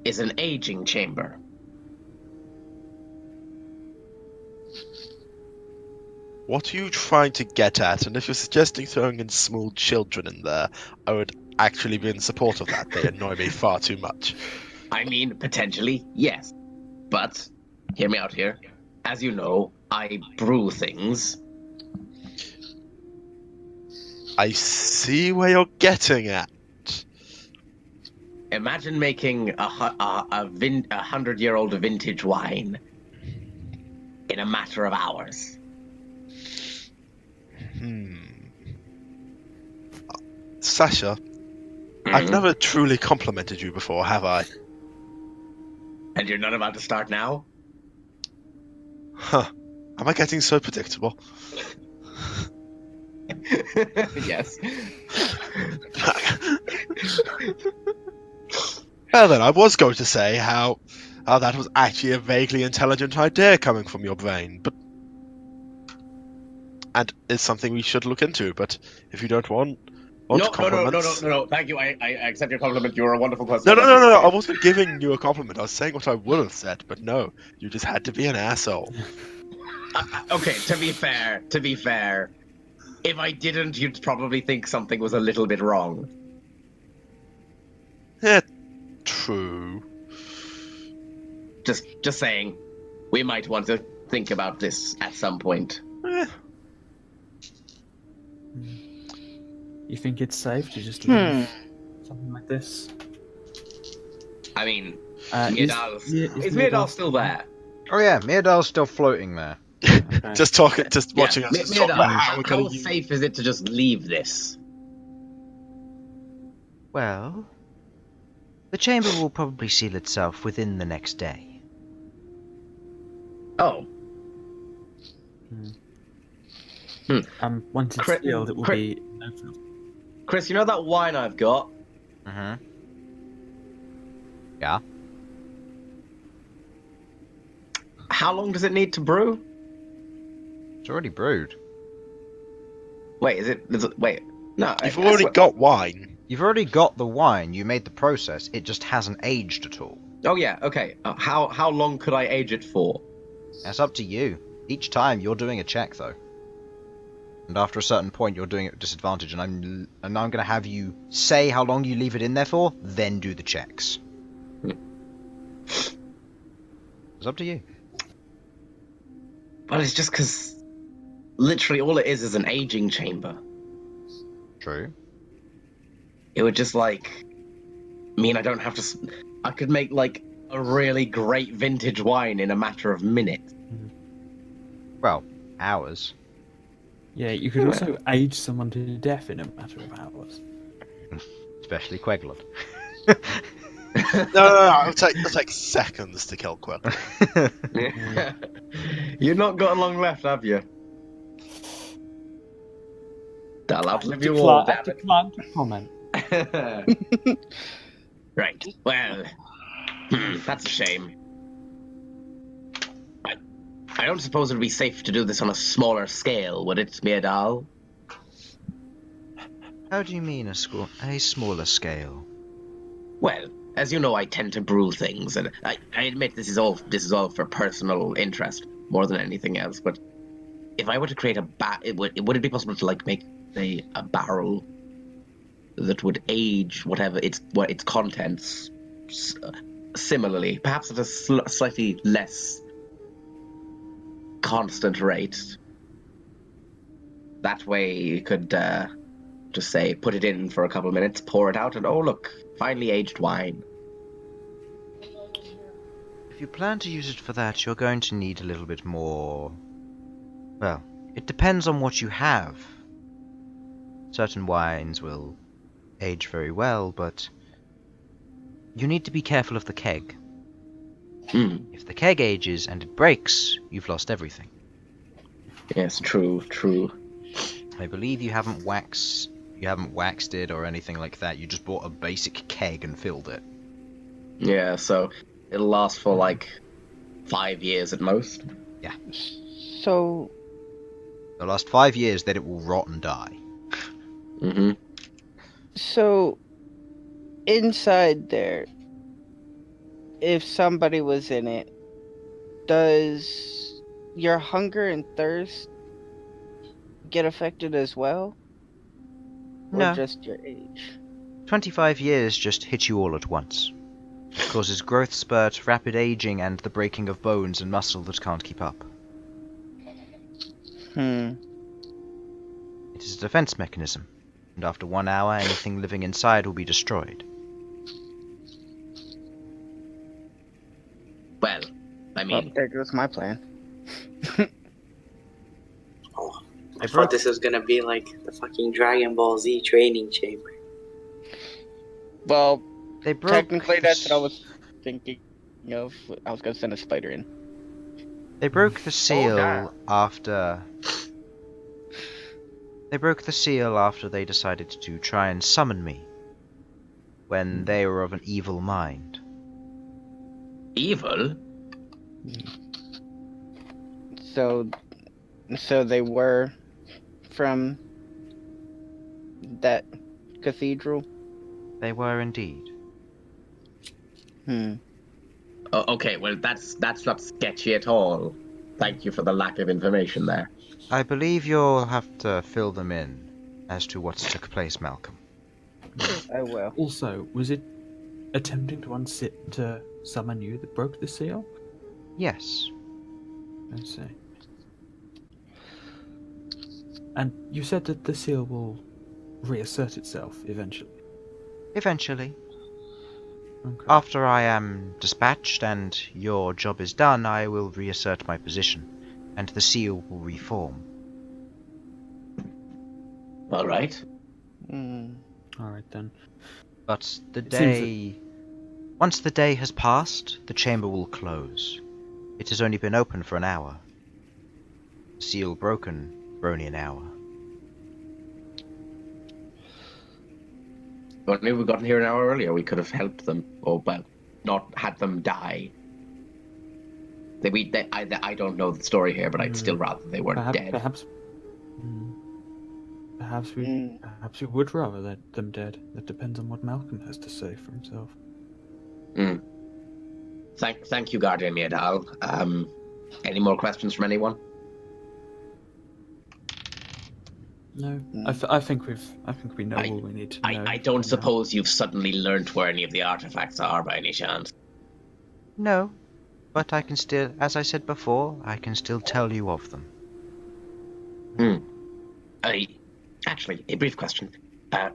is an aging chamber. What are you trying to get at? And if you're suggesting throwing in small children in there, I would actually be in support of that. They annoy me far too much. I mean, potentially, yes. But, hear me out here. As you know, I brew things. I see where you're getting at. Imagine making a 100-year-old vintage wine in a matter of hours. Sasha, I've never truly complimented you before, have I? And you're not about to start now? Huh. Am I getting so predictable? Yes. Well then, I was going to say how that was actually a vaguely intelligent idea coming from your brain, but... And it's something we should look into, but if you don't want compliments... No, thank you, I accept your compliment, you're a wonderful person. No, I wasn't giving you a compliment, I was saying what I would have said, but no, you just had to be an asshole. Okay, to be fair, if I didn't, you'd probably think something was a little bit wrong. Yeah, true. Just saying, we might want to think about this at some point. You think it's safe to just leave something like this? I mean, Is Myrdal's still there? Oh yeah, Myrdal's still floating there. Okay. Just watching us talk about how we're How going to safe is it to just leave this? Well, the chamber will probably seal itself within the next day. Oh. Once it's sealed, it will be open. Chris, you know that wine I've got? Mm-hmm. Yeah. How long does it need to brew? It's already brewed. Wait, wait. No. You've already got wine. You've already got the wine. You made the process. It just hasn't aged at all. Oh yeah, okay. How long could I age it for? That's up to you. Each time you're doing a check though. And after a certain point you're doing it at disadvantage, and I'm going to have you say how long you leave it in there for, then do the checks. It's up to you. But it's just because literally all it is an aging chamber. True. It would just mean I don't have to. I could make a really great vintage wine in a matter of minutes. Well, hours. Yeah, you could also age someone to death in a matter of hours. Especially Queglod. No, it'll take seconds to kill Queglod. You've not got long left, have you? I'll outlive you all, damn it. Decline to comment. Right, well, that's a shame. I don't suppose it would be safe to do this on a smaller scale, would it, Myrdal? How do you mean a smaller scale? Well, as you know, I tend to brew things, and I admit this is all for personal interest more than anything else. But if I were to create would it be possible to make a barrel that would age whatever its contents similarly, perhaps at a slightly less constant rate? That way you could Just say, put it in for a couple of minutes, pour it out, and oh look, finely aged wine. If you plan to use it for that, you're going to need a little bit more... Well, it depends on what you have. Certain wines will age very well, but you need to be careful of the keg. If the keg ages and it breaks, you've lost everything. Yes, true. I believe you haven't waxed it or anything like that. You just bought a basic keg and filled it. Yeah, so it'll last for like 5 years at most. Yeah. So, The last 5 years, then it will rot and die. Mm-hmm. so inside there, if somebody was in it, does your hunger and thirst get affected as well? No. Or just your age? 25 years just hit you all at once. It causes growth spurt, rapid aging, and the breaking of bones and muscle that can't keep up. It is a defense mechanism, and after 1 hour, anything living inside will be destroyed. Well, I Well, mean, there goes my plan. Oh, I thought this was gonna be like the fucking Dragon Ball Z training chamber. Well, They broke technically that's what I was thinking of. I was gonna send a spider in. They broke the seal damn. after... They broke the seal after they decided to try and summon me, when they were of an evil mind. evil? So they were from that cathedral? They were indeed. Oh, okay, well that's not sketchy at all. Thank you for the lack of information there. I believe you'll have to fill them in as to what took place, Malcom. I will. Also, was it attempting to summon you that broke the seal? Yes. I see. And you said that the seal will reassert itself eventually. Eventually. Okay. After I am dispatched and your job is done, I will reassert my position, and the seal will reform. All right. Alright then. But the It seems day... Once the day has passed, the chamber will close. It has only been open for an hour. Seal broken for only an hour. But maybe we gotten here an hour earlier. We could have helped them, or well, not had them die. I don't know the story here, but I'd still rather they weren't dead. Perhaps we would rather them dead. That depends on what Malcom has to say for himself. Thank you, Guardian Miadal. Any more questions from anyone? No, I think we know all we need to know. I don't suppose you've suddenly learnt where any of the artifacts are by any chance. No, but I can still, as I said before, I can still tell you of them. Actually, a brief question.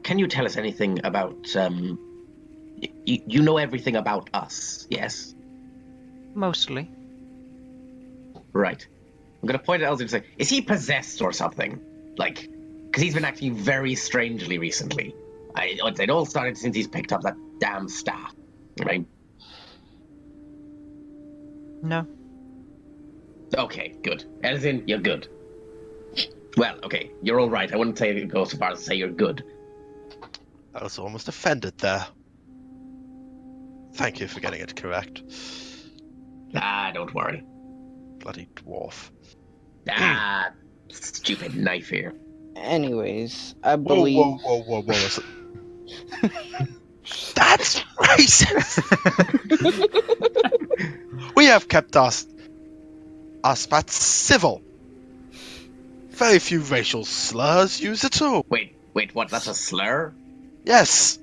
Can you tell us anything about, you know everything about us, yes? Mostly. Right. I'm gonna point at Elsyan and say, is he possessed or something? Like, because he's been acting very strangely recently. It all started since he's picked up that damn staff, right? No. Okay, good. Elsyan, you're good. Well, okay, you're all right. I wouldn't say go so far as to say you're good. I was almost offended there. Thank you for getting it correct. Don't worry. Bloody dwarf. Stupid knife here. Anyways, I believe... Whoa. That's racist! We have kept our spats civil. Very few racial slurs used at all. Wait, what? That's a slur? Yes.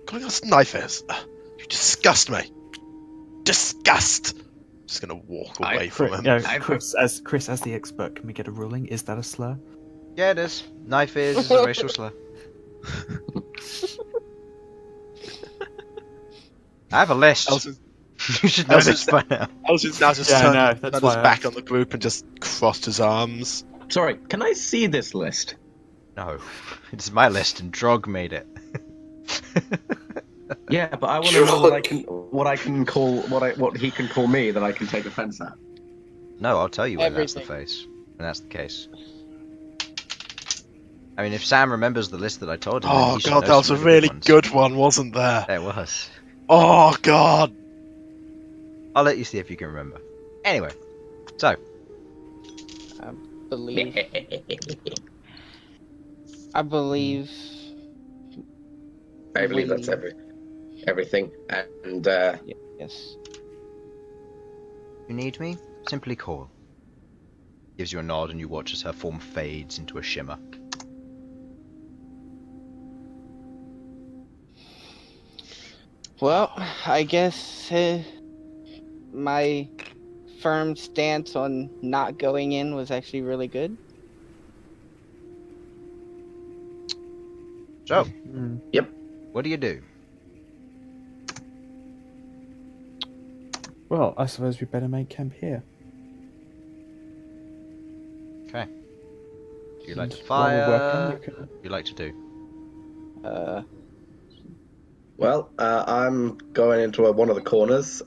Calling us knifers. You disgust me. Disgust. Just gonna walk away from him. Chris, as the expert, can we get a ruling? Is that a slur? Yeah, it is. Knife is a racial slur. I have a list. Elson, You should know this by now. Elsyan's now just Yeah, I turned, know, that's turned why his I back asked. on the group and just crossed his arms. Sorry, can I see this list? No, it's my list, and Drog made it. Yeah, but I want to know what he can call me that I can take offense at. No, I'll tell you when that's the Everything. face. When that's the case. I mean, if Sam remembers the list that I told him, then Oh he should god, know that was some a really really ones. good one, wasn't there? There was. Oh god. I'll let you see if you can remember. Anyway, so Believe. I believe. I believe that's everything. And Yes. if you need me, simply call. Gives you a nod, and you watch as her form fades into a shimmer. Well, I guess my firm stance on not going in was actually really good. So, Yep. what do you do? Well, I suppose we better make camp here. Okay. Do you like to And while we're fire? working, you can... What do you like to do? well, I'm going into one of the corners.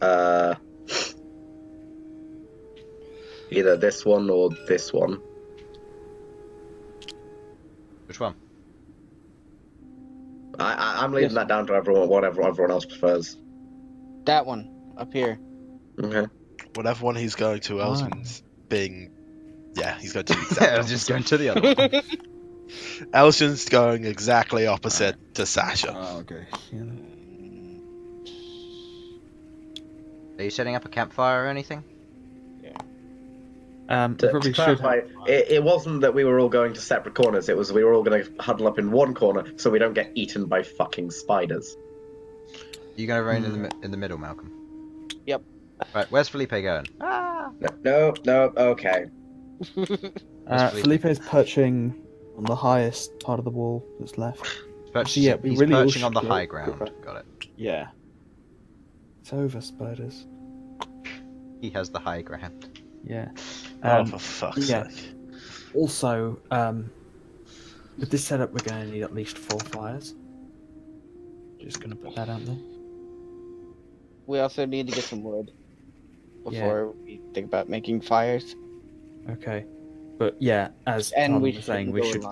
Either this one or this one. Which one? I'm leaving Yes. that down to everyone, whatever everyone else prefers. That one up here. Okay. Whatever one he's going to, Elsyan's being... Yeah, he's going to the exact I was just going to the other one. Elsyan's going exactly opposite to Sasha. Oh, okay. Yeah. Are you setting up a campfire or anything? We To probably should clarify, have... it wasn't that we were all going to separate corners. It was we were all going to huddle up in one corner so we don't get eaten by fucking spiders. You going to remain in the middle, Malcolm? Yep. Right, where's Felipe going? No, okay. Felipe is perching on the highest part of the wall that's left. He's we really all perching on the should high group ground. up. Got it. Yeah. It's over, spiders. He has the high ground. Yeah. Oh, for fuck's yeah. sake. Also, with this setup, we're going to need at least 4 fires. Just going to put that out there. We also need to get some wood before we think about making fires. Okay. But yeah, as And Tom we was saying, shouldn't we go should alone.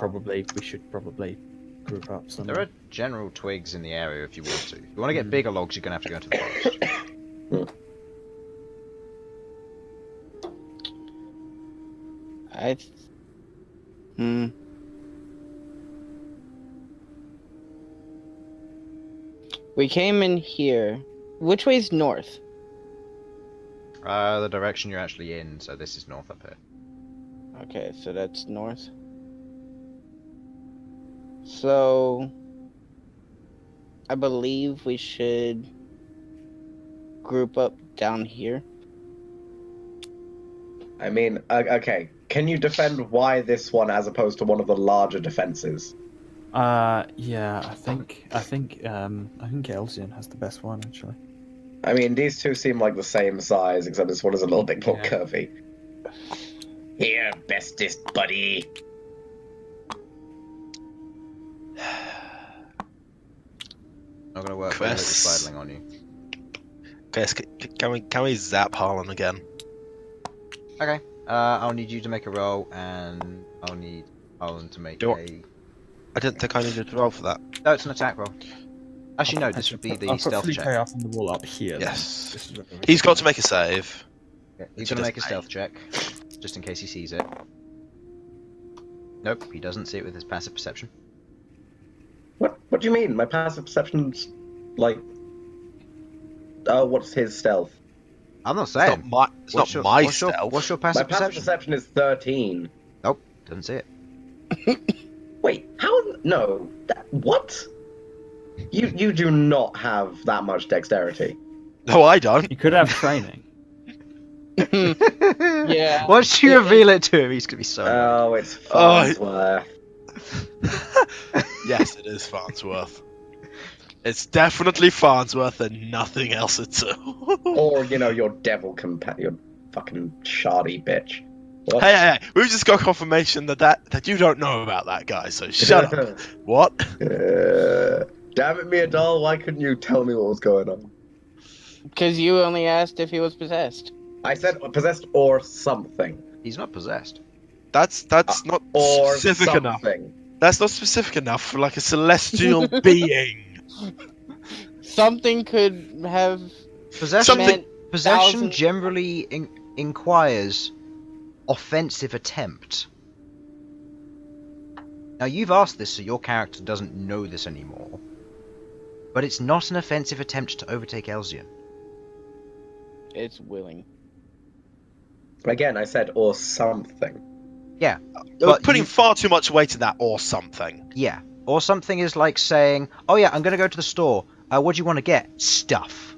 probably group up some. There are general twigs in the area if you want to. If you want to get bigger logs, you're going to have to go into the forest. We came in here. Which way's north? The direction you're actually in, so this is north up here. Okay, so that's north. So, I believe we should group up down here. I mean, okay. Can you defend why this one as opposed to one of the larger defenses? Yeah, I think Elsyan has the best one actually. I mean, these two seem like the same size, except this one is a little bit more curvy. Here, bestest buddy. Not gonna work. Chris. Sidling on you. Chris, can we zap Harlan again? Okay. I'll need you to make a roll, and I'll need Harlan to make a. I didn't think I needed to roll for that. No, it's an attack roll. Actually, no. This would be the I'll put stealth Felipe check. up on the wall up here. then. Yes. This is where we- He's got to make a save. Yeah, he's Which gonna he make a doesn't stealth check, just in case he sees it. Nope, he doesn't see it with his passive perception. What do you mean? My passive perception's like... Oh, what's his stealth? I'm not It's saying. not my stealth. What's your My passive passive perception? perception is 13. Nope, doesn't see it. Wait, how? No. What? You do not have that much dexterity. No, I don't. You could have training. Yeah. Once you reveal it to him, he's gonna be so annoyed. Oh, it's Farnsworth. Yes, it is Farnsworth. It's definitely Farnsworth and nothing else at all. Or, your devil companion, fucking shardy bitch. What? Hey, we've just got confirmation that you don't know about that guy, so shut up. What? Damn it, Mia doll, why couldn't you tell me what was going on? Because you only asked if he was possessed. I said possessed or something. He's not possessed. That's not Or specific enough. something. That's not specific enough for like a celestial being. Something Possession could have Something- thousands- generally inquires offensive attempt. Now you've asked this, so your character doesn't know this anymore. But it's not an offensive attempt to overtake Elsyan. It's willing. Again, I said or something. Yeah. You're But putting you- far too much weight in that or something. Yeah. Or something is like saying, oh yeah, I'm gonna go to the store. What do you want to get? Stuff.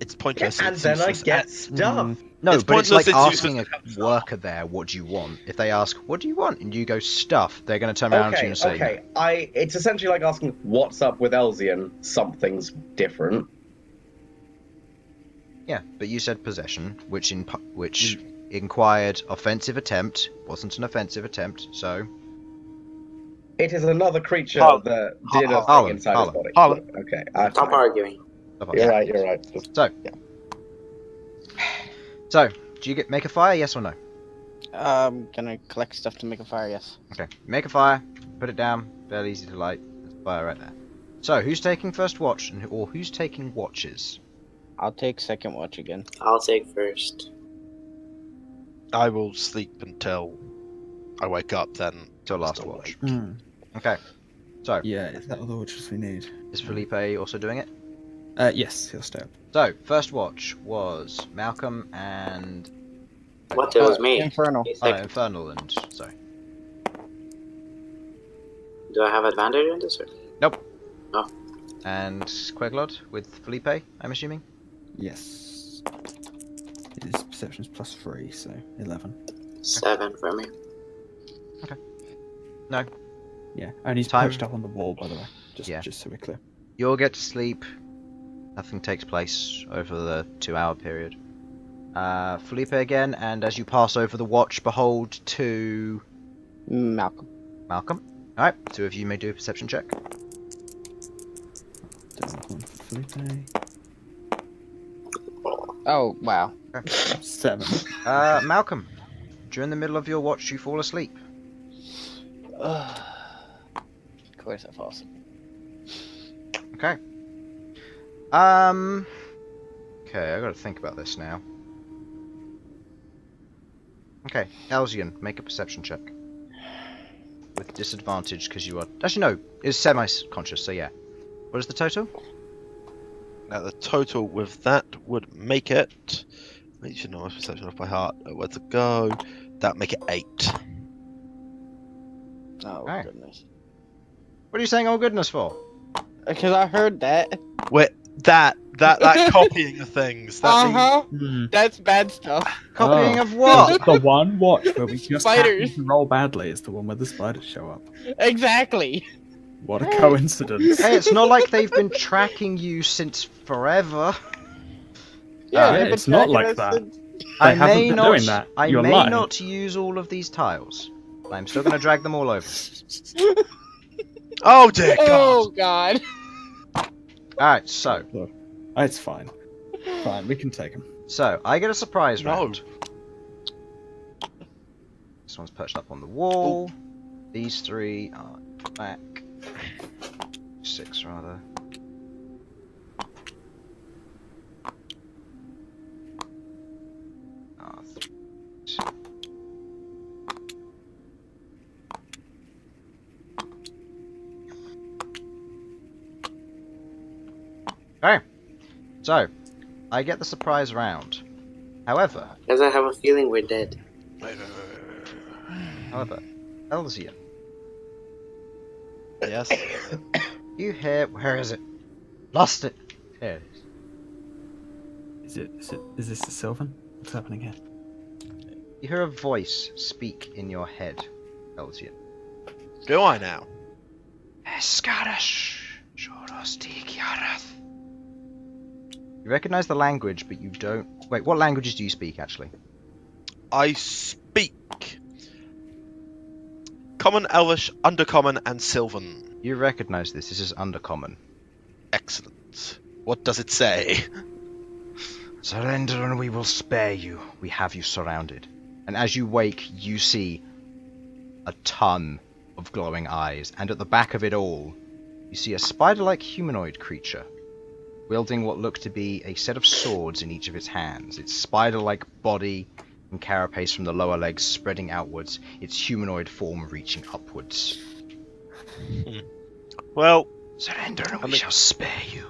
It's pointless. And it's then I useless, get and- stuff. No, It's but it's pointless, like it's asking a useless. worker there, what do you want? If they ask, what do you want? And you go, stuff, they're going to turn around to you and say, Okay. It's essentially like asking, what's up with Elsyan? Something's different. yeah, but you said possession, which inquired offensive attempt, wasn't an offensive attempt, so... It is another creature Harlan. that did a thing Harlan, inside his Harlan, body. Harlan. Okay. Stop arguing. You're right. Just- So, yeah. So, do you make a fire, yes or no? Gonna collect stuff to make a fire, yes. Okay, make a fire, put it down, fairly easy to light, there's a fire right there. So, who's taking first watch, or who's taking watches? I'll take second watch again. I'll take first. I will sleep until I wake up, then. Till last Still watch. awake. Okay, so, Yeah, is that all the watches we need? is Felipe also doing it? Yes, he'll stay up. So, first watch was Malcom and... What? It was me. Infernal. He's Oh, no, like, Infernal and... sorry. do I have advantage in this? Or? And Queglod with Felipe, I'm assuming? Yes. His perception's +3, so 11. 7 for me. No. Yeah, and he's Time. perched up on the wall, by the way. Yeah. Just so we're clear. You'll get to sleep. Nothing takes place over the 2-hour period. Felipe again, and as you pass over the watch, behold to Malcolm. Malcom. Alright, two of you may do a perception check. Down one for Felipe. Oh, wow. 7. Malcom, during the middle of your watch, you fall asleep. Of course I fall asleep. Okay. Okay, I gotta think about this now. Okay, Elsyan, make a perception check. With disadvantage, because you are... Actually, no, it's semi-conscious, so yeah. What is the total? Now the total with that would make it. You should know my perception off by heart. Where to go? That make it 8. Oh, Alright. goodness. What are you saying all goodness for? Because I heard that. Wait, that copying of things. That means Uh-huh. That's bad stuff. Copying Oh. of what? The one watch where we just Spiders. happen to roll badly is the one where the spiders show up. Exactly. What a coincidence. Hey, it's not like they've been tracking you since forever. Yeah, yeah, they've been it's not tracking like us that. since- I haven't may been not. doing that. I You're may lying. not use all of these tiles. But I'm still going to drag them all over. oh dear Oh, God! God. All right, so It's fine. Fine, we can take him. I get a surprise No. round. This one's perched up on the wall. These 3 are back. 6 rather. Okay, so I get the surprise round. However, Because I have a feeling we're dead. Elsyan, Yes. you hear? Where is it? Lost it. Here it is. Is this the Sylvan? What's happening here? You hear a voice speak in your head, Elsyan. Do I now? You recognize the language, but you don't... Wait, what languages do you speak, actually? I speak Common, Elvish, Undercommon, and Sylvan. You recognize this. This is Undercommon. Excellent. What does it say? Surrender and we will spare you. We have you surrounded. And as you wake, you see a ton of glowing eyes, and at the back of it all, you see a spider-like humanoid creature, wielding what look to be a set of swords in each of its hands. Its spider-like body and carapace from the lower legs spreading outwards, its humanoid form reaching upwards. Well, Surrender and we shall spare you.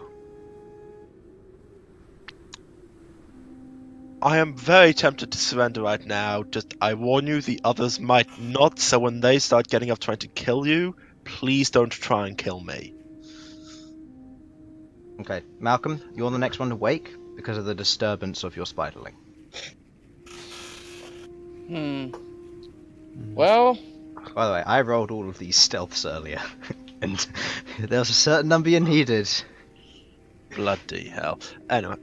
I am very tempted to surrender right now. Just, I warn you, the others might not, so when they start getting up trying to kill you, please don't try and kill me. Okay, Malcolm, you're the next one to wake because of the disturbance of your spiderling. Well, By the way, I rolled all of these stealths earlier, and there was a certain number you needed. Bloody hell. Anyway,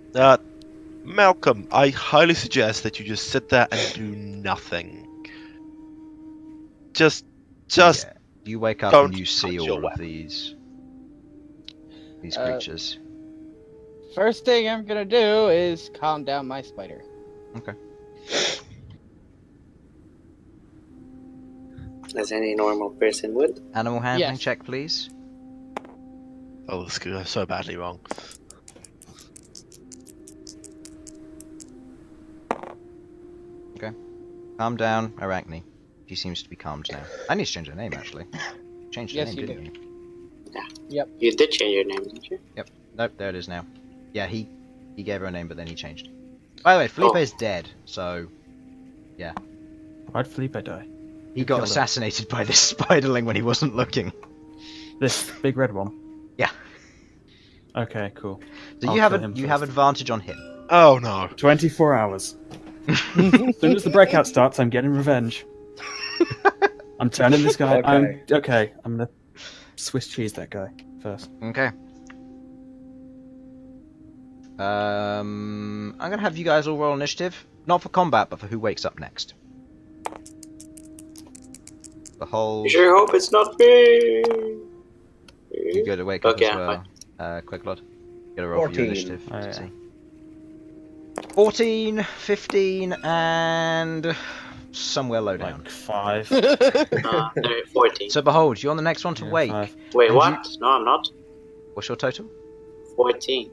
Malcolm, I highly suggest that you just sit there and do nothing. Just Yeah. You wake up don't and you see touch your all of weapon. these creatures. first thing I'm gonna do is calm down my spider. Okay. As any normal person would. Animal handling Yes. check, please. Oh, this could go so badly wrong. Calm down, Arachne. She seems to be calmed now. I need to change her name, actually. Changed her Yes, name, you didn't do. you? You did change your name, didn't you? Nope, there it is now. Yeah, he gave her a name, but then he changed. By the way, Felipe's dead, so... Yeah. Why'd Felipe die? He got killed him? assassinated by this spiderling when he wasn't looking. This big red one? Yeah. Okay, cool. So I'll you have kill him you have first. advantage on him. Oh no. 24 hours. As soon as the breakout starts, I'm getting revenge. I'm turning this guy. Okay. I'm gonna Swiss cheese that guy first. Okay. I'm gonna have you guys all roll initiative. Not for combat, but for who wakes up next. Behold. I sure hope it's not me. You go to wake up Okay, as I'm well. Queglod. You gotta roll for your 14. initiative. Oh, to yeah. see. 14, 15, and somewhere low down. Like 5. 14. So Behold, you're on the next one to Yeah, wake. 5. Wait, and what? No, I'm not. What's your total? 14.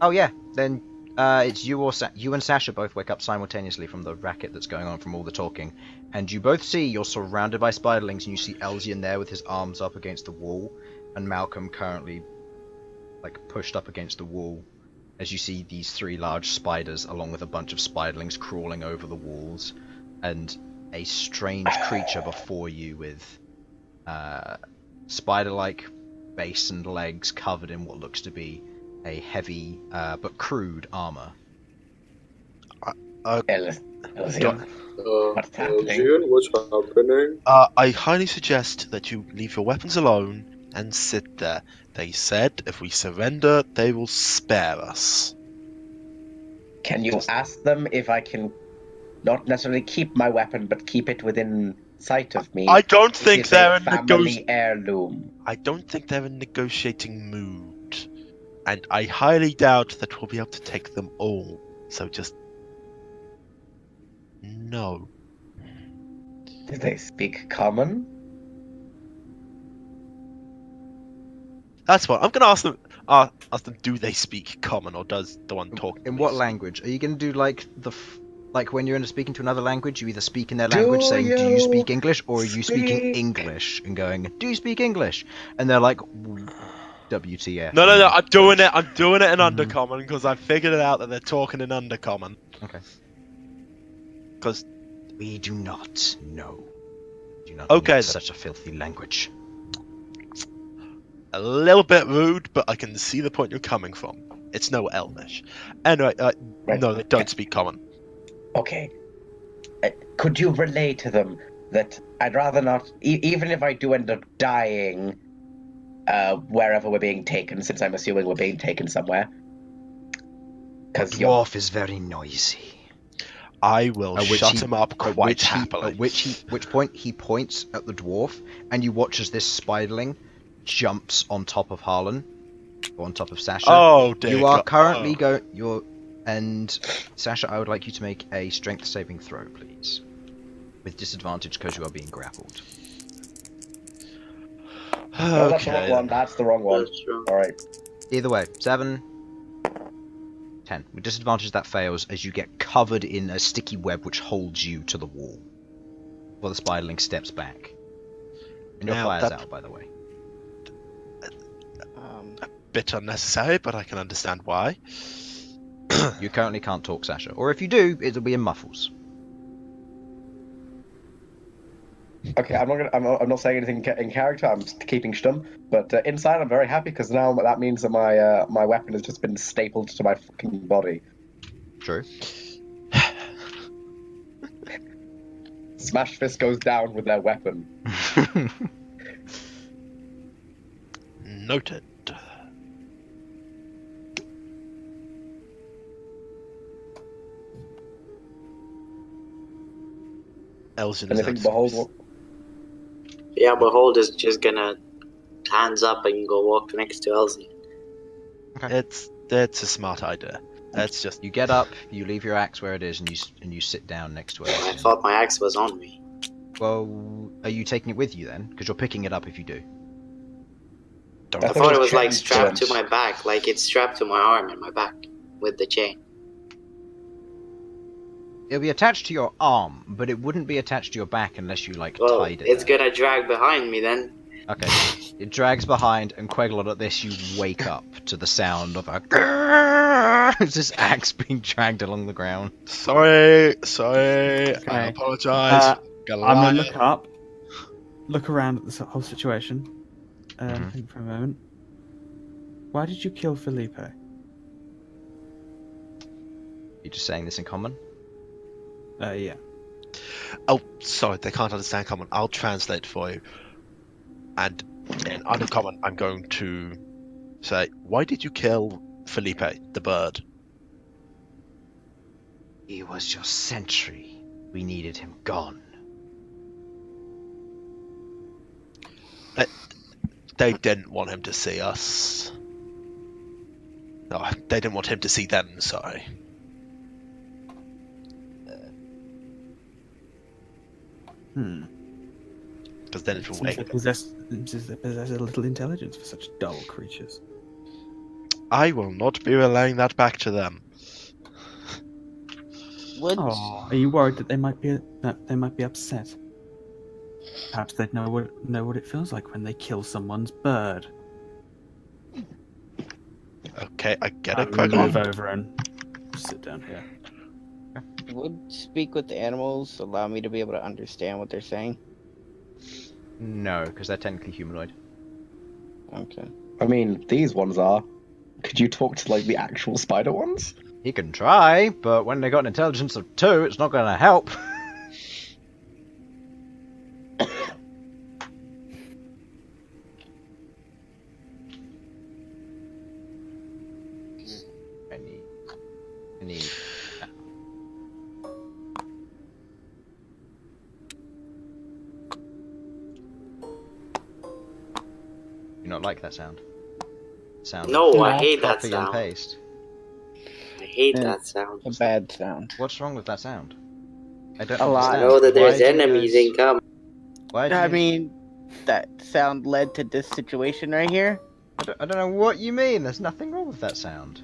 Oh yeah, then it's you or you and Sasha both wake up simultaneously from the racket that's going on from all the talking, and you both see you're surrounded by spiderlings, and you see Elsyan there with his arms up against the wall, and Malcolm currently like pushed up against the wall. As you see these 3 large spiders, along with a bunch of spiderlings crawling over the walls, and a strange creature before you with spider-like base and legs covered in what looks to be a heavy but crude armor. Elsyan, what's happening? Elsyan, what's happening? I highly suggest that you leave your weapons alone and sit there. They said if we surrender, they will spare us. Can you ask them if I can not necessarily keep my weapon, but keep it within sight of me? I don't It think is they're a in family heirloom. I don't think they're in negotiating mood, and I highly doubt that we'll be able to take them all. So just no. Do they speak common? That's what I'm gonna ask them. Ask them. Do they speak common, or does the one talking? In what language? Are you going to do like like when you're speaking to another language, you either speak in their language saying, do you speak English? Or are you speaking English and going, do you speak English? And they're like, WTF. No. I'm doing it. I'm doing it in Undercommon because I figured it out that they're talking in Undercommon. Okay. Because We do not know. Do not Okay, know then. such a filthy language. a little bit rude, but I can see the point you're coming from. It's no Elvish. Anyway, Right. no, they don't speak common. Okay. Could you relay to them that I'd rather not, even if I do end up dying, wherever we're being taken, since I'm assuming we're being taken somewhere. The dwarf is very noisy. I will shut him up quite happily. At which point he points at the dwarf, and you watch as this spiderling jumps on top of Harlan, or on top of Sasha. Oh dear! You are currently and Sasha, I would like you to make a strength saving throw, please, with disadvantage because you are being grappled. Oh, that's the wrong one. That's the wrong one. All right. Either way, 7, 10. With disadvantage, that fails as you get covered in a sticky web which holds you to the wall. While the spiderling steps back. And your fire's out, by the way. A bit unnecessary, but I can understand why. You currently can't talk, Sasha. Or if you do, it'll be in muffles. Okay, I'm not saying anything in character. I'm just keeping stum. But inside, I'm very happy because now that means that my weapon has just been stapled to my fucking body. True. Smashfist goes down with their weapon. Noted. Elsyan is Anything Bhold? Yeah, Bhold is just gonna hands up and go walk next to Elsyan. Okay. That's a smart idea. That's just you get up, you leave your axe where it is, and you sit down next to it. I thought my axe was on me. Well, are you taking it with you then? Because you're picking it up if you do. I thought it was like strapped to my back, like it's strapped to my arm and my back with the chain. It'll be attached to your arm, but it wouldn't be attached to your back unless you tied it. It's gonna drag behind me then. Okay. It drags behind, and Queglod, at this, you wake up to the sound of a it's this axe being dragged along the ground. Sorry. Okay. I apologise. I'm gonna look around at this whole situation. Think for a moment. Why did you kill Felipe? You just saying this in common? Yeah. Oh, sorry, they can't understand common. I'll translate for you. And in uncommon, I'm going to say, why did you kill Felipe, the bird? He was your sentry. We needed him gone. They didn't want him to see us. No, they didn't want him to see them, sorry. Because then it will wake They possess a little intelligence for such dull creatures. I will not be relaying that back to them. Are you worried that they might be upset? Perhaps they'd know what it feels like when they kill someone's bird. Okay, I get it. Move over and sit down here. Would speak with the animals allow me to be able to understand what they're saying? No, because they're technically humanoid. Okay. I mean, these ones are. Could you talk to, the actual spider ones? He can try, but when they got an intelligence of 2, it's not going to help. I need... You not like that sound? No, I hate that Copy sound. and paste. I hate that sound. A bad sound. What's wrong with that sound? I don't A lot. understand. I know that there's Why do you enemies guys- incoming. Why do I you- mean, that sound led to this situation right here. I don't know what you mean. There's nothing wrong with that sound.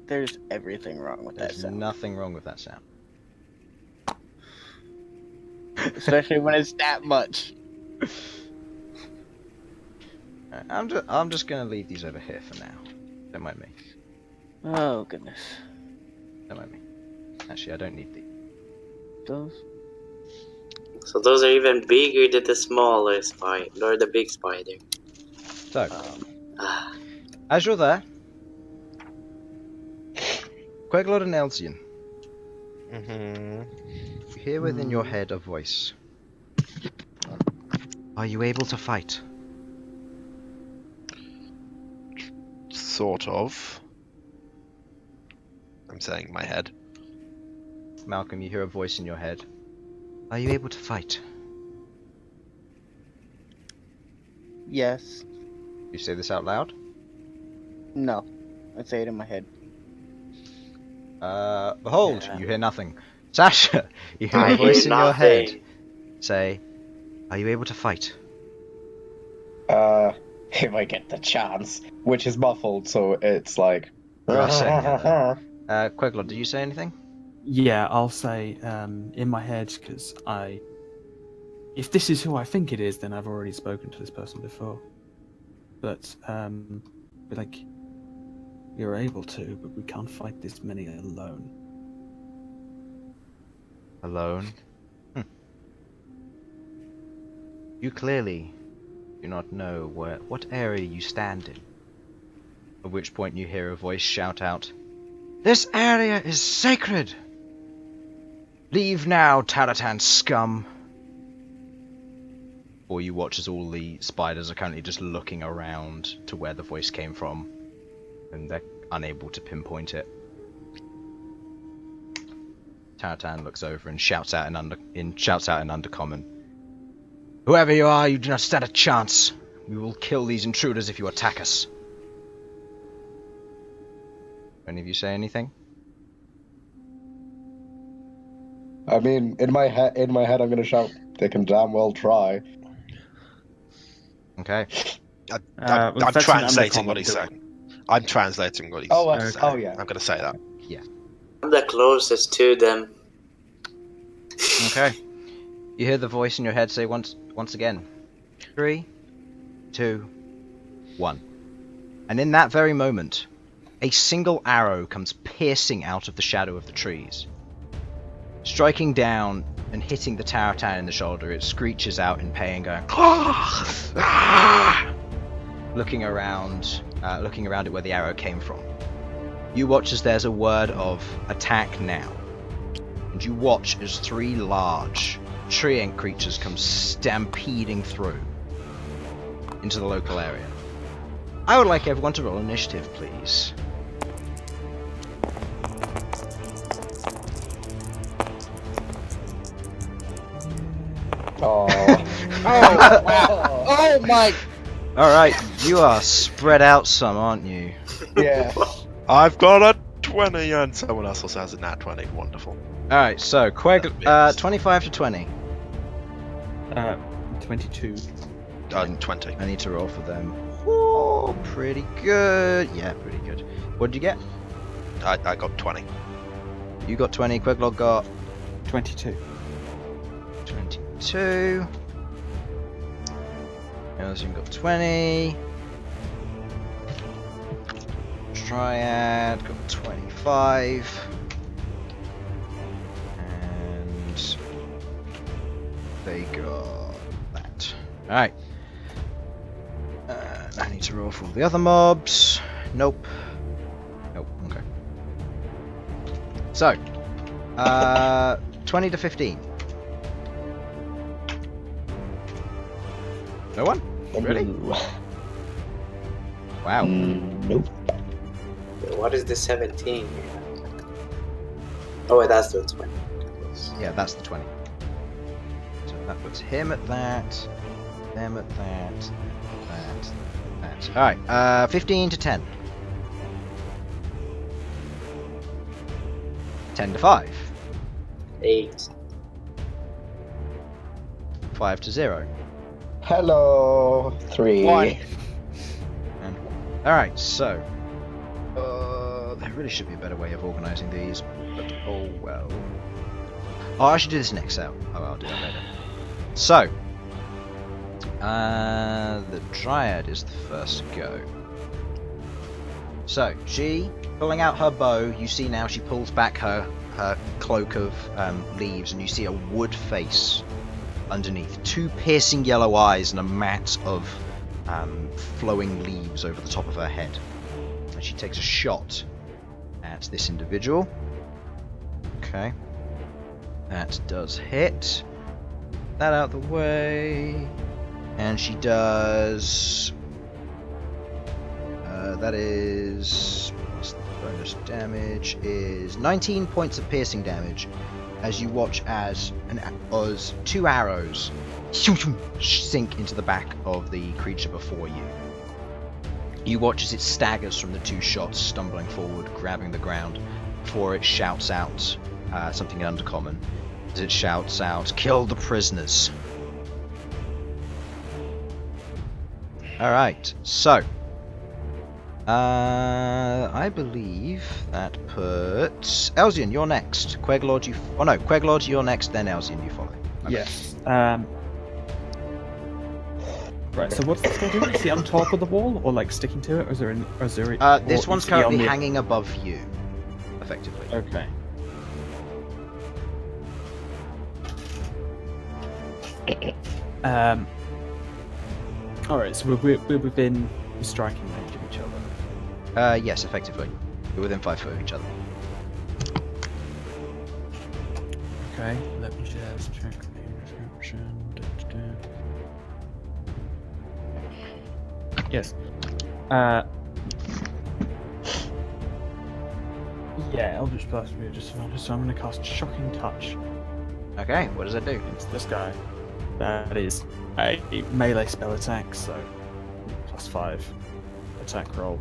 There's everything wrong with that There's sound. nothing wrong with that sound. Especially when it's that much. I'm just gonna leave these over here for now. Don't mind me. Oh, goodness. Don't mind me. Actually, I don't need these. Those? So those are even bigger than the smaller spider, or the big spider. So, as you're there, Queglod and Elsyan, Mhm. You hear within your head a voice. Are you able to fight? Sort of. I'm saying in my head. Malcolm, you hear a voice in your head. Are you able to fight? Yes. You say this out loud? No. I say it in my head. Behold, Yeah. you hear nothing. Sasha, you hear I a voice hear in your head. nothing. Say, are you able to fight? If I get the chance, which is muffled, so it's like. You're not saying it, though. Queglod, did you say anything? Yeah, I'll say in my head, because if this is who I think it is, then I've already spoken to this person before. But, be like, you're able to, but we can't fight this many alone. Alone? You clearly do not know what area you stand in. At which point you hear a voice shout out, "This area is sacred! Leave now, Taratan scum!" Or you watch as all the spiders are currently just looking around to where the voice came from, and they're unable to pinpoint it. Taratan looks over and shouts out in Undercommon, "Whoever you are, you do not stand a chance. We will kill these intruders if you attack us." Any of you say anything? I mean, in my head, I'm gonna shout, "They can damn well try." Okay. I'm that's an translating what undercommon he's do it. saying. I'm translating what he's Oh, saying. oh, yeah. I'm going to say that. I'm the closest to them. Okay. You hear the voice in your head say once again, 3, 2, 1. And in that very moment, a single arrow comes piercing out of the shadow of the trees. Striking down and hitting the Taratan in the shoulder, it screeches out in pain, going, looking around at where the arrow came from. You watch as there's a word of attack now. And you watch as 3 large treant creatures come stampeding through into the local area. I would like everyone to roll initiative, please. Oh. Oh, wow. Oh, my. Alright, you are spread out some, aren't you? Yeah. I've got a 20 and someone else also has a nat 20. Wonderful. Alright, so, 25 to 20. 22. 20. I need to roll for them. Oh, pretty good. Yeah, pretty good. What did you get? I got 20. You got 20, Queglod got 22. 22. Elsyan got 20. Triad got 25. And they got that. Alright. I need to roll for all the other mobs. Nope. Nope, okay. So, 20 to 15. No one? Really? Wow. Nope. What is the 17? Oh, wait, that's the 20. Yeah, that's the 20. So that puts him at that, them at that, that. Alright, 15 to 10. 10 to 5. 8. 5 to 0. Hello. 3. 1. And alright, so there really should be a better way of organising these, but oh well. Oh, I should do this next out. Oh, I'll do that later. So, the Dryad is the first to go. So, she, pulling out her bow, you see now she pulls back her cloak of leaves, and you see a wood face underneath. 2 piercing yellow eyes and a mat of flowing leaves over the top of her head. And she takes a shot at this individual. Okay. That does hit. That out the way. And she does... that is... what's the bonus damage? Is 19 points of piercing damage. As you watch as 2 arrows sink into the back of the creature before you. You watch as it staggers from the 2 shots, stumbling forward, grabbing the ground, before it shouts out something in Undercommon. As it shouts out, "Kill the prisoners!" Alright, so... I believe that puts... Elsyan, you're next. Queglod, you... Oh no, Queglod, you're next, then Elsyan, you follow. Okay. Yes. Right, so what's this guy doing? Is he on top of the wall, or like sticking to it, or is there an... This one's currently hanging above you, effectively. Okay. Alright, so we're within striking range of each other. Yes, effectively. You're within 5 foot of each other. Okay, let me just check the description. Yes. Yeah, Eldritch Blast will be a disadvantage, so I'm going to cast Shocking Touch. Okay, what does it do? It's this guy. That is a melee spell attack, so +5 attack roll.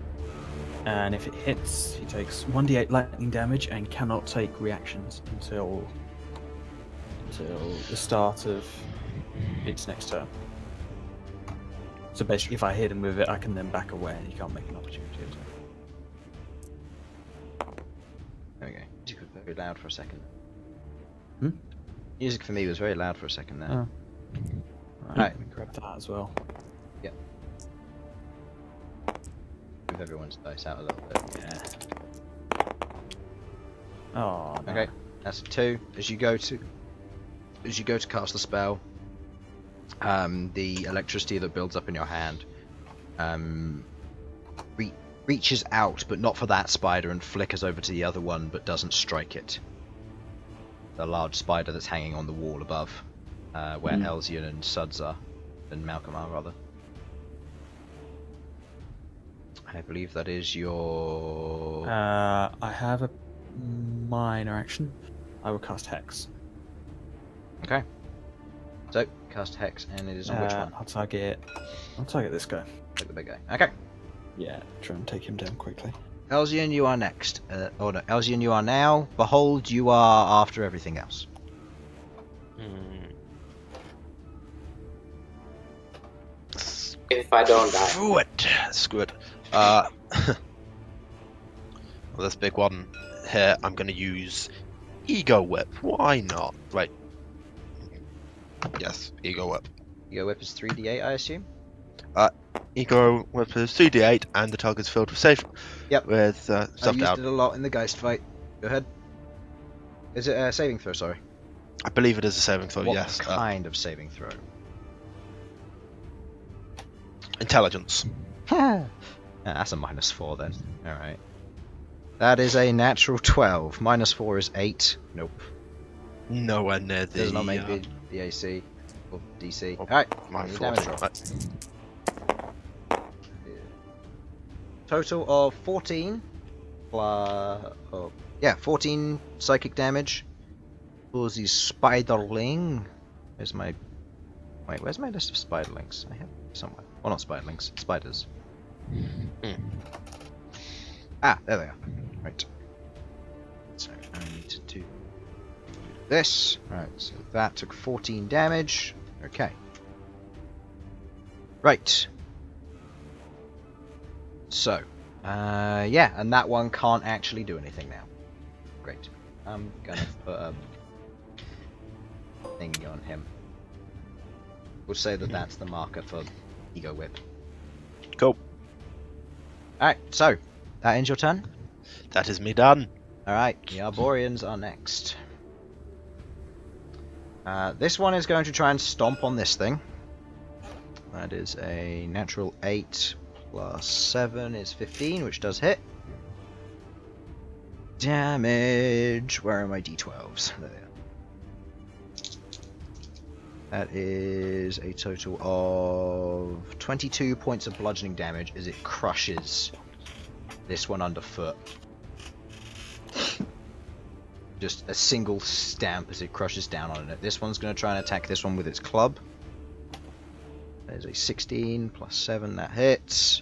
And if it hits, he takes 1d8 lightning damage and cannot take reactions until the start of its next turn. So basically, if I hit him with it, I can then back away and he can't make an opportunity attack. There we go. Music was very loud for a second. Hmm? Music for me was very loud for a second there. Oh. Right. Let me grab that as well. Yep. Move everyone's dice out a little bit. Yeah. Oh, no. Okay, that's a 2. As you go to cast the spell, the electricity that builds up in your hand reaches out, but not for that spider, and flickers over to the other one, but doesn't strike it. The large spider that's hanging on the wall above, where Elsyan and Sudz are, and Malcom are, rather. I believe that is your... I have a minor action. I will cast Hex. Okay. So, cast Hex, and it is on which one? I'll target this guy. Like the big guy. Okay. Yeah, try and take him down quickly. Elsyan, you are next. Oh no, Elsyan, you are now. Bhold, you are after everything else. If I don't die. Screw it. Screw it. Well, this big one here, I'm going to use Ego Whip. Why not? Right. Yes, Ego Whip. Your whip is 3d8, I assume? Ego Whip is 2d8, and the target's filled with safe. Yep. With I stuff used down. it a lot in the Geist fight. Go ahead. Is it a saving throw, sorry? I believe it is a saving throw, What yes. kind of saving throw? Intelligence. That's a -4 then. Alright. That is a natural 12. -4 is 8. Nope. Nowhere near the... Does not make the AC or DC. Oh, Alright. my Damage fault. roll. Right. Total of 14 plus... Oh, yeah, 14 psychic damage. For the spiderling. Where's my... Wait, where's my list of spiderlings? I have it somewhere. Well, not spiderlings. Spiders. Ah, there they are. Right. So, I need to do this. Right, so that took 14 damage. Okay. Right. So, yeah, and that one can't actually do anything now. Great. I'm gonna put a thingy on him. We'll say that that's the marker for Ego Whip. Cool. Alright, so, that ends your turn? That is me done. Alright, the Arborians are next. This one is going to try and stomp on this thing. That is a natural 8 plus 7 is 15, which does hit. Damage. Where are my d12s? There they are. That is a total of 22 points of bludgeoning damage as it crushes this one underfoot. Just a single stamp as it crushes down on it. This one's going to try and attack this one with its club. There's a 16 plus 7, that hits.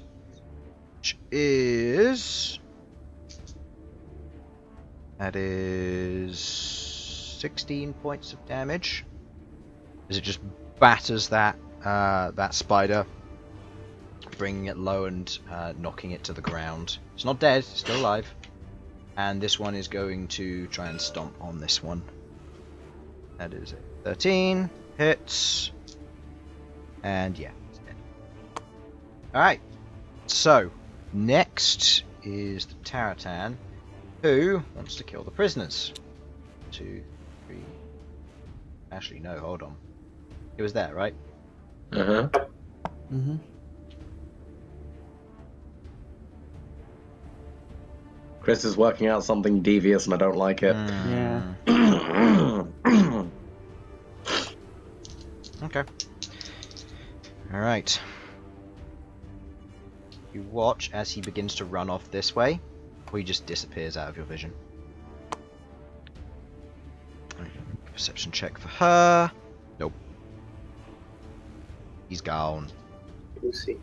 Which is... That is 16 points of damage. As it just batters that that spider, bringing it low and knocking it to the ground. It's not dead, it's still alive. And this one is going to try and stomp on this one. That is a 13, hits, and yeah, it's dead. Alright, so next is the Taratan, who wants to kill the prisoners. 2, 3. Actually, no, hold on. It was there, right? Uh-huh. Mm-hmm. Chris is working out something devious and I don't like it. Yeah. Okay. Alright. You watch as he begins to run off this way, or he just disappears out of your vision. Perception check for her. Nope. He's gone. Lucy.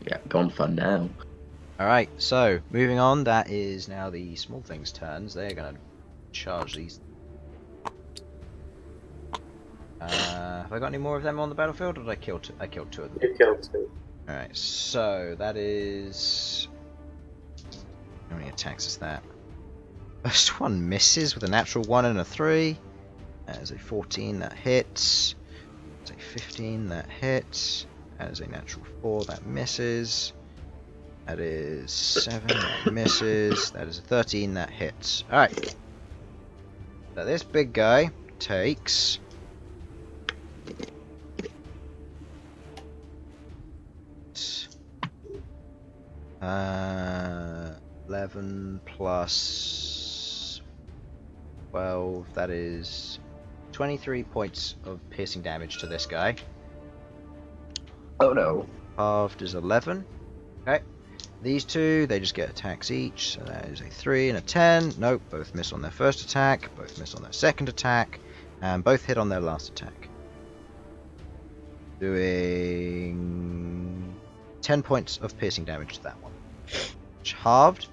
Yeah, gone for now. Alright, so moving on, that is now the small things' turns. They're gonna charge these. Have I got any more of them on the battlefield, or did I kill two? I killed 2 of them. You killed 2. Alright, so that is... How many attacks is that? First one misses with a natural 1 and a 3. That is a 14, that hits. That's a 15, that hits. That is a natural 4, that misses. That is 7, that misses. That is a 13, that hits. Alright. So this big guy takes... 11 plus 12, that is 23 points of piercing damage to this guy. Oh no. Halved is 11. Okay. These two, they just get attacks each, so that is a 3 and a 10. Nope, both miss on their first attack, both miss on their second attack, and both hit on their last attack. Doing 10 points of piercing damage to that one. Which halved,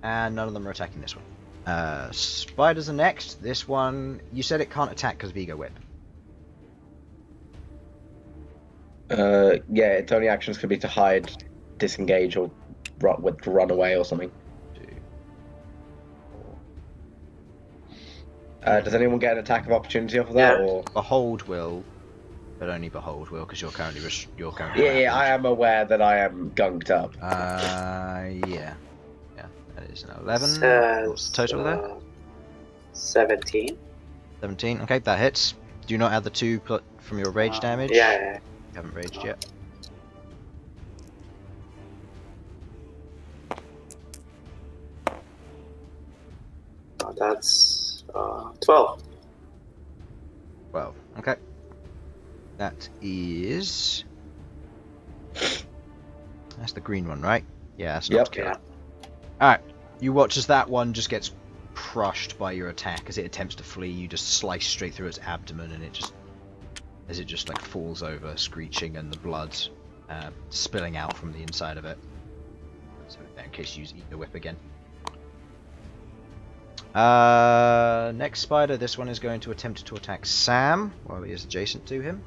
and none of them are attacking this one. Spiders are next. This one, you said it can't attack because of Ego Whip. Yeah, its only actions could be to hide, disengage, or run away or something. 2, 4. Does anyone get an attack of opportunity off of that? Yeah. Or Behold will, but only Behold will because you're currently yeah, I am aware that I am gunked up. Yeah, that is an 11. What's the total there? 17. 17. Okay, that hits. Do not add the 2 from your rage damage. Yeah. You haven't raged yet. That's 12. 12. Okay. That is... That's the green one, right? Yeah, that's not Yep. Yeah. Alright. You watch as that one just gets crushed by your attack. As it attempts to flee, you just slice straight through its abdomen and it just... As it just like falls over, screeching, and the blood spilling out from the inside of it. So in case you use Ego Whip again. Next spider, this one is going to attempt to attack Sam while he is adjacent to him.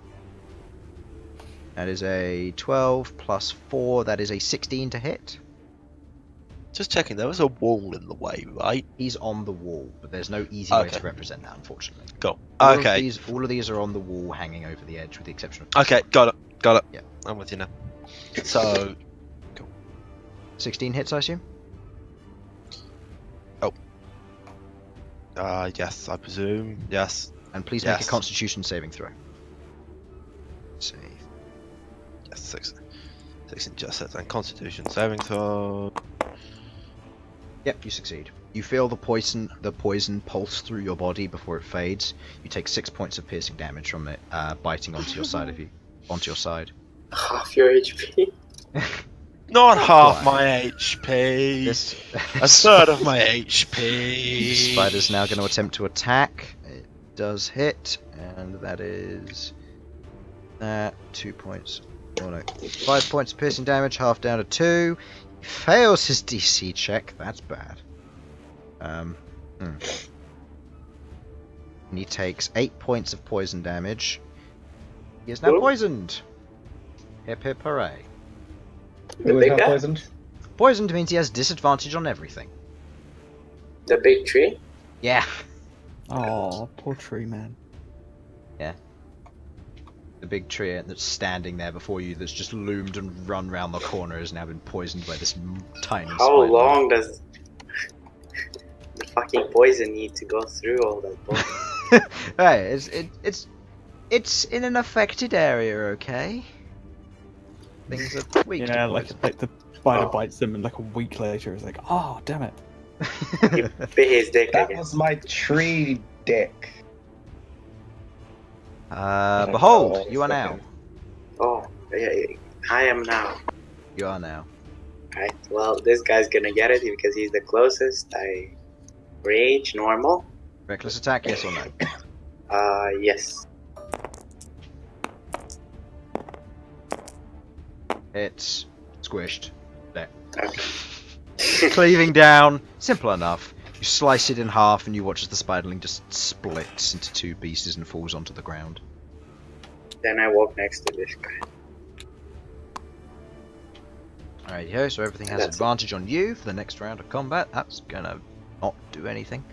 That is a 12 plus 4, that is a 16 to hit. Just checking, there was a wall in the way, right? He's on the wall, but there's no easy way Okay. to represent that, unfortunately. Cool. All Okay. of these are on the wall, hanging over the edge, with the exception of... Okay, got it. Yeah. I'm with you now. So, 16 hits, I assume? yes, I presume. Yes. And please make a Yes. Constitution saving throw. Save. Yes, 6 in just and Constitution saving throw. Yep, you succeed. You feel the poison pulse through your body before it fades. You take 6 points of piercing damage from it biting onto your side. Half your HP. Not half Why? my HP. This A third of my HP. spider's now going to attempt to attack. It does hit, and that is 2 points. Oh no, 5 points of piercing damage, half down to 2. He fails his DC check. That's bad. And he takes 8 points of poison damage. He is now poisoned. Hip hip hooray. Who is now poisoned? Poisoned means he has disadvantage on everything. The big tree? Yeah. Oh, poor tree man. The big tree that's standing there before you, that's just loomed and run round the corner, has now been poisoned by this tiny How spider. long does the fucking poison need to go through all that poison? Hey, it's in an affected area, okay? Things are weak. Yeah, to like the spider bites them, and like a week later, it's like, oh damn it. poison. Bit his dick That again. was my tree dick. Behold, you are now. Oh, yeah, I am now. You are now. Alright, well, this guy's gonna get it because he's the closest. I rage normal. Reckless attack, yes or no? Yes. It's squished. There. Okay. Cleaving down, simple enough. You slice it in half and you watch as the spiderling just splits into 2 pieces and falls onto the ground. Then I walk next to this guy. Alright, so everything has That's it. advantage on you for the next round of combat. That's gonna not do anything.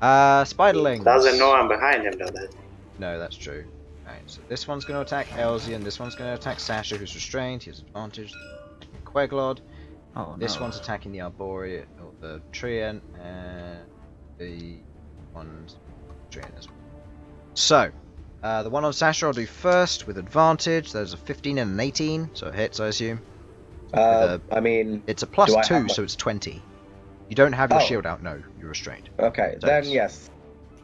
Spiderlings. Doesn't know I'm behind him though. That. No, that's true. Alright, so this one's gonna attack Elsyan, this one's gonna attack Sasha, who's restrained, he has advantage. Queglod. Oh, This no. one's attacking the Arboreal, or the Treant, and the one's Treant as well. So, the one on Sasha I'll do first with advantage. There's a 15 and an 18, so it hits, I assume. I mean, It's a plus Do I 2, have my- so it's 20. You don't have your Oh. shield out, no, you're restrained. okay, So then it's- yes.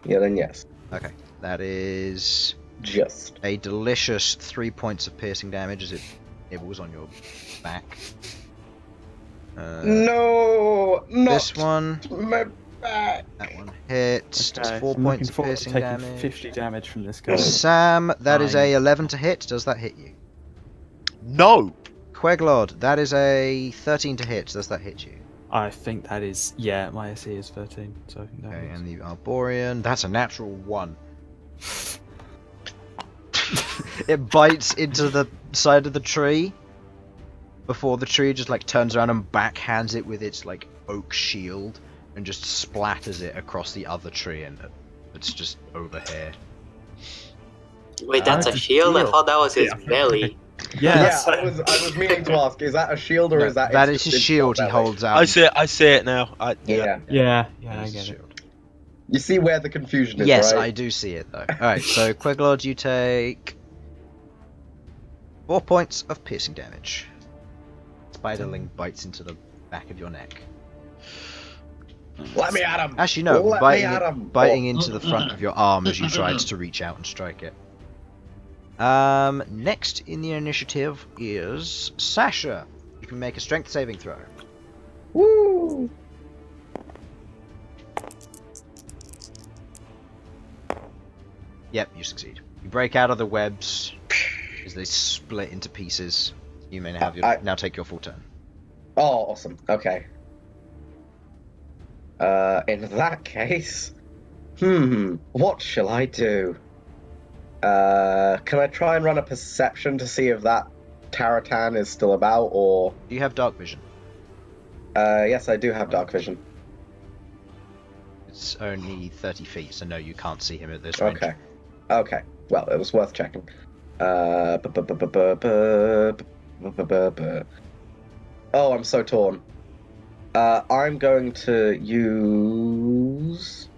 Yeah, then yes. Okay, that is Just. a delicious 3 points of piercing damage as it nibbles on your back. No, not This one, my back. that one hits, does Okay, 4 I'm points looking of forward to piercing taking damage. 50 damage from this guy. Sam, that is a Fine. 11 to hit, does that hit you? No. Queglod, that is a 13 to hit, does that hit you? I think that is, yeah, my SE is 13, so I think that Okay, is. and the Arborean, that's a natural 1. It bites into the side of the tree before the tree just like turns around and backhands it with its like oak shield and just splatters it across the other tree, and it's just over here. Wait, that's a That's a shield? I shield. thought that was his Yeah. belly. Yeah, I was meaning to ask, is that a shield or No, is that... that it's is his just shield he belly? holds out. I see it now. Yeah. Yeah, That I is his get it. shield. You see where the confusion is, Yes, right? I do see it though. Alright, so Queglod, you take 4 points of piercing damage. Spiderling bites into the back of your neck. Let me at him! Actually, no, Let me biting, at him! biting into the front of your arm as you tried to reach out and strike it. Next in the initiative is Sasha. You can make a strength saving throw. Woo! Yep, you succeed. You break out of the webs as they split into pieces. You may have your, now take your full turn. Oh, awesome. Okay. In that case... what shall I do? Can I try and run a perception to see if that Taratan is still about, or... Do you have dark vision? Yes, I do have dark vision. It's only 30 feet, so no, you can't see him at this range. Okay. Okay. Well, it was worth checking. Oh, I'm so torn. I'm going to use...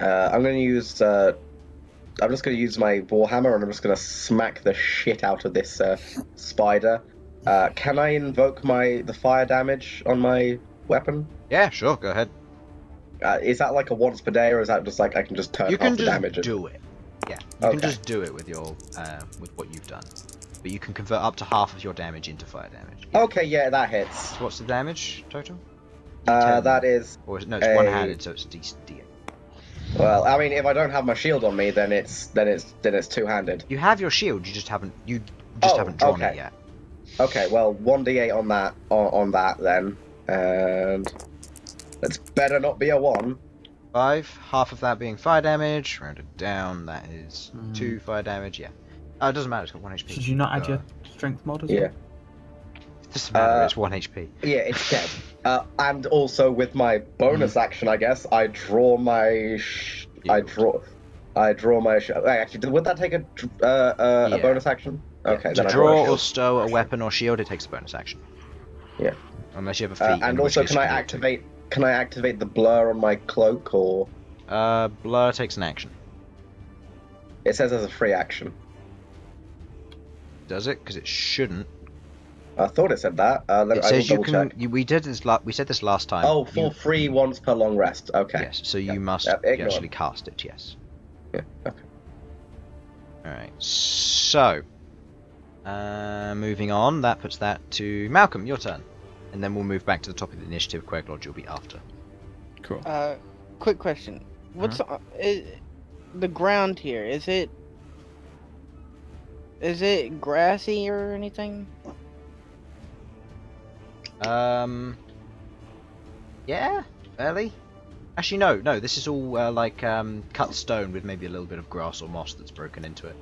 I'm going to use... I'm just going to use my Warhammer, and I'm just going to smack the shit out of this spider. Can I invoke the fire damage on my weapon? Yeah, sure, go ahead. Is that like a once per day, or is that just like I can just turn You half can the just damage? do it. Yeah, you can Okay. just do it with your with what you've done. But you can convert up to half of your damage into fire damage. Yeah. Okay, yeah, that hits. So what's the damage total? That is. Or is it, no, it's one-handed, so it's D8. Well, I mean, if I don't have my shield on me, then it's two-handed. You have your shield, you just haven't haven't drawn okay. it yet. Okay, well, 1d8 on that then, and that's better not be a 1. 5, half of that being fire damage, rounded down, that is 2 fire damage, yeah. Oh, it doesn't matter, it's got 1 HP. Did you not add your strength mod as well? Yeah. It doesn't matter, it's 1 HP. Yeah, it's dead. And also with my bonus action, I guess, I draw my actually, would that take a bonus action? Okay, To then I draw draw a or shield. stow a weapon or shield, it takes a bonus action. Yeah. Unless you have a feat. And in which also, case can I you do it too. activate the blur on my cloak, or Blur takes an action. it says as a free action? Does it? Because it shouldn't. I thought it said that. It says you double can. check. We said this last time. Oh, for free once per long rest. Okay. Yes, so you must ignore actually it. cast it. Yes. Yeah. Okay. All right. So, moving on. That puts that to Malcolm. Your turn, and then we'll move back to the top of the initiative. Queglod, you'll be after. Cool. Quick question. What's the ground here? Is it grassy or anything? Yeah, fairly. Actually, no. This is all cut stone with maybe a little bit of grass or moss that's broken into it.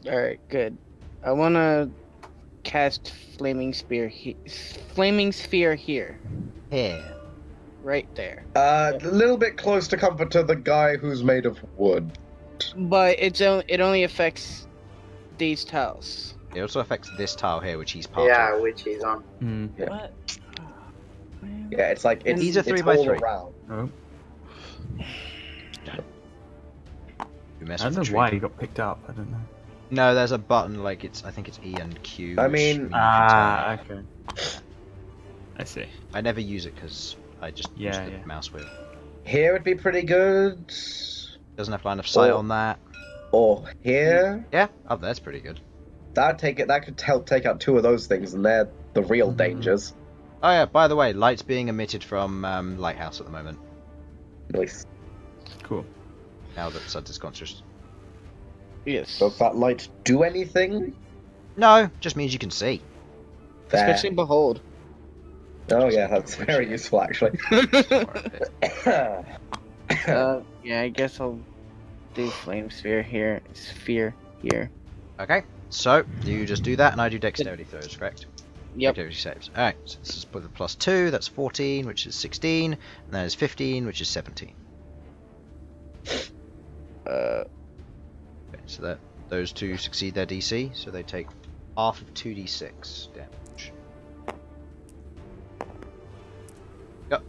All right, good. I want to cast flaming sphere here. Here. Right there. A little bit close to comfort to the guy who's made of wood. But it only affects these tiles. It also affects this tile here, which he's part Yeah, of. which he's on. Yeah. What? Yeah, it's like it's These are 3 it's by all 3. around. Oh. You mess I with don't the know why tree. he got picked up. I don't know. No, there's a button I think it's E and Q. I which mean- means you can turn Okay. I see. it. I never use it because I just use Yeah, the yeah. mouse wheel. Here would be pretty good. Doesn't have line of sight Or- on that. Or here. Yeah, up there's pretty good. That could help take out 2 of those things, and they're the real dangers. Oh yeah, by the way, light's being emitted from Lighthouse at the moment. Nice. Cool. Now that Sudz is conscious. Yes. Does that light do anything? No, just means you can see. There. Especially Behold. Oh yeah, that's very useful actually. Yeah, I guess I'll do flame sphere here. Okay, so you just do that, and I do dexterity throws, correct? Yep. Dexterity saves. Alright, so this is with a +2, that's 14, which is 16, and that is 15, which is 17. Okay, so that those two succeed their DC, so they take half of 2d6 damage. Go.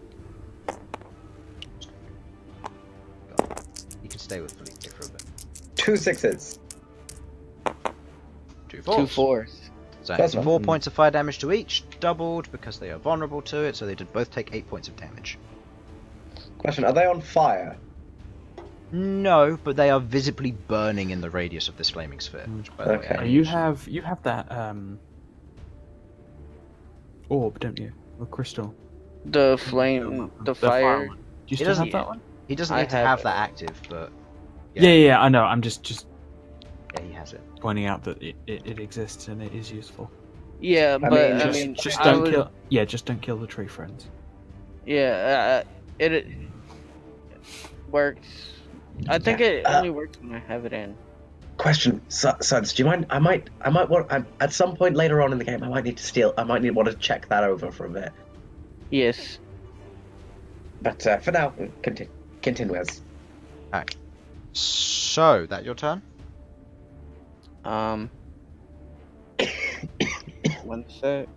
You can stay with Felipe for a bit. 2 6s. 2 2 4s. 4s. So That's it's fine. 4 points of fire damage to each, doubled because they are vulnerable to it, so they did both take 8 points of damage. Question: are they on fire? No, but they are visibly burning in the radius of this flaming sphere. Which, by the way, Okay. I You use. have that orb, don't you? Or crystal. The flame, the fire. one. Do you He still have doesn't- that one? He doesn't I need to have have it. that active, but Yeah, I know. I'm just yeah, he has it. pointing out that it exists and it is useful. Yeah, but mean, I just- mean, Just I don't would- kill. Yeah, just don't kill the tree friends. Yeah, it works. I think it only works when I have it in. Question, Sudz, do you mind? I might want. At some point later on in the game, I might want to check that over for a bit. Yes. But for now, continues. Alright. So, that your turn? One sec.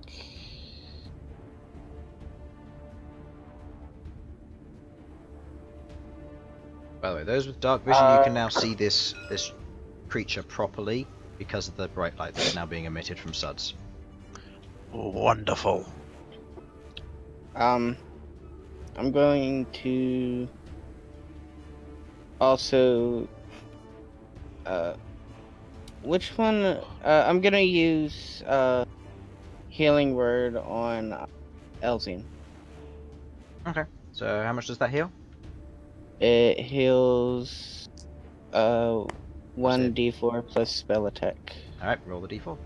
By the way, those with dark vision, you can now see this creature properly because of the bright light that's now being emitted from Sudz. Wonderful. I'm going to also which one? I'm gonna use healing word on Elsyan. Okay. So how much does that heal? It heals 1d4 plus spell attack. All right. Roll the d4.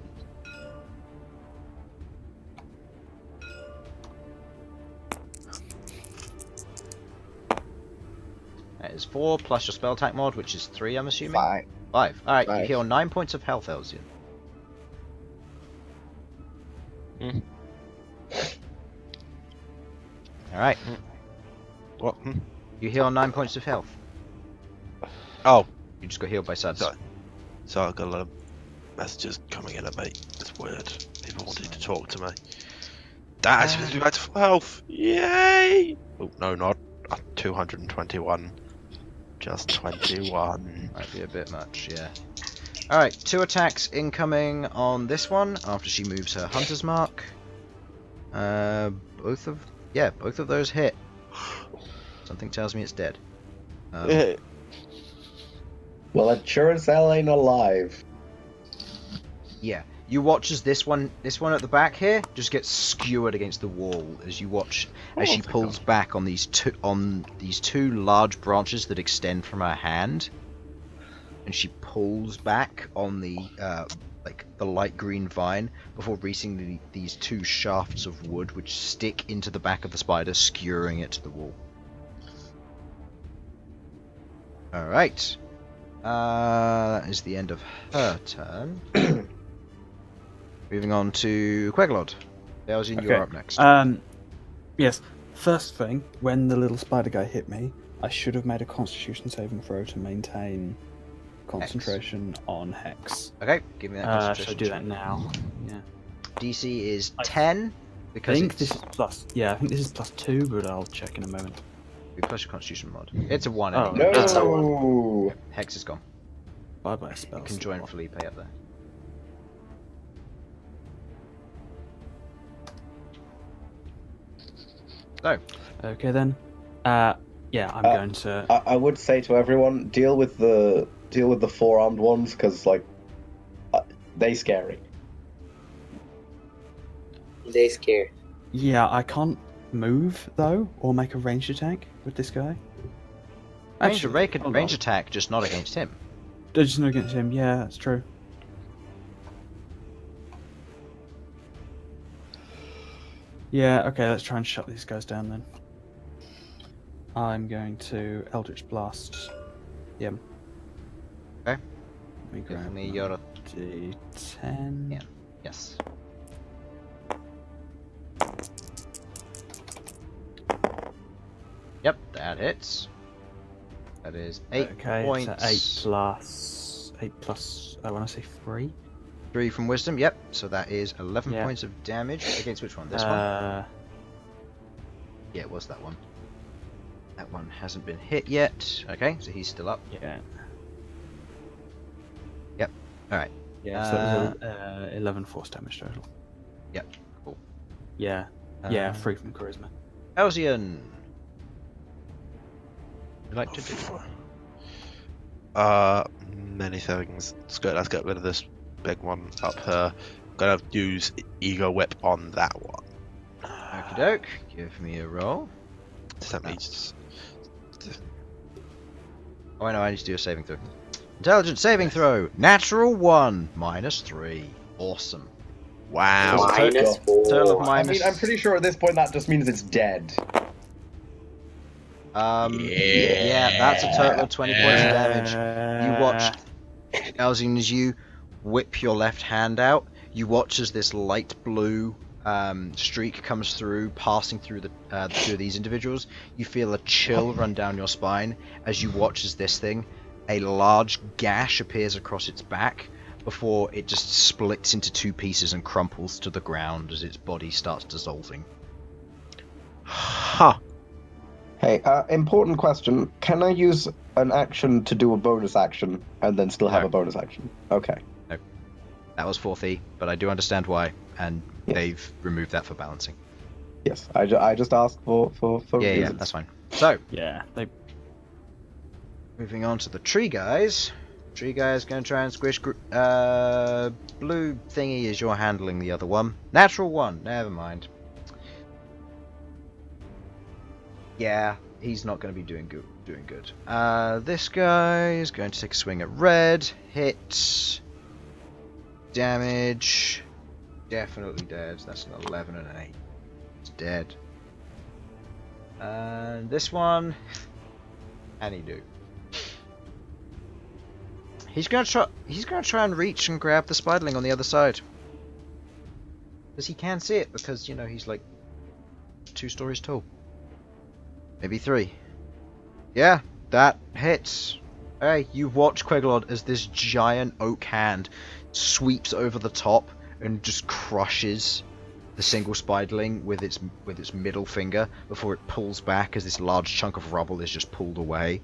That is 4 plus your spell attack mod, which is 3, I'm assuming? 5. 5. Alright, you 5. heal 9 points of health, Elsyan. Alright. What? You heal 9 points of health. Oh, You just got healed by Sudz. so I got a lot of messages coming in at me. It's weird. People wanted to talk to me. That actually gives me back to full health. Yay! Oh, no, not 221. Just 21. Might be a bit much, yeah. Alright, 2 attacks incoming on this one after she moves her hunter's mark. Both of those hit. Something tells me it's dead. Well, it sure as hell ain't alive. Yeah, you watch as this one at the back here just gets skewered against the wall as you watch as she pulls back on these two large branches that extend from her hand, and she pulls back on the the light green vine before reaching these 2 shafts of wood which stick into the back of the spider, skewering it to the wall. All right. That is the end of her turn. Moving on to Queglod. Elsyan, you're up next. Yes. First thing, when the little spider guy hit me, I should have made a Constitution saving throw to maintain concentration on Hex. Okay, give me that concentration. Should I do that now? Yeah. DC is 10. Because I think this is plus. Yeah, I think this is +2, but I'll check in a moment. Plus your Constitution mod. It's a 1 Oh, anyway. No! That's a 1. Hex is gone. Bye bye spells. You can join Felipe up there. So, Okay then. Yeah, I'm going to. I would say to everyone, deal with the 4-armed ones, because they scary. They scare. Yeah, I can't move though, or make a ranged attack with this guy. range attack, just not against him. Just not against him. Yeah, that's true. Yeah, okay, let's try and shut these guys down then. I'm going to Eldritch Blast. Yeah. Okay. Let me grab Give me your... D10. Yeah. Yes. Yep, that hits. That is 8 points. So 8 plus. I want to say 3. 3 from wisdom, yep. So that is 11 Yeah. points of damage. Against which one? This one? Yeah, it was that one. That one hasn't been hit yet. Okay, so he's still up. Yeah. Yep. Alright. Yeah, so that was 11 force damage total. Yep, cool. Yeah. Yeah, 3 from charisma. Elsyan! What would you like to do? Many things. Let's get rid of this big one up here. Gonna use Ego Whip on that one. Okie doke. Give me a roll. Let me just... Oh, I know, I need to do a saving throw. Intelligence saving throw! Natural 1! -3. Awesome. Wow. -4. Total of minus... I'm pretty sure at this point that just means it's dead. Yeah, that's a total of 20 points of damage. You watch, Elsyan, as you whip your left hand out, you watch as this light blue streak comes through, passing through through these individuals. You feel a chill run down your spine as you watch as this thing, a large gash appears across its back before it just splits into 2 pieces and crumples to the ground as its body starts dissolving. Huh. Hey, important question. Can I use an action to do a bonus action and then still have No. a bonus action? Okay. That was 4th, but I do understand why, and Yes. they've removed that for balancing. Yes, I just asked for Yeah, reasons. that's fine. So, Yeah, they. moving on to the tree guys. Tree guy is going to try and squish. Blue thingy is you're handling the other one. Natural one. Never mind. Yeah, he's not going to be doing good. This guy is going to take a swing at red. Hit. Damage. Definitely dead. That's an 11 and an 8. It's dead. And this one. And he do. He's gonna try and reach and grab the spiderling on the other side. Because he can see it, because, you know, he's like 2 stories tall. Maybe 3. Yeah, that hits. Hey, you watch Queglod as this giant oak hand sweeps over the top and just crushes the single spiderling with its middle finger before it pulls back as this large chunk of rubble is just pulled away.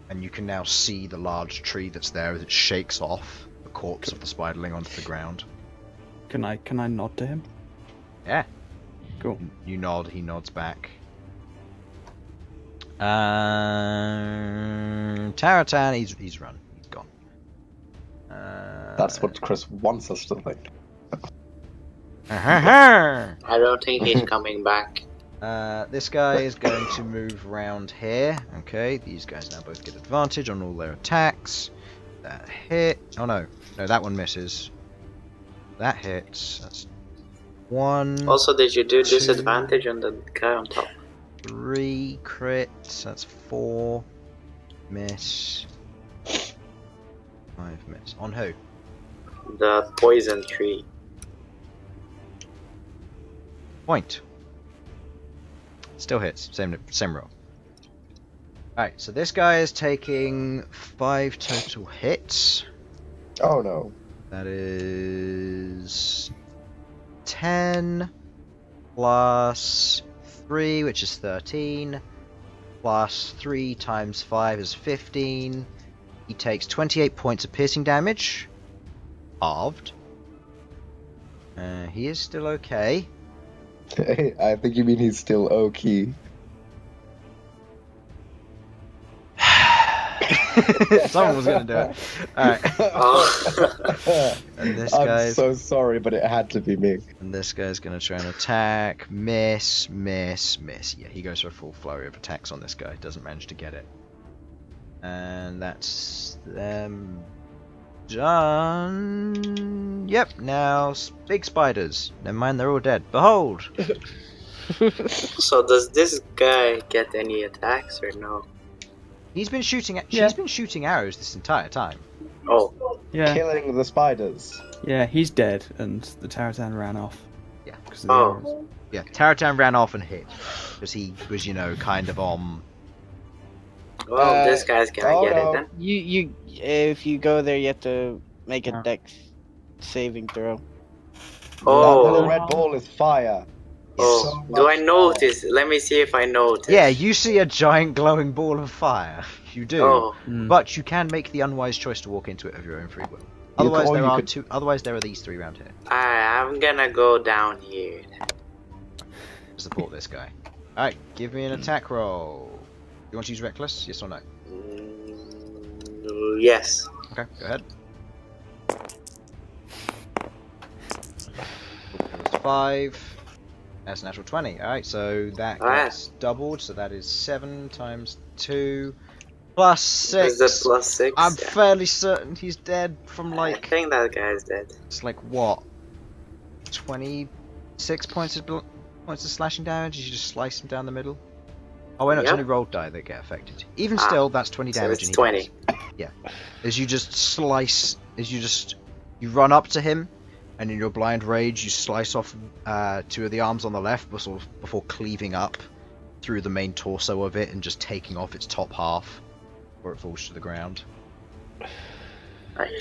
And you can now see the large tree that's there as it shakes off the corpse of the spiderling onto the ground. Can I nod to him? Yeah. Cool. You nod, he nods back. Taratan, he's run. He's gone. That's what Chris wants us to think. I don't think he's coming back. This guy is going to move round here. Okay, these guys now both get advantage on all their attacks. That hit. Oh no, that one misses. That hits. That's 1. Also, did you do 2, disadvantage on the guy on top? 3 crits. That's 4. Miss. 5 miss. On who? The poison tree. Point. Still hits. Same roll. Alright, so this guy is taking 5 total hits. Oh no. That is 10 plus 3, which is 13, plus 3 times 5 is 15. He takes 28 points of piercing damage. Halved. He is still okay. I think you mean he's still okay. Someone was going to do it. Alright. And this I'm guy's... so sorry, but it had to be me. And this guy's going to try and attack. Miss. Yeah, he goes for a full flurry of attacks on this guy. Doesn't manage to get it. And that's them done. Yep, now big spiders. Never mind, they're all dead. Behold! So does this guy get any attacks or no? He's been shooting. Yeah. She's been shooting arrows this entire time. Oh, Yeah. Killing the spiders. Yeah, he's dead, and the Taratan ran off. Yeah. Because of the Oh. arrows. Yeah, Taratan ran off and hit because he was, kind of on. well, this guy's gonna get no. it then. You if you go there, you have to make a Yeah. dex saving throw. That little Oh, red ball is fire. oh. So Do I much notice? Let me see if I notice. Yeah, you see a giant glowing ball of fire. You do. Oh, Mm. But you can make the unwise choice to walk into it of your own free will. Otherwise, Otherwise, there are these 3 around here I'm gonna go down here. to support this guy. All right, give me an attack roll. You want to use reckless? Yes or no? Yes. Okay, go ahead. That was 5. That's a natural 20. All right, so that Alright. gets doubled. So that is 7 times 2 plus 6. Is that plus 6? I'm Yeah. fairly certain he's dead from I like think that guy's dead. it's like what 26 points of slashing damage as you just slice him down the middle. Oh wait, no, it's Yep. only rolled die that get affected. Even Ah, still, that's 20 So damage. it's and he 20. dies. As you just slice, you run up to him, and in your blind rage, you slice off 2 of the arms on the left before cleaving up through the main torso of it and just taking off its top half, before it falls to the ground. Right.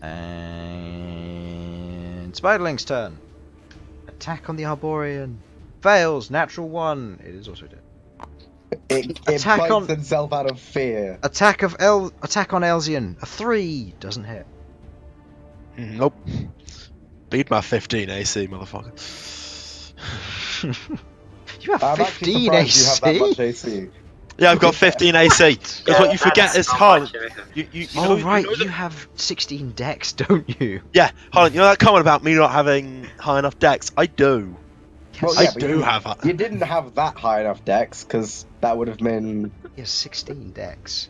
And Spiderling's turn. Attack on the Barbarian. Fails. Natural 1. It is also dead. It Attack bites on- itself out of fear. Attack on Elsyan. A 3. Doesn't hit. Nope. Beat my 15 AC, motherfucker. You have I'm actually 15 surprised you have that AC. much AC. Yeah, I've got 15 AC. Because what you forget is Harlan. You Oh know, right, you know you have 16 dex, don't you? Yeah, Harlan, you know that comment about me not having high enough dex? I do. Well, I yeah, but do have that. You didn't have that high enough dex, because that would have been... He has 16 dex.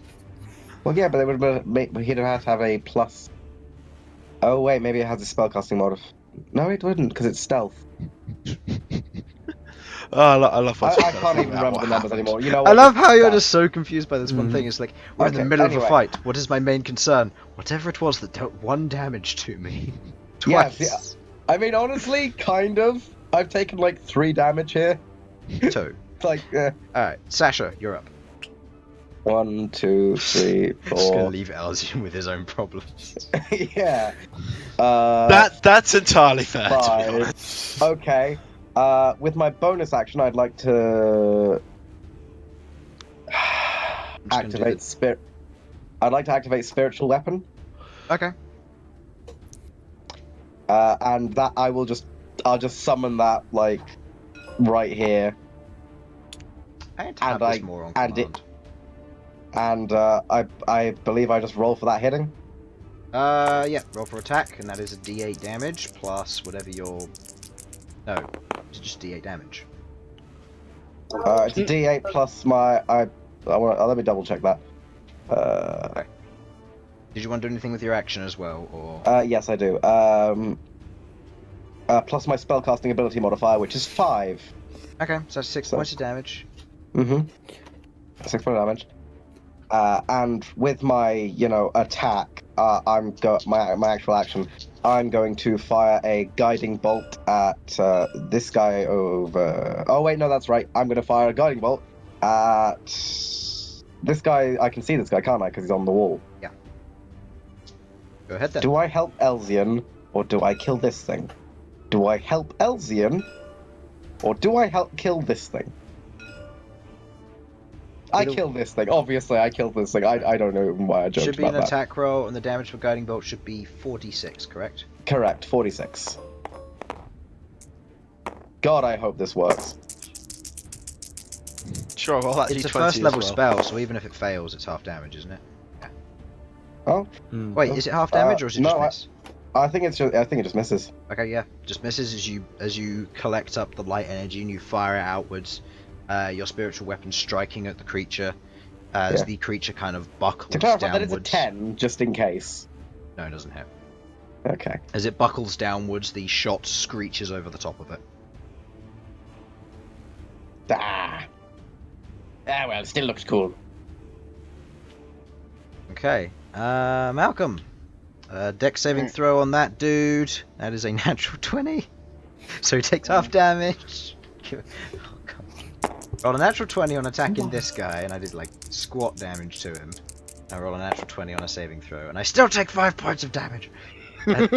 Well, yeah, but it would have been... He'd have had to have a plus... Oh, wait, maybe it has a spellcasting mod. No, it wouldn't, because it's stealth. Oh, I love I what's can't even remember the numbers anymore. You know what? I love how you're That- just so confused by this one thing. It's like, we're in the Okay, middle of anyway. a fight. What is my main concern? Whatever it was that dealt 1 damage to me. Yeah, Twice. see, I mean, honestly, kind of. I've taken like 3 damage here. 2. Like, Alright, Sasha, you're up. 1, 2, 3, Just gonna 4. leave Elsyan with his own problems. Yeah. That's entirely fair. To be 5. honest. Okay. With my bonus action, I'd like to activate spirit. I'd like to activate spiritual weapon, Okay. and that I'll just summon that like right here, I had to have this more on command. I believe I just roll for that hitting. Yeah, roll for attack, and that is a d8 damage, plus whatever your... No, it's just d8 damage. It's a D8 plus my let me double check that. Okay. Did you want to do anything with your action as well, or...? Yes, I do. Plus my spellcasting ability modifier, which is 5. Okay, so 6 points of damage. 6 points of damage. And with my, attack, my actual action, I'm going to fire a guiding bolt at this guy over... Oh wait, no, that's right. I'm going to fire a guiding bolt at this guy. I can see this guy, can't I? Because he's on the wall. Yeah. Go ahead then. Do I help Elsyan, or do I kill this thing? Do I help Elsyan, or do I help kill this thing? I killed this thing. Obviously, I killed this thing. I don't know why I joked Should be about an that. attack roll, and the damage for guiding bolt should be 46, correct? Correct, 46. God, I hope this works. Sure, well, that It's a D20 first as level well. spell, so even if it fails, it's half damage, isn't it? Yeah. Oh, Wait, is it half damage, or is it no, just miss? I think it just misses. Okay, yeah, just misses as you collect up the light energy and you fire it outwards. Your spiritual weapon striking at the creature as the creature kind of buckles To clarify, downwards. that is a 10, just in case. No, it doesn't hit. Okay. As it buckles downwards, the shot screeches over the top of it. Well, it still looks cool. Okay, Malcom. Dex saving throw on that dude. That is a natural 20. So he takes half damage. Roll a natural 20 on attacking this guy, and I did like squat damage to him. I roll a natural 20 on a saving throw, and I still take 5 points of damage,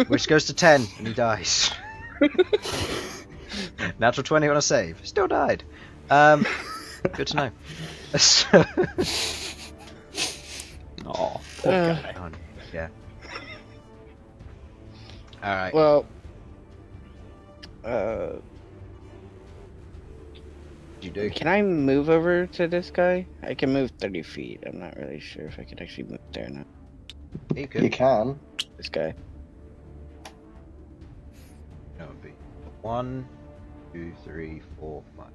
which goes to 10, and he dies. Natural 20 on a save, still died. Good to know. So... Oh, poor guy. Yeah. All right. Well, You do. can I move over to this guy? I can move 30 feet. I'm not really sure if I can actually move there now. You could. You can. This guy. That would be 1, 2, 3, 4, 5.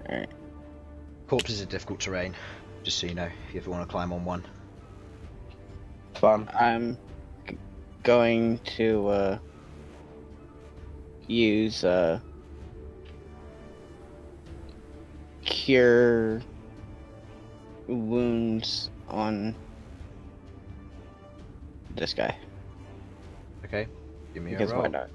Alright. Corpses are difficult terrain, just so you know, if you ever want to climb on one. Fun. I'm going to use cure wounds on this guy. Okay, give me Because a roll. why not?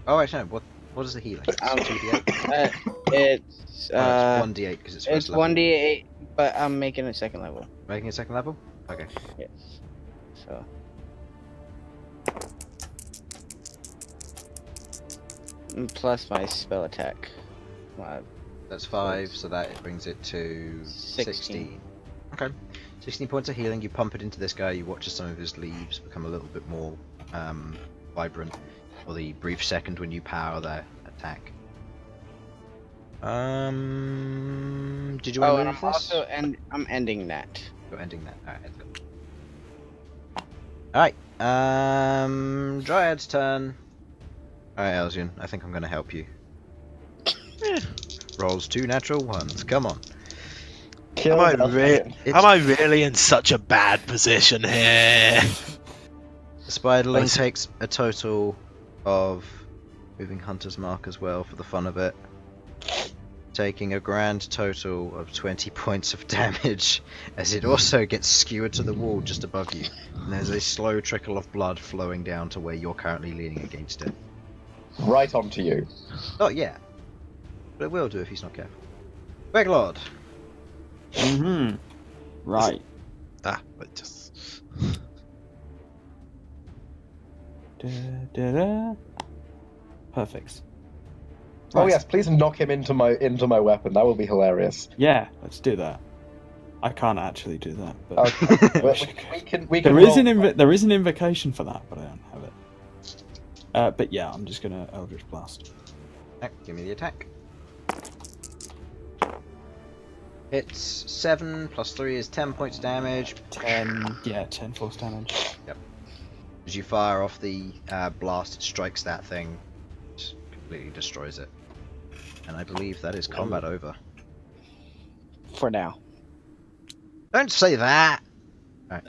Oh, actually, no. What is the healing? It's 2d8. It's Oh, it's 1d8 because it's first it's level. 1d8, but I'm making it second level. Making it second level? Okay. Yes. So. Plus my spell attack. Wow. That's 5, so that brings it to 16. Okay. 16 points of healing, you pump it into this guy, you watch as some of his leaves become a little bit more vibrant for the brief second when you power their attack. Did you want to and move I'm this? also I'm ending that. You're ending that. Alright, let's go. Alright, Dryad's turn. Alright, Elsyan, I think I'm going to help you. Rolls 2 natural ones, come on. Kill Am Elsyan. I really in such a bad position here? The Spiderling Nice. takes a total of moving Hunter's Mark as well for the fun of it. Taking a grand total of 20 points of damage as it also gets skewered to the wall just above you. And there's a slow trickle of blood flowing down to where you're currently leaning against it. Right onto you. Not yet. But it will do if he's not careful. Queglod! Mm-hmm. Right. But just... Da-da-da. Perfect. Oh Right. yes, please knock him into my weapon. That will be hilarious. Yeah, let's do that. I can't actually do that, but Okay. we can there is roll- there is an invocation for that, but I don't have it. But yeah, I'm just gonna Eldritch Blast. Give me the attack. It's 7 plus 3 is 10 points damage. 10 force damage. As you fire off the blast, it strikes that thing, just completely destroys it. And I believe that is combat over. For now. Don't say that! Alright.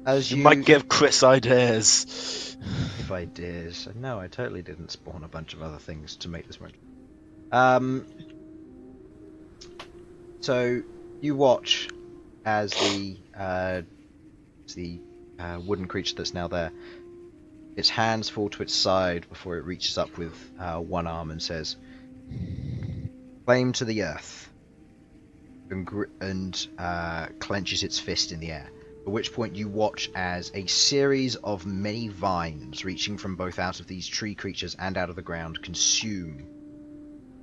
As You you might give Chris ideas. If I did. No, I totally didn't spawn a bunch of other things to make this work. So you watch as the wooden creature that's now there, its hands fall to its side before it reaches up with one arm and says, "Flame to the earth," and clenches its fist in the air. At which point you watch as a series of many vines reaching from both out of these tree creatures and out of the ground consume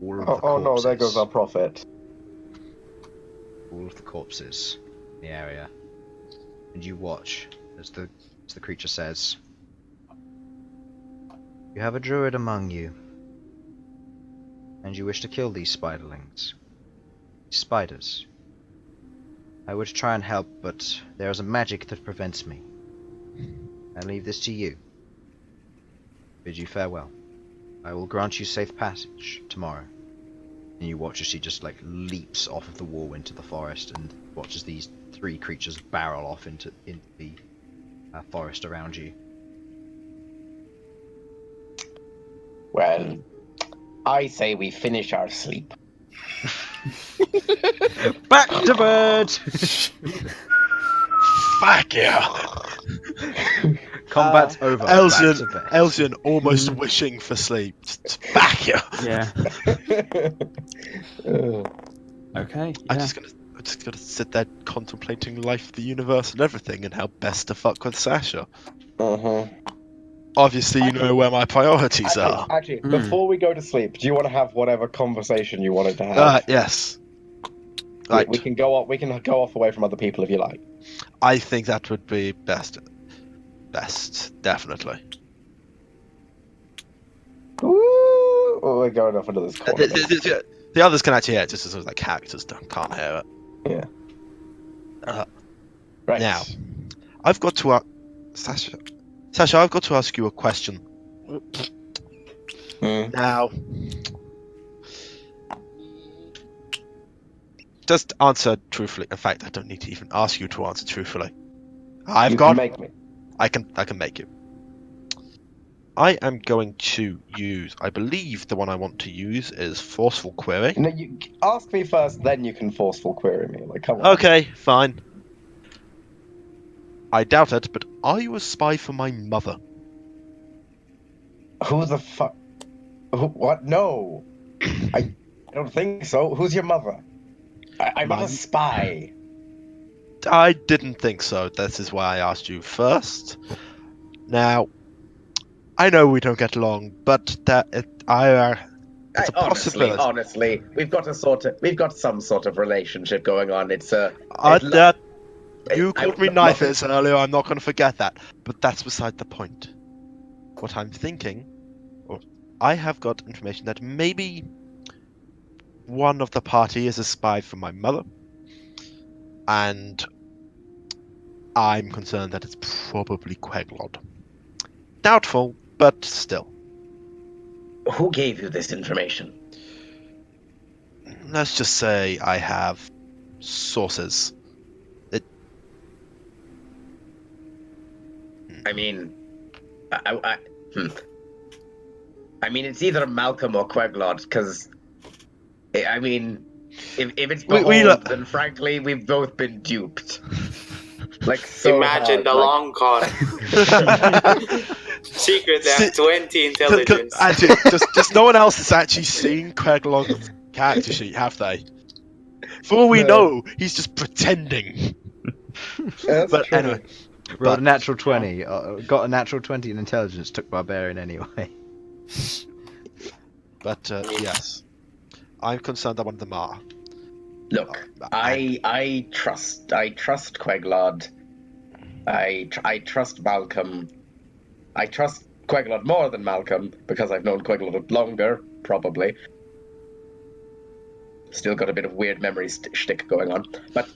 all of the corpses. Oh no, there goes our prophet. All of the corpses in the area. And you watch as the creature says, "You have a druid among you, and you wish to kill these spiderlings. These spiders. I would try and help, but there is a magic that prevents me. I leave this to you. Bid you farewell. I will grant you safe passage tomorrow." And you watch as she just leaps off of the wall into the forest, and watch as these three creatures barrel off into the forest around you. Well, I say we finish our sleep. Back to bed! Fuck yeah! Combat's over. Back to bed. Elsyan almost wishing for sleep. Back yeah! Yeah. Okay. I'm Yeah. just gonna sit there contemplating life, the universe, and everything, and how best to fuck with Sasha. Obviously, you know where my priorities are. Actually, before we go to sleep, do you want to have whatever conversation you wanted to have? Yes. Right. We can go off. We can go off away from other people if you like. I think that would be best. Best, definitely. Ooh, we're going off into this corner. The others can actually hear it, just as like characters can't hear it. Yeah. Right. Now, I've got to Sasha, I've got to ask you a question. Now, just answer truthfully. In fact, I don't need to even ask you to answer truthfully. You can make me. I can make you. I am going to use, I believe the one I want to use is Forceful Query. No, you ask me first, then you can forceful query me. Come on. Okay, fine. I doubt it, but are you a spy for my mother? Who the fuck? What? No. I don't think so. Who's your mother? I'm not a spy. I didn't think so. This is why I asked you first. Now, I know we don't get along, but it's a possibility. Honestly, we've got some sort of relationship going on. You called me knifers earlier. I'm not going to forget that. But that's beside the point. What I'm thinking, I have got information that maybe one of the party is a spy for my mother, and I'm concerned that it's probably Queglod. Doubtful, but still. Who gave you this information? Let's just say I have sources. I mean, I mean, it's either Malcom or Queglod, because, I mean, if it's Bhold, then frankly, we've both been duped. Like, so Imagine hard, the long con. Secret left 20 intelligence. Actually, just no one else has actually seen Queglod's character sheet, have they? For all we know, he's just pretending. That's But true. anyway. Rolled a natural 20. Got a natural 20 in intelligence. Took Barbarian anyway. But yes, I'm concerned that one of them are. Look, I trust Queglod. I trust Malcom. I trust Queglod more than Malcom because I've known Queglod longer, probably. Still got a bit of weird memory shtick going on, but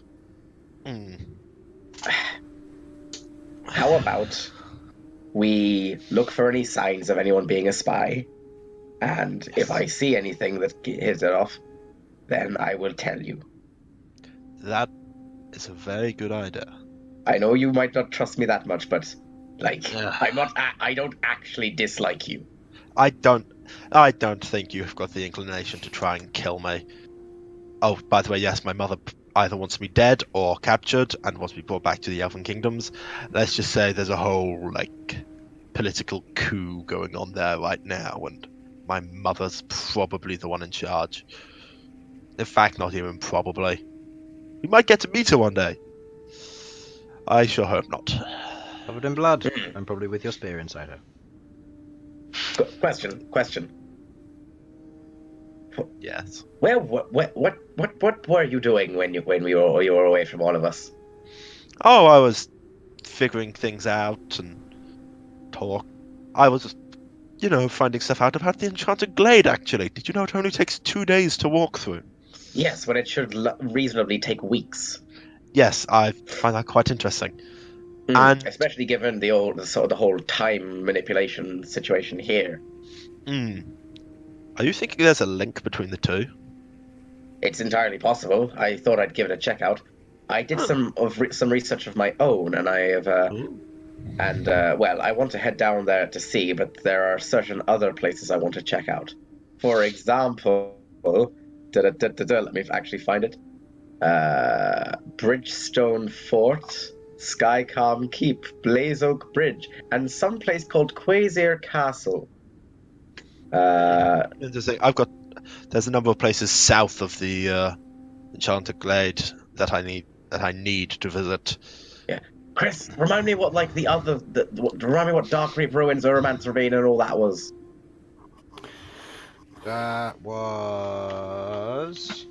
how about we look for any signs of anyone being a spy, and if I see anything that hits it off, then I will tell you. That is a very good idea. I know you might not trust me that much, but, like, Ugh. I don't actually dislike you. I don't think you've got the inclination to try and kill me. Oh, by the way, yes, my mother either wants me dead or captured and wants me brought back to the Elven Kingdoms. Let's just say there's a whole, like, political coup going on there right now, and my mother's probably the one in charge. In fact, not even probably. We might get to meet her one day. I sure hope not. Covered in blood, and probably with your spear inside her. Question. Yes. Well, what were you doing when you were away from all of us? Oh, I was figuring things out and I was, finding stuff out about the Enchanted Glade, actually. Did you know it only takes 2 days to walk through? Yes, when it should reasonably take weeks. Yes, I find that quite interesting. And especially given the whole time manipulation situation here. Are you thinking there's a link between the two? It's entirely possible. I thought I'd give it a check out. I did some research of my own, and I have I want to head down there to see, but there are certain other places I want to check out. For example, let me actually find it. Bridgestone Fort, Skycalm Keep, Blaze Oak Bridge, and some place called Quasir Castle. There's a number of places south of the Enchanted Glade that I need to visit. Yeah, Chris, remind me what Dark Reap Ruins, Urmance Ravine, and all that was. That was.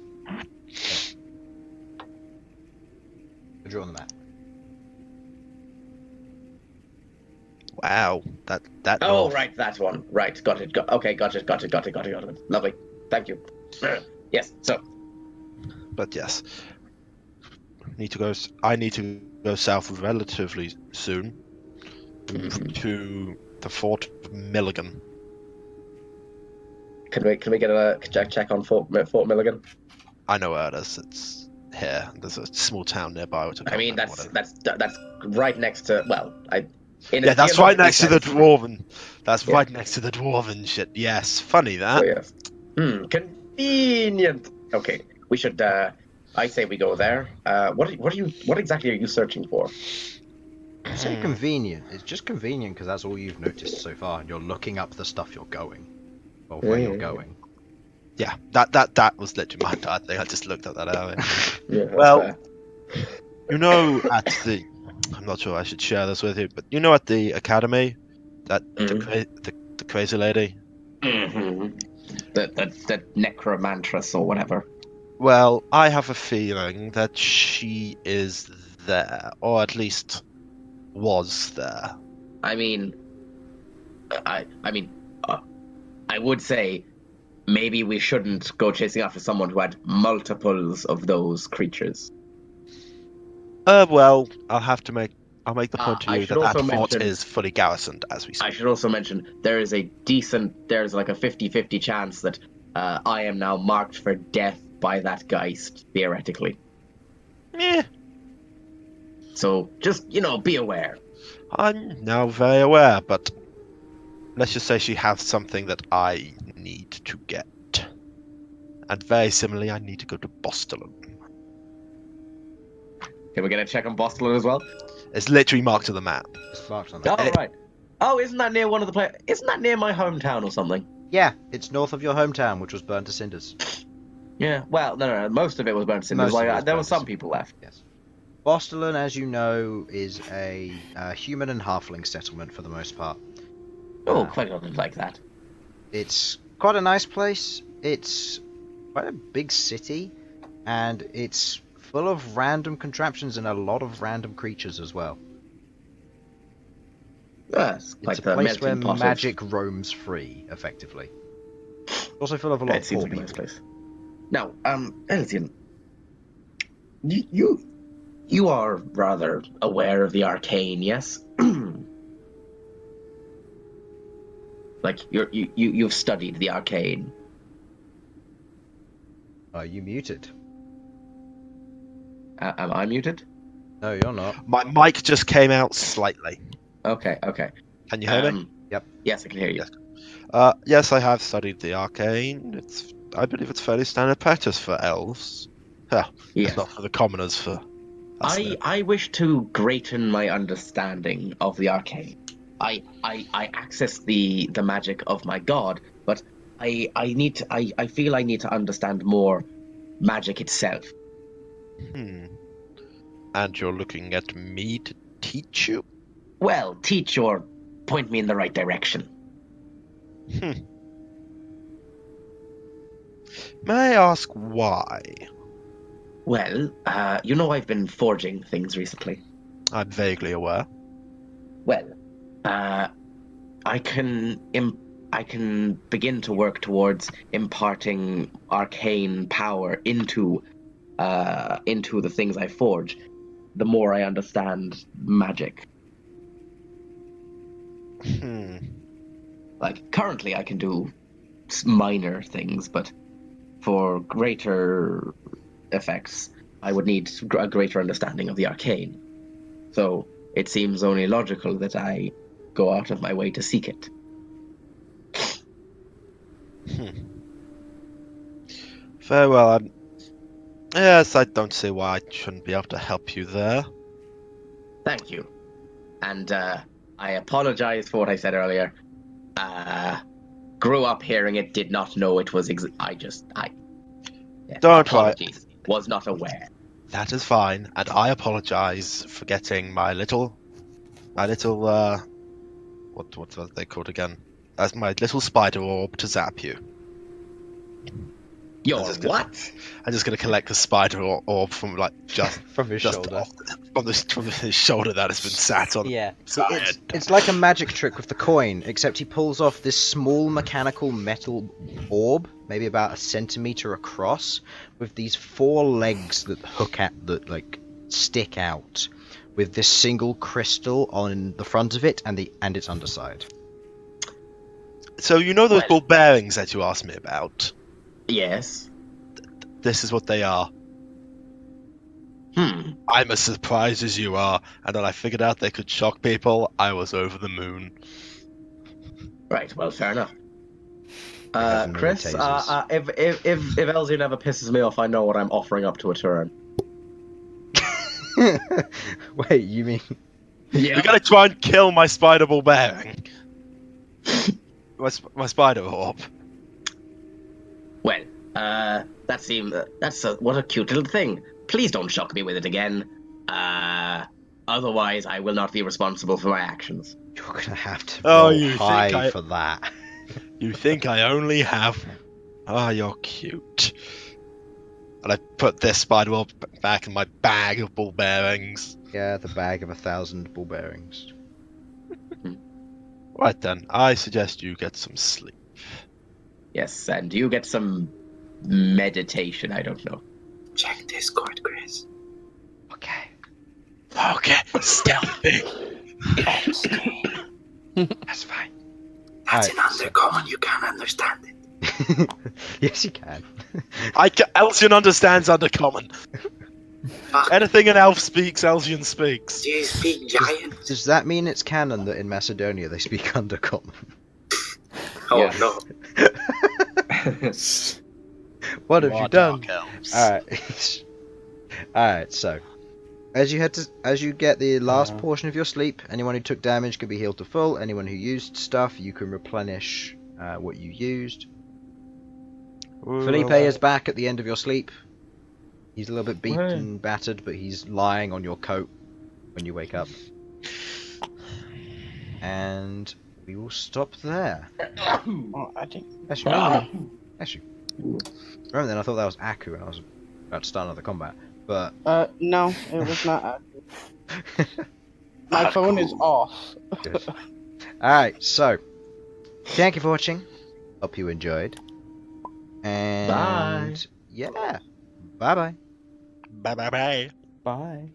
I drew on the map. Wow, that. Oh, north. right, that one. Right, got it. Okay, got it. Lovely, thank you. Yes, so. But yes, I need to go south relatively soon to the Fort Milligan. Can we get a check on Fort Milligan? I know where it is. It's here. There's a small town nearby. I mean, that's right next to that's right next to the dwarven. That's right next to the dwarven shit. Yes, funny that. Oh, yes. Convenient. Okay, we should. I say we go there. What exactly are you searching for? I say convenient. It's just convenient because that's all you've noticed so far. You're looking up the stuff you're going, or where you're going. Yeah, that was literally my entire thing. I just looked at that earlier. Well, I'm not sure I should share this with you, but at the academy, that the crazy lady. That necromantress or whatever. Well, I have a feeling that she is there, or at least was there. I would say maybe we shouldn't go chasing after someone who had multiples of those creatures. Well, I'll make the point to I you should that also fort mention- is fully garrisoned as we I speak. should also mention there's like a 50-50 chance that I am now marked for death by that geist, theoretically. Yeah, So just, be aware. I'm now very aware, but let's just say she has something that I need to get. And very similarly, I need to go to Boston. Can we get a check on Boston as well? It's literally marked to the map. It's marked on that. Oh, right. Oh, isn't that near one of the places? Isn't that near my hometown or something? Yeah, it's north of your hometown, which was burned to cinders. Yeah, well, no. Most of it was burnt to cinders. Most of it was There were burnt to some cinders. people left. Yes. Boston, as you know, is a human and halfling settlement for the most part. Oh, Queglod didn't like that. It's quite a nice place. It's quite a big city, and it's full of random contraptions and a lot of random creatures as well. It's like It's a the place where melting pot of- magic roams free, effectively. Also full of a lot It of seems poor like a nice people. place. Now, Elsyan, you are rather aware of the arcane, yes? Like you've studied the arcane. Are you muted? Am I muted? No, you're not. My mic just came out slightly. Okay. Can you hear me? Yep. Yes, I can hear you. Yes, I have studied the arcane. I believe it's fairly standard practice for elves. Yes. It's not for the commoners. For us, though. I wish to greaten my understanding of the arcane. I access the magic of my god, but I feel I need to understand more magic itself. And you're looking at me to teach you? Well, teach or point me in the right direction. May I ask why? Well, I've been forging things recently. I'm vaguely aware. Well, I can begin to work towards imparting arcane power into the things I forge. The more I understand magic. Like currently, I can do minor things, but for greater effects, I would need a greater understanding of the arcane. So it seems only logical that I go out of my way to seek it. Very well. Yes, I don't see why I shouldn't be able to help you there. Thank you. And I apologize for what I said earlier. Grew up hearing it, did not know it was Don't apologies. Was not aware. That is fine, and I apologize for getting my little what are they called again? As my little spider orb to zap you. Your That's what? I'm just gonna collect the spider orb from just From his just shoulder. from his shoulder that has been sat on. Yeah. So It's like a magic trick with the coin, except he pulls off this small mechanical metal orb, maybe about 1 centimeter across, with these 4 legs that stick out, with this single crystal on the front of it and its underside. So you know those ball bearings that you asked me about? Yes. This is what they are. I'm as surprised as you are, and when I figured out they could shock people, I was over the moon. Right, well, fair enough. have no Chris, tasers. if Elsyan ever pisses me off, I know what I'm offering up to a turn. Wait, you mean... Yeah. You're gonna try and kill my spider ball bearing. my spider orb. Well, what a cute little thing. Please don't shock me with it again. Otherwise, I will not be responsible for my actions. You're gonna have to Oh, roll you think high for that. You think I only have... Ah, you're cute. And I put this spider orb back in my bag of ball bearings. Yeah, the bag of 1,000 ball bearings. Right then, I suggest you get some sleep. Yes, and you get some meditation, I don't know. Check Discord, Chris. Okay. Okay, stealthy. That's fine. That's Alright, an undercommon, you can't understand it. Yes, you can. Elsyan understands undercommon. Fuck, Anything an elf speaks, Elsyan speaks. do you speak giant? Does that mean it's canon that in Macedonia they speak Undercommon? Oh Yes. no. What have you done? Dark elves. Alright. Alright, so as you get the last portion of your sleep, anyone who took damage can be healed to full. Anyone who used stuff, you can replenish what you used. Felipe is back at the end of your sleep. He's a little bit beat and battered, but he's lying on your coat when you wake up. And we will stop there. Oh, I think. Actually, remember then I thought that was Aku and I was about to start another combat. But No, it was not. My phone is off. Alright, so thank you for watching. Hope you enjoyed. And Bye. yeah. Bye bye. Bye bye bye. Bye.